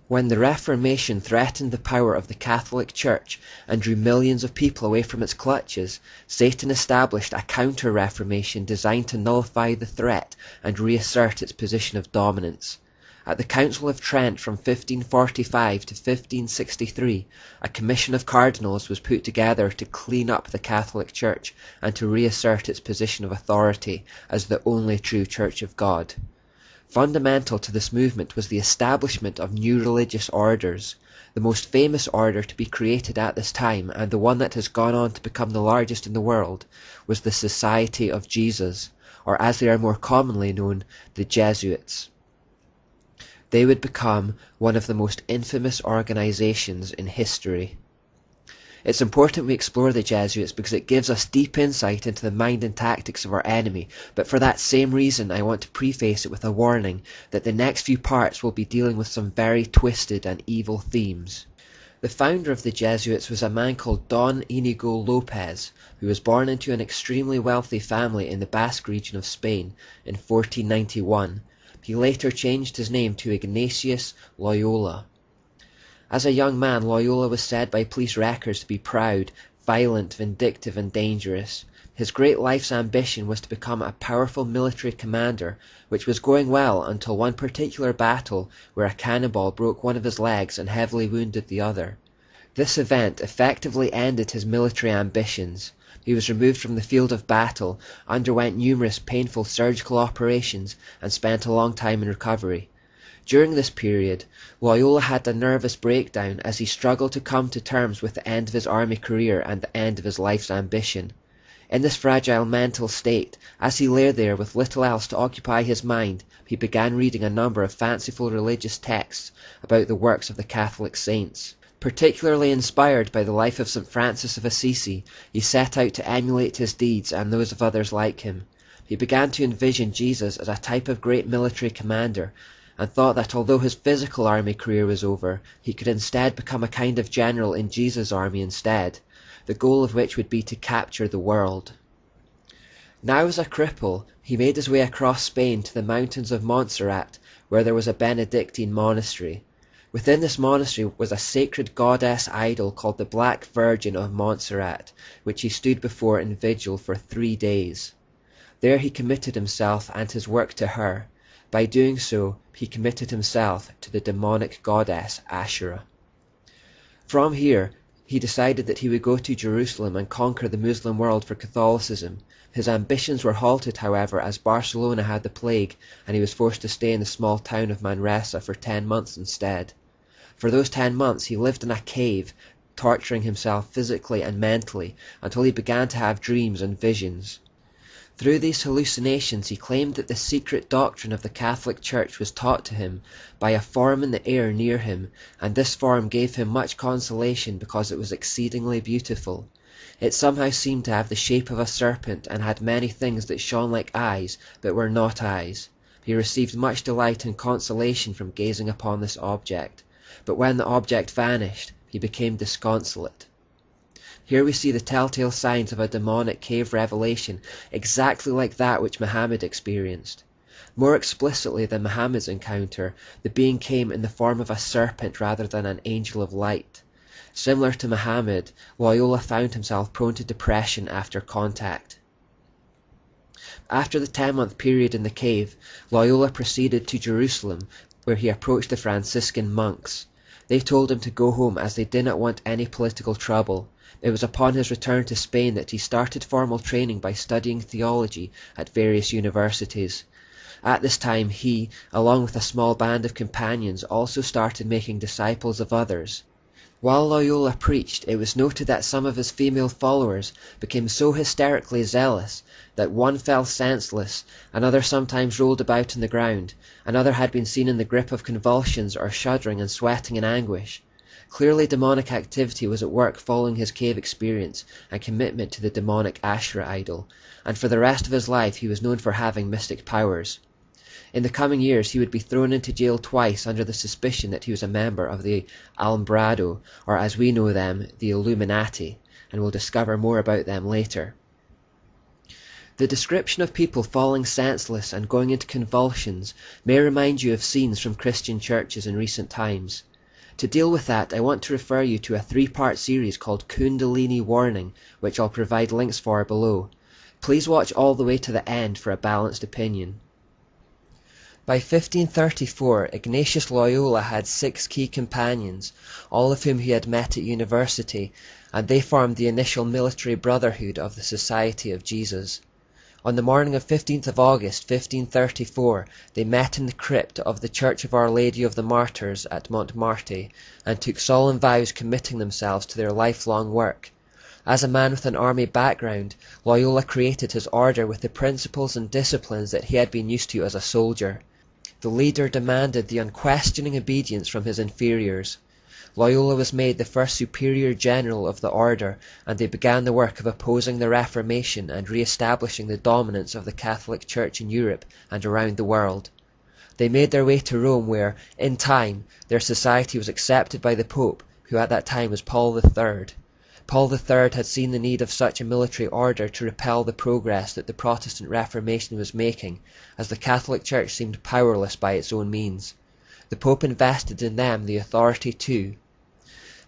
When the Reformation threatened the power of the Catholic Church and drew millions of people away from its clutches, Satan established a counter-Reformation designed to nullify the threat and reassert its position of dominance. At the Council of Trent from 1545 to 1563, a commission of cardinals was put together to clean up the Catholic Church and to reassert its position of authority as the only true Church of God. Fundamental to this movement was the establishment of new religious orders. The most famous order to be created at this time, and the one that has gone on to become the largest in the world, was the Society of Jesus, or as they are more commonly known, the Jesuits. They would become one of the most infamous organizations in history. It's important we explore the Jesuits because it gives us deep insight into the mind and tactics of our enemy, but for that same reason I want to preface it with a warning that the next few parts will be dealing with some very twisted and evil themes. The founder of the Jesuits was a man called Don Inigo Lopez, who was born into an extremely wealthy family in the Basque region of Spain in 1491. He later changed his name to Ignatius Loyola. As a young man, Loyola was said by police records to be proud, violent, vindictive, and dangerous. His great life's ambition was to become a powerful military commander, which was going well until one particular battle where a cannonball broke one of his legs and heavily wounded the other. This event effectively ended his military ambitions. He was removed from the field of battle, underwent numerous painful surgical operations, and spent a long time in recovery. During this period, Loyola had a nervous breakdown as he struggled to come to terms with the end of his army career and the end of his life's ambition. In this fragile mental state, as he lay there with little else to occupy his mind, he began reading a number of fanciful religious texts about the works of the Catholic saints. Particularly inspired by the life of St. Francis of Assisi, he set out to emulate his deeds and those of others like him. He began to envision Jesus as a type of great military commander, and thought that although his physical army career was over, he could instead become a kind of general in Jesus' army instead, the goal of which would be to capture the world. Now as a cripple, he made his way across Spain to the mountains of Montserrat, where there was a Benedictine monastery. Within this monastery was a sacred goddess idol called the Black Virgin of Montserrat, which he stood before in vigil for 3 days. There he committed himself and his work to her. By doing so, he committed himself to the demonic goddess Asherah. From here, he decided that he would go to Jerusalem and conquer the Muslim world for Catholicism. His ambitions were halted, however, as Barcelona had the plague, and he was forced to stay in the small town of Manresa for 10 months instead. For those 10 months, he lived in a cave, torturing himself physically and mentally, until he began to have dreams and visions. Through these hallucinations, he claimed that the secret doctrine of the Catholic Church was taught to him by a form in the air near him, and this form gave him much consolation because it was exceedingly beautiful. It somehow seemed to have the shape of a serpent and had many things that shone like eyes, but were not eyes. He received much delight and consolation from gazing upon this object, but when the object vanished, he became disconsolate. Here we see the telltale signs of a demonic cave revelation, exactly like that which Muhammad experienced. More explicitly than Muhammad's encounter, the being came in the form of a serpent rather than an angel of light. Similar to Muhammad, Loyola found himself prone to depression after contact. After the 10-month period in the cave, Loyola proceeded to Jerusalem, where he approached the Franciscan monks. They told him to go home as they did not want any political trouble. It was upon his return to Spain that he started formal training by studying theology at various universities. At this time he, along with a small band of companions, also started making disciples of others. While Loyola preached, it was noted that some of his female followers became so hysterically zealous that one fell senseless, another sometimes rolled about on the ground, another had been seen in the grip of convulsions or shuddering and sweating in anguish. Clearly demonic activity was at work following his cave experience and commitment to the demonic Asherah idol, and for the rest of his life he was known for having mystic powers. In the coming years he would be thrown into jail twice under the suspicion that he was a member of the Alumbrado, or as we know them, the Illuminati, and we'll discover more about them later. The description of people falling senseless and going into convulsions may remind you of scenes from Christian churches in recent times. To deal with that, I want to refer you to a 3-part series called Kundalini Warning, which I'll provide links for below. Please watch all the way to the end for a balanced opinion. By 1534, Ignatius Loyola had 6 key companions, all of whom he had met at university, and they formed the initial military brotherhood of the Society of Jesus. On the morning of 15th of August 1534, they met in the crypt of the Church of Our Lady of the Martyrs at Montmartre, and took solemn vows committing themselves to their lifelong work. As a man with an army background, Loyola created his order with the principles and disciplines that he had been used to as a soldier. The leader demanded the unquestioning obedience from his inferiors. Loyola was made the first superior general of the order, and they began the work of opposing the Reformation and re-establishing the dominance of the Catholic Church in Europe and around the world. They made their way to Rome where, in time, their society was accepted by the Pope, who at that time was Paul III. Paul III had seen the need of such a military order to repel the progress that the Protestant Reformation was making, as the Catholic Church seemed powerless by its own means. The Pope invested in them the authority to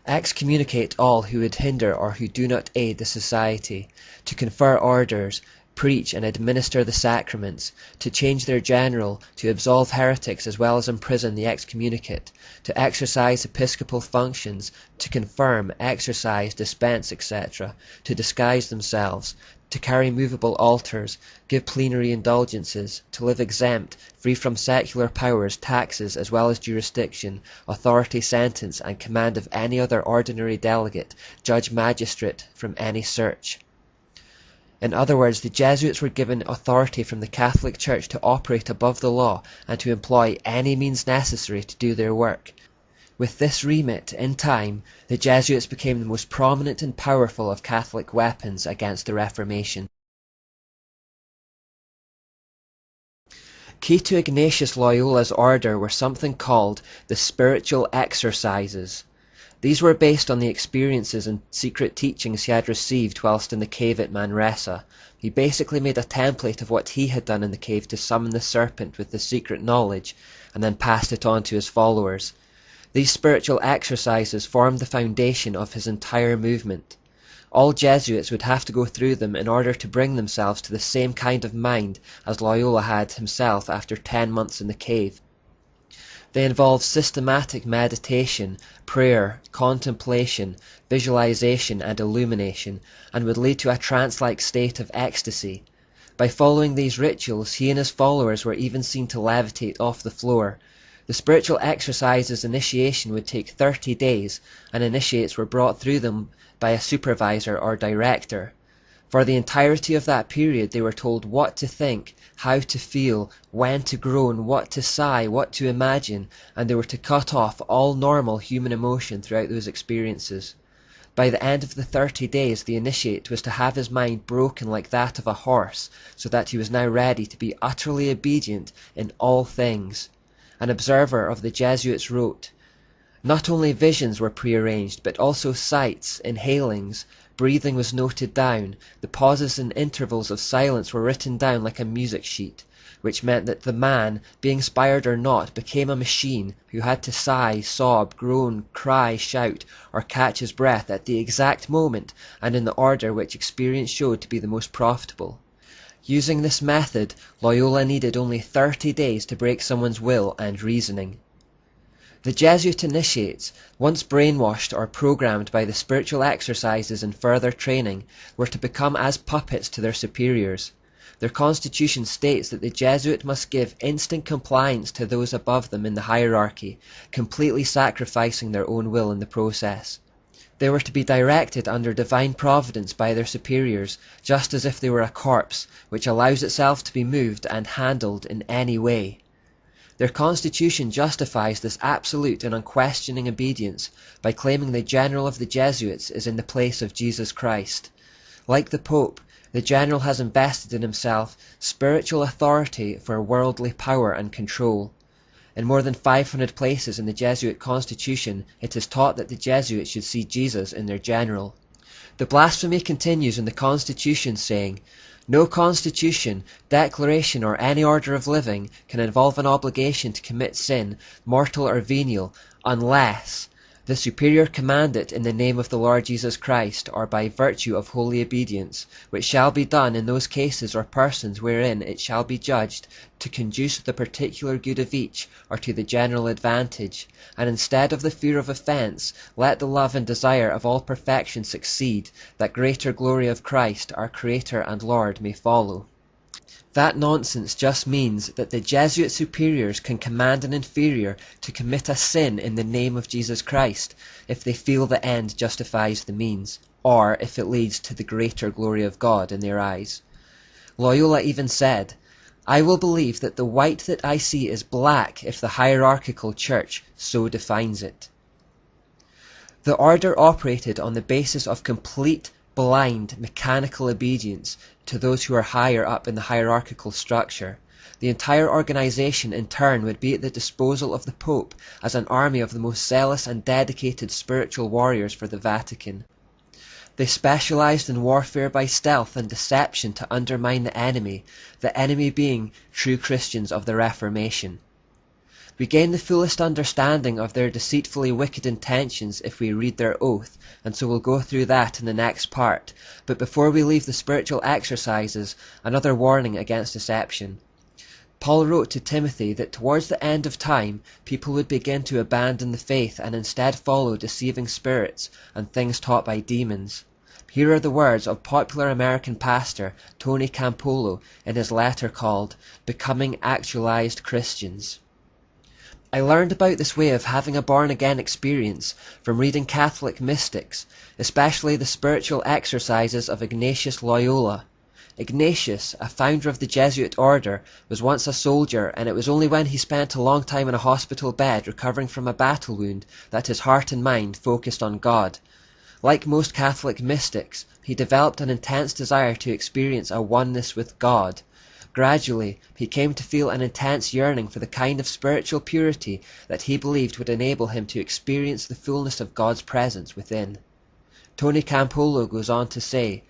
excommunicate all who would hinder or who do not aid the society, to confer orders, preach and administer the sacraments, to change their general, to absolve heretics as well as imprison the excommunicate, to exercise episcopal functions, to confirm, exercise, dispense, etc., to disguise themselves, to carry movable altars, give plenary indulgences, to live exempt, free from secular powers, taxes, as well as jurisdiction, authority, sentence, and command of any other ordinary delegate, judge, magistrate, from any search. In other words, the Jesuits were given authority from the Catholic Church to operate above the law and to employ any means necessary to do their work. With this remit, in time, the Jesuits became the most prominent and powerful of Catholic weapons against the Reformation. Key to Ignatius Loyola's order were something called the spiritual exercises. These were based on the experiences and secret teachings he had received whilst in the cave at Manresa. He basically made a template of what he had done in the cave to summon the serpent with the secret knowledge, and then passed it on to his followers. These spiritual exercises formed the foundation of his entire movement. All Jesuits would have to go through them in order to bring themselves to the same kind of mind as Loyola had himself after 10 months in the cave. They involved systematic meditation, prayer, contemplation, visualization and illumination, and would lead to a trance-like state of ecstasy. By following these rituals, he and his followers were even seen to levitate off the floor. The spiritual exercises initiation would take 30 days, and initiates were brought through them by a supervisor or director. For the entirety of that period they were told what to think, how to feel, when to groan, what to sigh, what to imagine, and they were to cut off all normal human emotion throughout those experiences. By the end of the 30 days the initiate was to have his mind broken like that of a horse, so that he was now ready to be utterly obedient in all things. An observer of the Jesuits wrote, "Not only visions were prearranged, but also sights, inhalings, breathing was noted down, the pauses and intervals of silence were written down like a music sheet, which meant that the man, being inspired or not, became a machine who had to sigh, sob, groan, cry, shout, or catch his breath at the exact moment and in the order which experience showed to be the most profitable." Using this method, Loyola needed only 30 days to break someone's will and reasoning. The Jesuit initiates, once brainwashed or programmed by the spiritual exercises and further training, were to become as puppets to their superiors. Their constitution states that the Jesuit must give instant compliance to those above them in the hierarchy, completely sacrificing their own will in the process. They were to be directed under divine providence by their superiors, just as if they were a corpse, which allows itself to be moved and handled in any way. Their constitution justifies this absolute and unquestioning obedience by claiming the general of the Jesuits is in the place of Jesus Christ. Like the Pope, the general has invested in himself spiritual authority for worldly power and control. In more than 500 places in the Jesuit constitution, it is taught that the Jesuits should see Jesus in their general. The blasphemy continues in the constitution saying, "No constitution, declaration, or any order of living can involve an obligation to commit sin, mortal or venial, unless the superior command it in the name of the Lord Jesus Christ, or by virtue of holy obedience, which shall be done in those cases or persons wherein it shall be judged to conduce to the particular good of each, or to the general advantage, and instead of the fear of offence, let the love and desire of all perfection succeed, that greater glory of Christ, our Creator and Lord, may follow." That nonsense just means that the Jesuit superiors can command an inferior to commit a sin in the name of Jesus Christ, if they feel the end justifies the means, or if it leads to the greater glory of God in their eyes. Loyola even said, "I will believe that the white that I see is black if the hierarchical church so defines it." The order operated on the basis of complete, blind, mechanical obedience to those who are higher up in the hierarchical structure. The entire organization in turn would be at the disposal of the Pope as an army of the most zealous and dedicated spiritual warriors for the Vatican. They specialized in warfare by stealth and deception to undermine the enemy being true Christians of the Reformation. We gain the fullest understanding of their deceitfully wicked intentions if we read their oath, and so we'll go through that in the next part. But before we leave the spiritual exercises, another warning against deception. Paul wrote to Timothy that towards the end of time, people would begin to abandon the faith and instead follow deceiving spirits and things taught by demons. Here are the words of popular American pastor Tony Campolo in his letter called Becoming Actualized Christians. I learned about this way of having a born-again experience from reading Catholic mystics, especially the spiritual exercises of Ignatius Loyola. Ignatius, a founder of the Jesuit order, was once a soldier, and it was only when he spent a long time in a hospital bed recovering from a battle wound that his heart and mind focused on God. Like most Catholic mystics, he developed an intense desire to experience a oneness with God. Gradually, he came to feel an intense yearning for the kind of spiritual purity that he believed would enable him to experience the fullness of God's presence within. Tony Campolo goes on to say,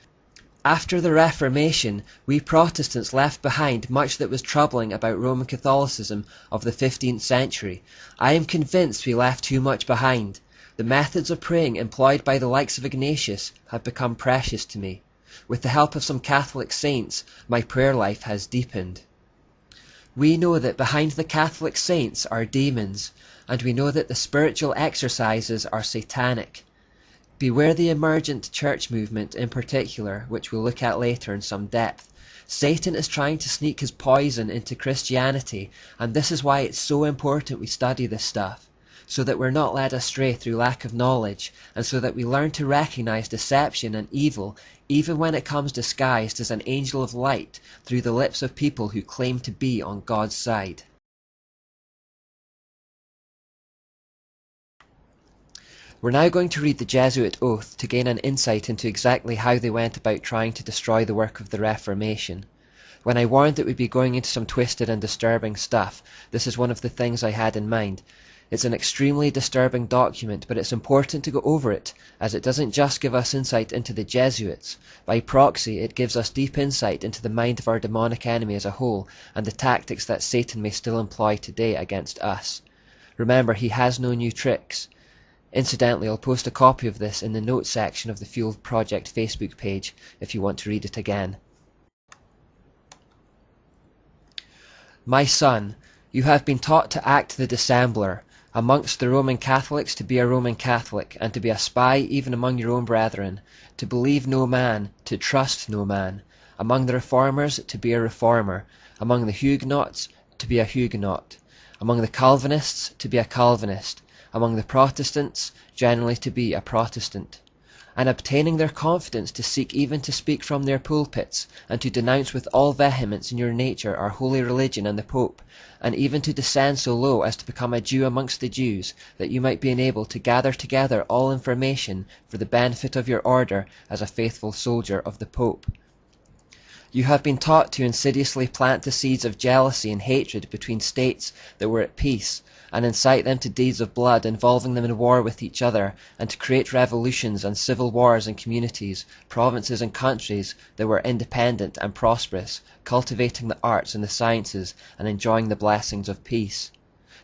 "After the Reformation, we Protestants left behind much that was troubling about Roman Catholicism of the 15th century. I am convinced we left too much behind. The methods of praying employed by the likes of Ignatius have become precious to me. With the help of some Catholic saints, my prayer life has deepened." We know that behind the Catholic saints are demons, and we know that the spiritual exercises are satanic. Beware the emergent church movement in particular, which we'll look at later in some depth. Satan is trying to sneak his poison into Christianity, and this is why it's so important we study this stuff, so that we're not led astray through lack of knowledge, and so that we learn to recognize deception and evil even when it comes disguised as an angel of light through the lips of people who claim to be on God's side. We're now going to read the Jesuit oath to gain an insight into exactly how they went about trying to destroy the work of the Reformation. When I warned that we'd be going into some twisted and disturbing stuff, this is one of the things I had in mind. It's an extremely disturbing document, but it's important to go over it, as it doesn't just give us insight into the Jesuits. By proxy, it gives us deep insight into the mind of our demonic enemy as a whole, and the tactics that Satan may still employ today against us. Remember, he has no new tricks. Incidentally, I'll post a copy of this in the notes section of the Fuel Project Facebook page if you want to read it again. My son, you have been taught to act the dissembler, amongst the Roman Catholics to be a Roman Catholic, and to be a spy even among your own brethren, to believe no man, to trust no man, among the Reformers to be a Reformer, among the Huguenots to be a Huguenot, among the Calvinists to be a Calvinist, among the Protestants generally to be a Protestant, and obtaining their confidence to seek even to speak from their pulpits, and to denounce with all vehemence in your nature our holy religion and the Pope, and even to descend so low as to become a Jew amongst the Jews, that you might be enabled to gather together all information for the benefit of your order as a faithful soldier of the Pope. You have been taught to insidiously plant the seeds of jealousy and hatred between states that were at peace, and incite them to deeds of blood involving them in war with each other, and to create revolutions and civil wars in communities, provinces and countries that were independent and prosperous, cultivating the arts and the sciences, and enjoying the blessings of peace.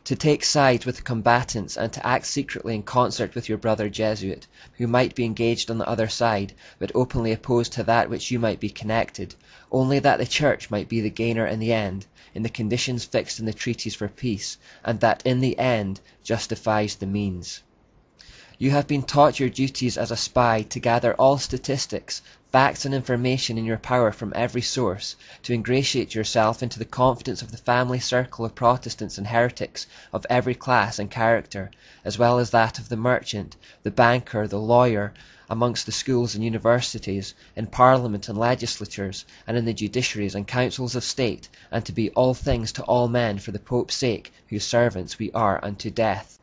To take sides with the combatants, and to act secretly in concert with your brother Jesuit, who might be engaged on the other side, but openly opposed to that which you might be connected, only that the Church might be the gainer in the end, in the conditions fixed in the treaties for peace, and that in the end justifies the means. You have been taught your duties as a spy to gather all statistics, facts and information in your power from every source, to ingratiate yourself into the confidence of the family circle of Protestants and heretics of every class and character, as well as that of the merchant, the banker, the lawyer, amongst the schools and universities, in parliament and legislatures, and in the judiciaries and councils of state, and to be all things to all men for the Pope's sake, whose servants we are unto death.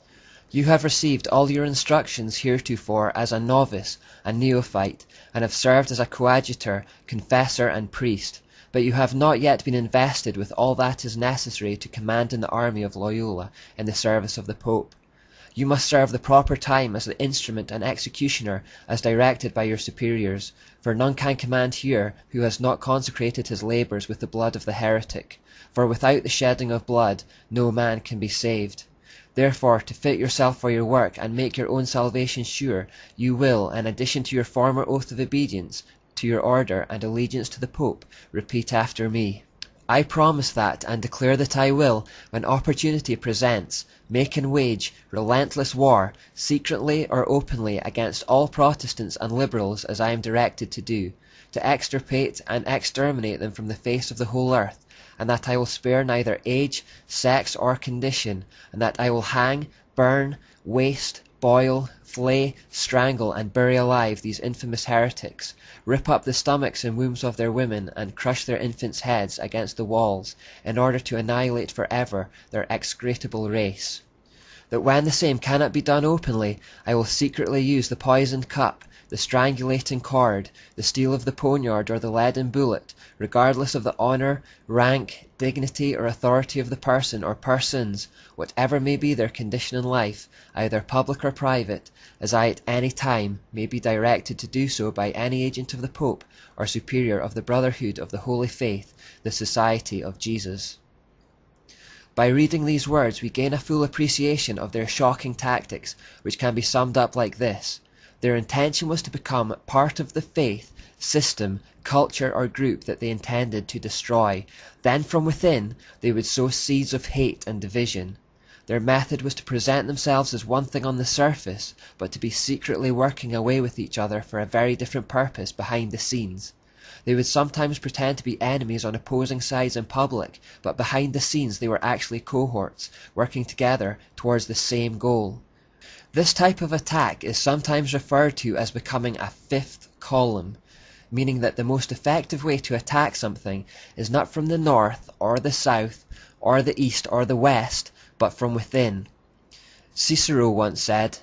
You have received all your instructions heretofore as a novice, a neophyte, and have served as a coadjutor, confessor, and priest, but you have not yet been invested with all that is necessary to command in the army of Loyola in the service of the Pope. You must serve the proper time as the instrument and executioner as directed by your superiors, for none can command here who has not consecrated his labours with the blood of the heretic, for without the shedding of blood no man can be saved. Therefore, to fit yourself for your work and make your own salvation sure, you will, in addition to your former oath of obedience to your order and allegiance to the Pope, repeat after me. I promise that, and declare that I will, when opportunity presents, make and wage relentless war, secretly or openly, against all Protestants and Liberals as I am directed to do, to extirpate and exterminate them from the face of the whole earth, and that I will spare neither age, sex, or condition, and that I will hang, burn, waste, boil, flay, strangle, and bury alive these infamous heretics, rip up the stomachs and wombs of their women, and crush their infants' heads against the walls, in order to annihilate for ever their execrable race. That when the same cannot be done openly, I will secretly use the poisoned cup, the strangulating cord, the steel of the poniard, or the leaden bullet, regardless of the honour, rank, dignity, or authority of the person or persons, whatever may be their condition in life, either public or private, as I at any time may be directed to do so by any agent of the Pope or superior of the Brotherhood of the Holy Faith, the Society of Jesus. By reading these words we gain a full appreciation of their shocking tactics, which can be summed up like this. Their intention was to become part of the faith, system, culture, or group that they intended to destroy. Then from within they would sow seeds of hate and division. Their method was to present themselves as one thing on the surface, but to be secretly working away with each other for a very different purpose behind the scenes. They would sometimes pretend to be enemies on opposing sides in public, but behind the scenes they were actually cohorts, working together towards the same goal. This type of attack is sometimes referred to as becoming a fifth column, meaning that the most effective way to attack something is not from the north or the south or the east or the west, but from within. Cicero once said,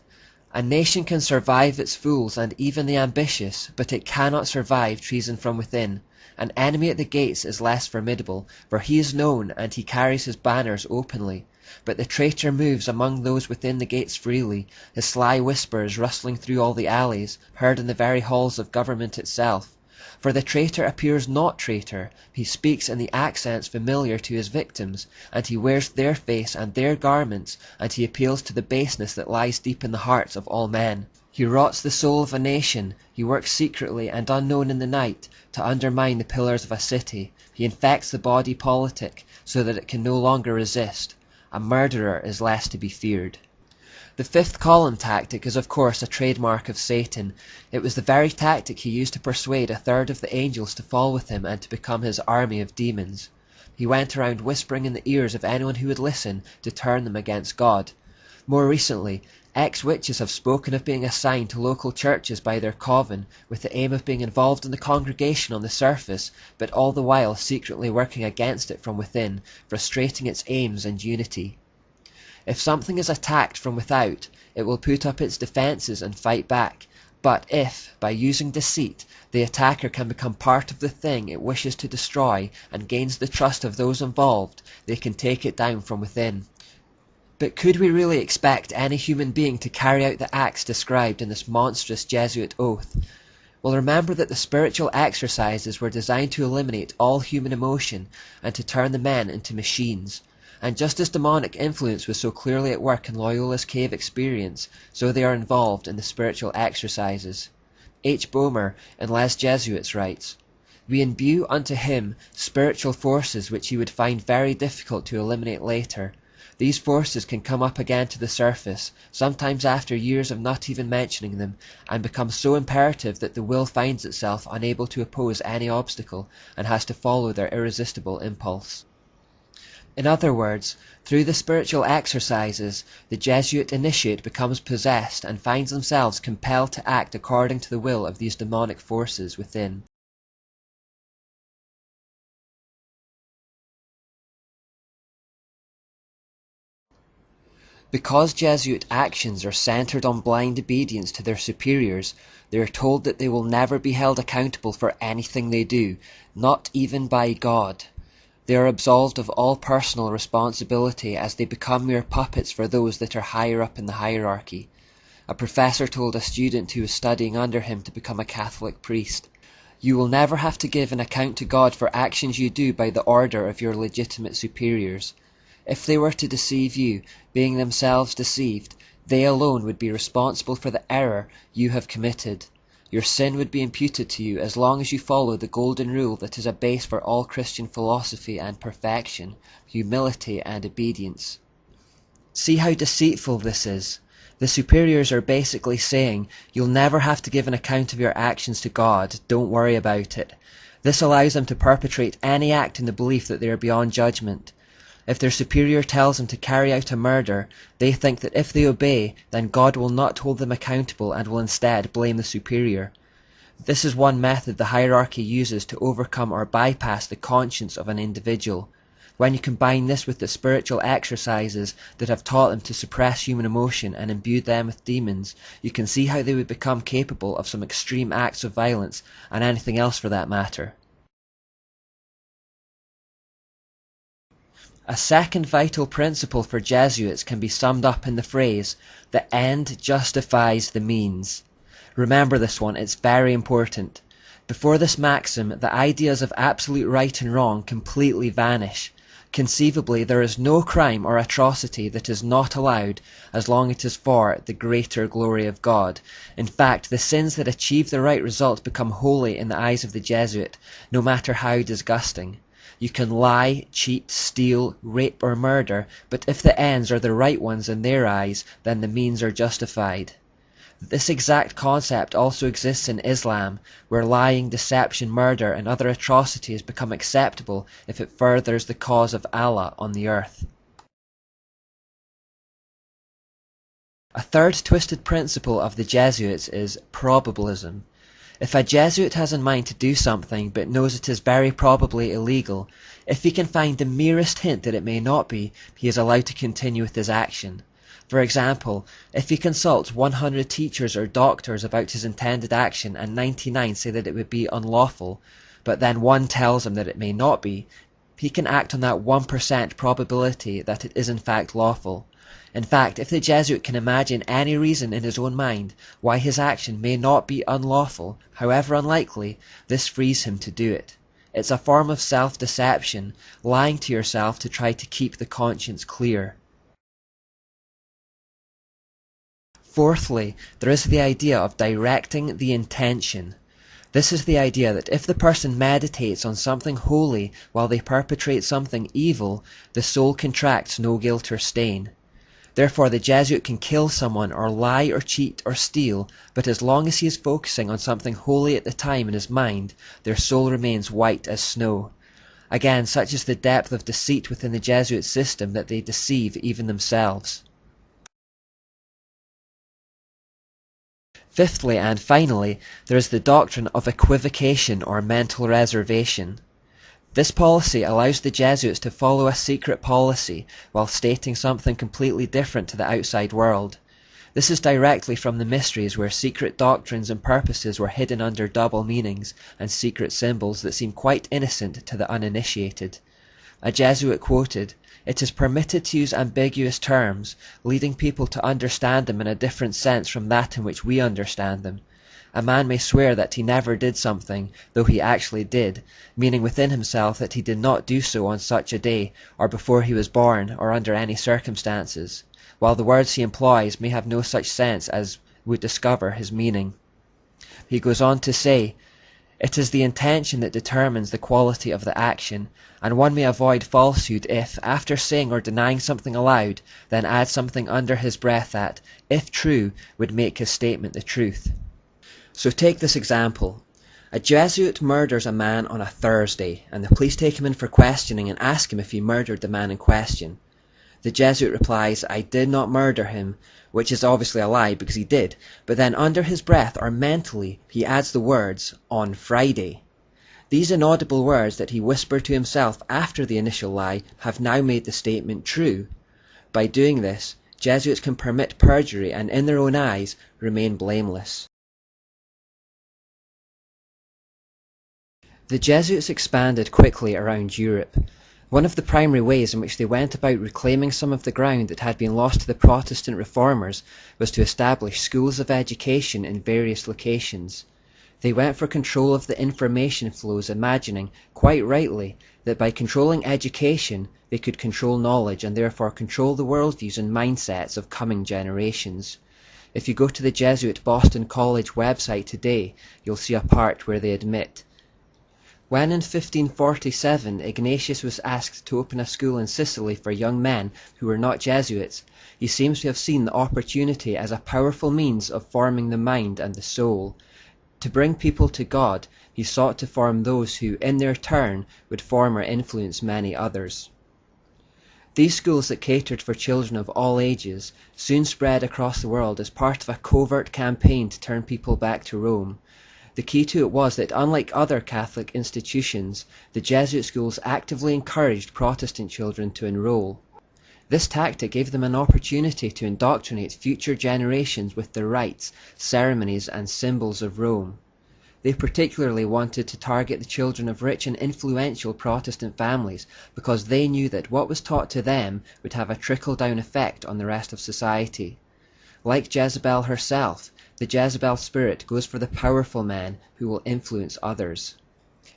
"A nation can survive its fools and even the ambitious, but it cannot survive treason from within. An enemy at the gates is less formidable, for he is known and he carries his banners openly. But the traitor moves among those within the gates freely, his sly whispers rustling through all the alleys, heard in the very halls of government itself. For the traitor appears not traitor, he speaks in the accents familiar to his victims, and he wears their face and their garments, and he appeals to the baseness that lies deep in the hearts of all men. He rots the soul of a nation, he works secretly and unknown in the night, to undermine the pillars of a city, he infects the body politic, so that it can no longer resist. A murderer is less to be feared." The fifth column tactic is of course a trademark of Satan. It was the very tactic he used to persuade a third of the angels to fall with him and to become his army of demons. He went around whispering in the ears of anyone who would listen to turn them against God. More recently, ex-witches have spoken of being assigned to local churches by their coven with the aim of being involved in the congregation on the surface, but all the while secretly working against it from within, frustrating its aims and unity. If something is attacked from without, it will put up its defences and fight back, but if, by using deceit, the attacker can become part of the thing it wishes to destroy and gains the trust of those involved, they can take it down from within. But could we really expect any human being to carry out the acts described in this monstrous Jesuit oath? Well, remember that the spiritual exercises were designed to eliminate all human emotion and to turn the men into machines. And just as demonic influence was so clearly at work in Loyola's cave experience, so they are involved in the spiritual exercises. H. Boehmer in Les Jesuits writes, "We imbue unto him spiritual forces which he would find very difficult to eliminate later. These forces can come up again to the surface, sometimes after years of not even mentioning them, and become so imperative that the will finds itself unable to oppose any obstacle, and has to follow their irresistible impulse." In other words, through the spiritual exercises, the Jesuit initiate becomes possessed and finds themselves compelled to act according to the will of these demonic forces within. Because Jesuit actions are centered on blind obedience to their superiors, they are told that they will never be held accountable for anything they do, not even by God. They are absolved of all personal responsibility as they become mere puppets for those that are higher up in the hierarchy. A professor told a student who was studying under him to become a Catholic priest, "You will never have to give an account to God for actions you do by the order of your legitimate superiors. If they were to deceive you, being themselves deceived, they alone would be responsible for the error you have committed. Your sin would be imputed to you as long as you follow the golden rule that is a base for all Christian philosophy and perfection, humility and obedience." See how deceitful this is. The superiors are basically saying, you'll never have to give an account of your actions to God, don't worry about it. This allows them to perpetrate any act in the belief that they are beyond judgment. If their superior tells them to carry out a murder, they think that if they obey, then God will not hold them accountable and will instead blame the superior. This is one method the hierarchy uses to overcome or bypass the conscience of an individual. When you combine this with the spiritual exercises that have taught them to suppress human emotion and imbued them with demons, you can see how they would become capable of some extreme acts of violence, and anything else for that matter. A second vital principle for Jesuits can be summed up in the phrase, "the end justifies the means." Remember this one, it's very important. Before this maxim, the ideas of absolute right and wrong completely vanish. Conceivably, there is no crime or atrocity that is not allowed as long as it is for the greater glory of God. In fact, the sins that achieve the right result become holy in the eyes of the Jesuit, no matter how disgusting. You can lie, cheat, steal, rape or murder, but if the ends are the right ones in their eyes, then the means are justified. This exact concept also exists in Islam, where lying, deception, murder and other atrocities become acceptable if it furthers the cause of Allah on the earth. A third twisted principle of the Jesuits is probabilism. If a Jesuit has in mind to do something but knows it is very probably illegal, if he can find the merest hint that it may not be, he is allowed to continue with his action. For example, if he consults 100 teachers or doctors about his intended action and 99 say that it would be unlawful, but then one tells him that it may not be, he can act on that 1% probability that it is in fact lawful. In fact, if the Jesuit can imagine any reason in his own mind why his action may not be unlawful, however unlikely, this frees him to do it. It's a form of self-deception, lying to yourself to try to keep the conscience clear. Fourthly, there is the idea of directing the intention. This is the idea that if the person meditates on something holy while they perpetrate something evil, the soul contracts no guilt or stain. Therefore the Jesuit can kill someone or lie or cheat or steal, but as long as he is focusing on something holy at the time in his mind, their soul remains white as snow. Again, such is the depth of deceit within the Jesuit system that they deceive even themselves. Fifthly and finally, there is the doctrine of equivocation or mental reservation. This policy allows the Jesuits to follow a secret policy while stating something completely different to the outside world. This is directly from the mysteries where secret doctrines and purposes were hidden under double meanings and secret symbols that seem quite innocent to the uninitiated. A Jesuit quoted, "It is permitted to use ambiguous terms, leading people to understand them in a different sense from that in which we understand them. A man may swear that he never did something, though he actually did, meaning within himself that he did not do so on such a day, or before he was born, or under any circumstances, while the words he employs may have no such sense as would discover his meaning." He goes on to say, "It is the intention that determines the quality of the action, and one may avoid falsehood if, after saying or denying something aloud, then add something under his breath that, if true, would make his statement the truth." So take this example. A Jesuit murders a man on a Thursday, and the police take him in for questioning and ask him if he murdered the man in question. The Jesuit replies, "I did not murder him," which is obviously a lie because he did, but then under his breath or mentally he adds the words, "on Friday." These inaudible words that he whispered to himself after the initial lie have now made the statement true. By doing this, Jesuits can permit perjury and, in their own eyes, remain blameless. The Jesuits expanded quickly around Europe. One of the primary ways in which they went about reclaiming some of the ground that had been lost to the Protestant reformers was to establish schools of education in various locations. They went for control of the information flows, imagining, quite rightly, that by controlling education they could control knowledge and therefore control the worldviews and mindsets of coming generations. If you go to the Jesuit Boston College website today, you'll see a part where they admit, when in 1547 Ignatius was asked to open a school in Sicily for young men who were not Jesuits, he seems to have seen the opportunity as a powerful means of forming the mind and the soul. To bring people to God, he sought to form those who, in their turn, would form or influence many others. These schools that catered for children of all ages soon spread across the world as part of a covert campaign to turn people back to Rome. The key to it was that, unlike other Catholic institutions, the Jesuit schools actively encouraged Protestant children to enroll. This tactic gave them an opportunity to indoctrinate future generations with the rites, ceremonies, and symbols of Rome. They particularly wanted to target the children of rich and influential Protestant families because they knew that what was taught to them would have a trickle-down effect on the rest of society. Like Jezebel herself, the Jezebel spirit goes for the powerful man who will influence others.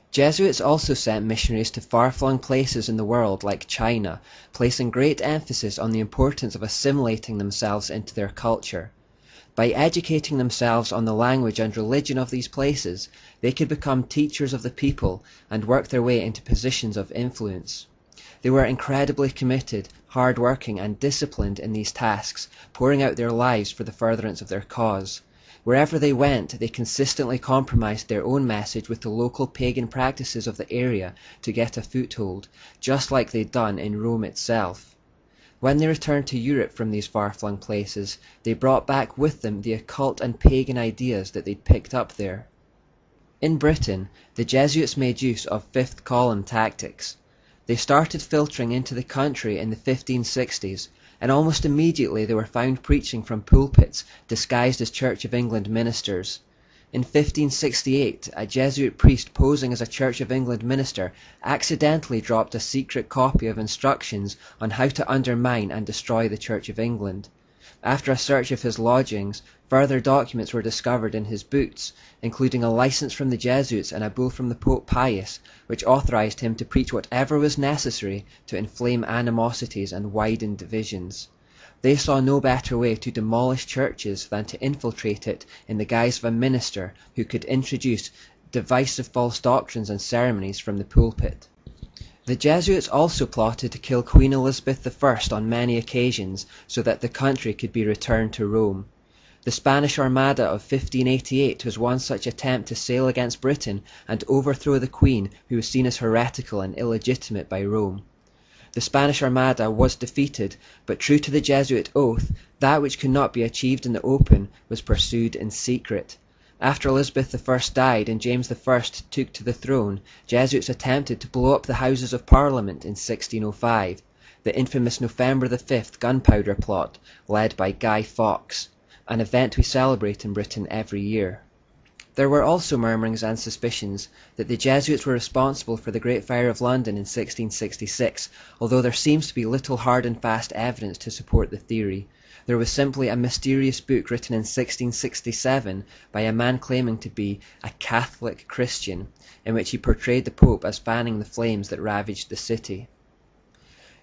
Jesuits also sent missionaries to far-flung places in the world like China, placing great emphasis on the importance of assimilating themselves into their culture. By educating themselves on the language and religion of these places, they could become teachers of the people and work their way into positions of influence. They were incredibly committed, hard-working, and disciplined in these tasks, pouring out their lives for the furtherance of their cause. Wherever they went, they consistently compromised their own message with the local pagan practices of the area to get a foothold, just like they'd done in Rome itself. When they returned to Europe from these far-flung places, they brought back with them the occult and pagan ideas that they'd picked up there. In Britain, the Jesuits made use of fifth column tactics. They started filtering into the country in the 1560s, and almost immediately they were found preaching from pulpits disguised as Church of England ministers. In 1568, a Jesuit priest posing as a Church of England minister accidentally dropped a secret copy of instructions on how to undermine and destroy the Church of England. After a search of his lodgings, further documents were discovered in his boots, including a license from the Jesuits and a bull from the Pope Pius, which authorized him to preach whatever was necessary to inflame animosities and widen divisions. They saw no better way to demolish churches than to infiltrate it in the guise of a minister who could introduce divisive false doctrines and ceremonies from the pulpit. The Jesuits also plotted to kill Queen Elizabeth I on many occasions so that the country could be returned to Rome. The Spanish Armada of 1588 was one such attempt to sail against Britain and overthrow the Queen, who was seen as heretical and illegitimate by Rome. The Spanish Armada was defeated, but true to the Jesuit oath, that which could not be achieved in the open was pursued in secret. After Elizabeth I died and James I took to the throne, Jesuits attempted to blow up the Houses of Parliament in 1605, the infamous November the 5th gunpowder plot, led by Guy Fawkes, an event we celebrate in Britain every year. There were also murmurings and suspicions that the Jesuits were responsible for the Great Fire of London in 1666, although there seems to be little hard and fast evidence to support the theory. There was simply a mysterious book written in 1667 by a man claiming to be a Catholic Christian, in which he portrayed the Pope as fanning the flames that ravaged the city.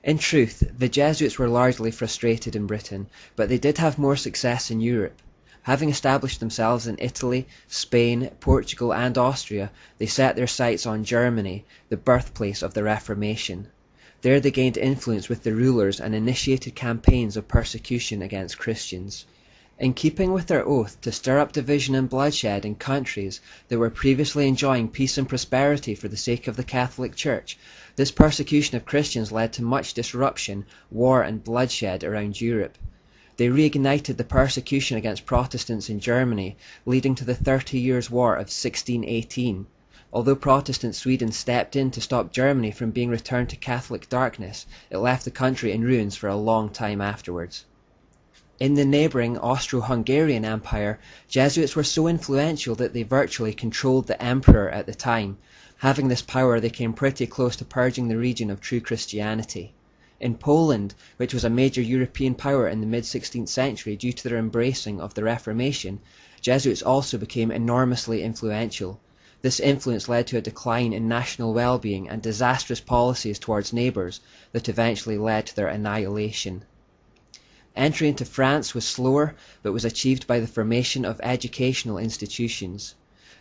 In truth, the Jesuits were largely frustrated in Britain, but they did have more success in Europe. Having established themselves in Italy, Spain, Portugal, and Austria, they set their sights on Germany, the birthplace of the Reformation. There they gained influence with the rulers and initiated campaigns of persecution against Christians. In keeping with their oath to stir up division and bloodshed in countries that were previously enjoying peace and prosperity for the sake of the Catholic Church, this persecution of Christians led to much disruption, war, and bloodshed around Europe. They reignited the persecution against Protestants in Germany, leading to the 30 Years' War of 1618. Although Protestant Sweden stepped in to stop Germany from being returned to Catholic darkness, it left the country in ruins for a long time afterwards. In the neighbouring Austro-Hungarian Empire, Jesuits were so influential that they virtually controlled the emperor at the time. Having this power, they came pretty close to purging the region of true Christianity. In Poland, which was a major European power in the mid-16th century due to their embracing of the Reformation, Jesuits also became enormously influential. This influence led to a decline in national well-being and disastrous policies towards neighbours that eventually led to their annihilation. Entry into France was slower, but was achieved by the formation of educational institutions.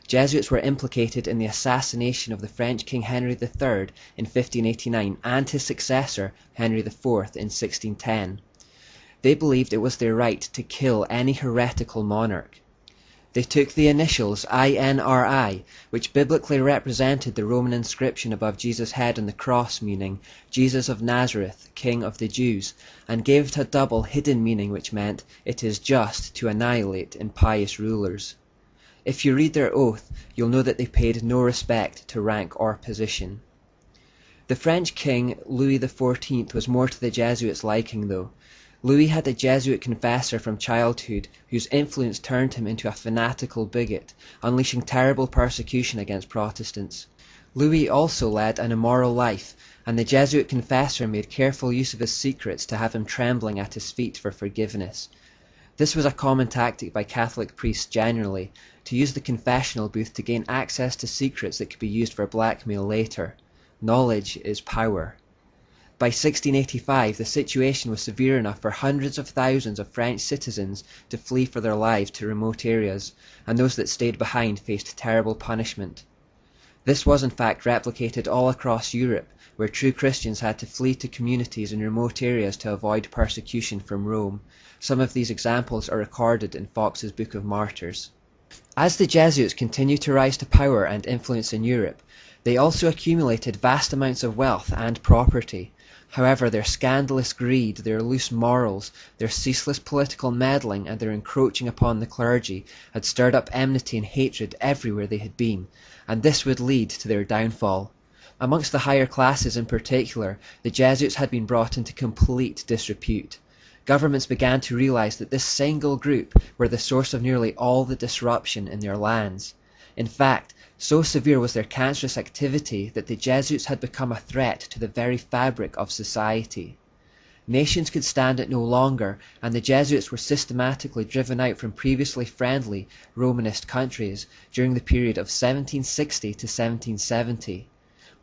Jesuits were implicated in the assassination of the French King Henry III in 1589 and his successor, Henry IV, in 1610. They believed it was their right to kill any heretical monarch. They took the initials INRI, which biblically represented the Roman inscription above Jesus' head on the cross, meaning Jesus of Nazareth, King of the Jews, and gave it a double hidden meaning which meant it is just to annihilate impious rulers. If you read their oath, you'll know that they paid no respect to rank or position. The French king Louis XIV was more to the Jesuits' liking though. Louis had a Jesuit confessor from childhood whose influence turned him into a fanatical bigot, unleashing terrible persecution against Protestants. Louis also led an immoral life, and the Jesuit confessor made careful use of his secrets to have him trembling at his feet for forgiveness. This was a common tactic by Catholic priests generally, to use the confessional booth to gain access to secrets that could be used for blackmail later. Knowledge is power. By 1685, the situation was severe enough for hundreds of thousands of French citizens to flee for their lives to remote areas, and those that stayed behind faced terrible punishment. This was in fact replicated all across Europe, where true Christians had to flee to communities in remote areas to avoid persecution from Rome. Some of these examples are recorded in Fox's Book of Martyrs. As the Jesuits continued to rise to power and influence in Europe, they also accumulated vast amounts of wealth and property. However, their scandalous greed, their loose morals, their ceaseless political meddling, and their encroaching upon the clergy had stirred up enmity and hatred everywhere they had been, and this would lead to their downfall. Amongst the higher classes in particular, the Jesuits had been brought into complete disrepute. Governments began to realize that this single group were the source of nearly all the disruption in their lands. In fact, so severe was their cancerous activity that the Jesuits had become a threat to the very fabric of society. Nations could stand it no longer, and the Jesuits were systematically driven out from previously friendly Romanist countries during the period of 1760 to 1770.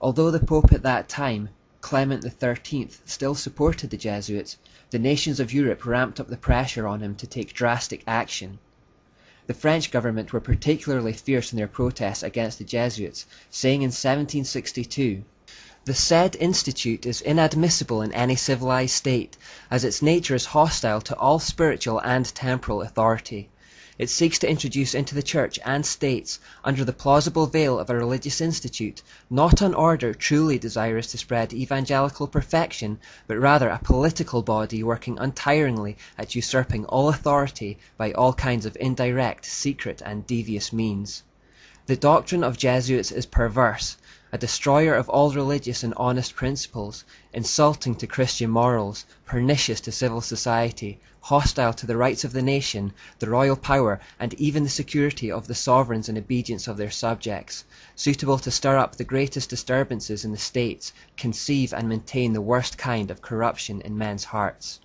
Although the Pope at that time, Clement XIII, still supported the Jesuits, the nations of Europe ramped up the pressure on him to take drastic action. The French government were particularly fierce in their protests against the Jesuits, saying in 1762, "The said institute is inadmissible in any civilized state, as its nature is hostile to all spiritual and temporal authority. It seeks to introduce into the Church and States, under the plausible veil of a religious institute, not an order truly desirous to spread evangelical perfection, but rather a political body working untiringly at usurping all authority by all kinds of indirect, secret, and devious means. The doctrine of Jesuits is perverse, a destroyer of all religious and honest principles, insulting to Christian morals, pernicious to civil society, hostile to the rights of the nation, the royal power, and even the security of the sovereigns and obedience of their subjects, suitable to stir up the greatest disturbances in the states, conceive and maintain the worst kind of corruption in men's hearts."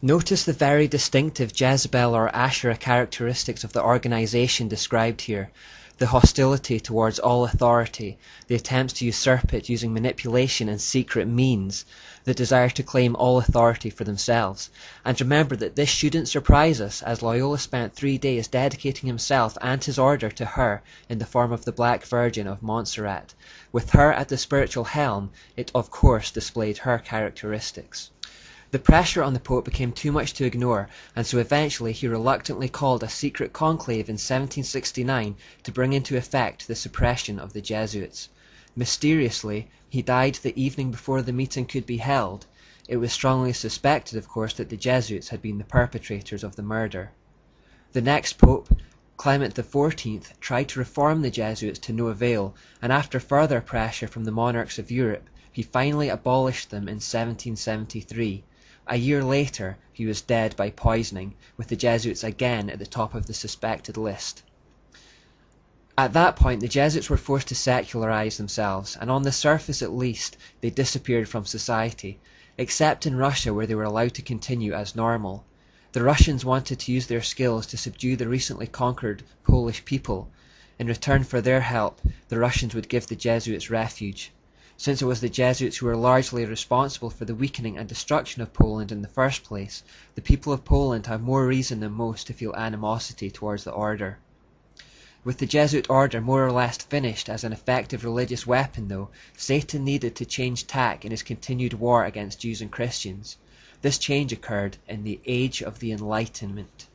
Notice the very distinctive Jezebel or Asherah characteristics of the organization described here. The hostility towards all authority, the attempts to usurp it using manipulation and secret means, the desire to claim all authority for themselves. And remember that this shouldn't surprise us, as Loyola spent 3 days dedicating himself and his order to her in the form of the Black Virgin of Montserrat. With her at the spiritual helm, it of course displayed her characteristics. The pressure on the Pope became too much to ignore, and so eventually he reluctantly called a secret conclave in 1769 to bring into effect the suppression of the Jesuits. Mysteriously, he died the evening before the meeting could be held. It was strongly suspected, of course, that the Jesuits had been the perpetrators of the murder. The next Pope, Clement XIV, tried to reform the Jesuits to no avail, and after further pressure from the monarchs of Europe, he finally abolished them in 1773. A year later he was dead by poisoning, with the Jesuits again at the top of the suspected list. At that point the Jesuits were forced to secularize themselves, and on the surface at least they disappeared from society, except in Russia where they were allowed to continue as normal. The Russians wanted to use their skills to subdue the recently conquered Polish people. In return for their help, the Russians would give the Jesuits refuge. Since it was the Jesuits who were largely responsible for the weakening and destruction of Poland in the first place, the people of Poland have more reason than most to feel animosity towards the order. With the Jesuit order more or less finished as an effective religious weapon, though, Satan needed to change tack in his continued war against Jews and Christians. This change occurred in the Age of the Enlightenment.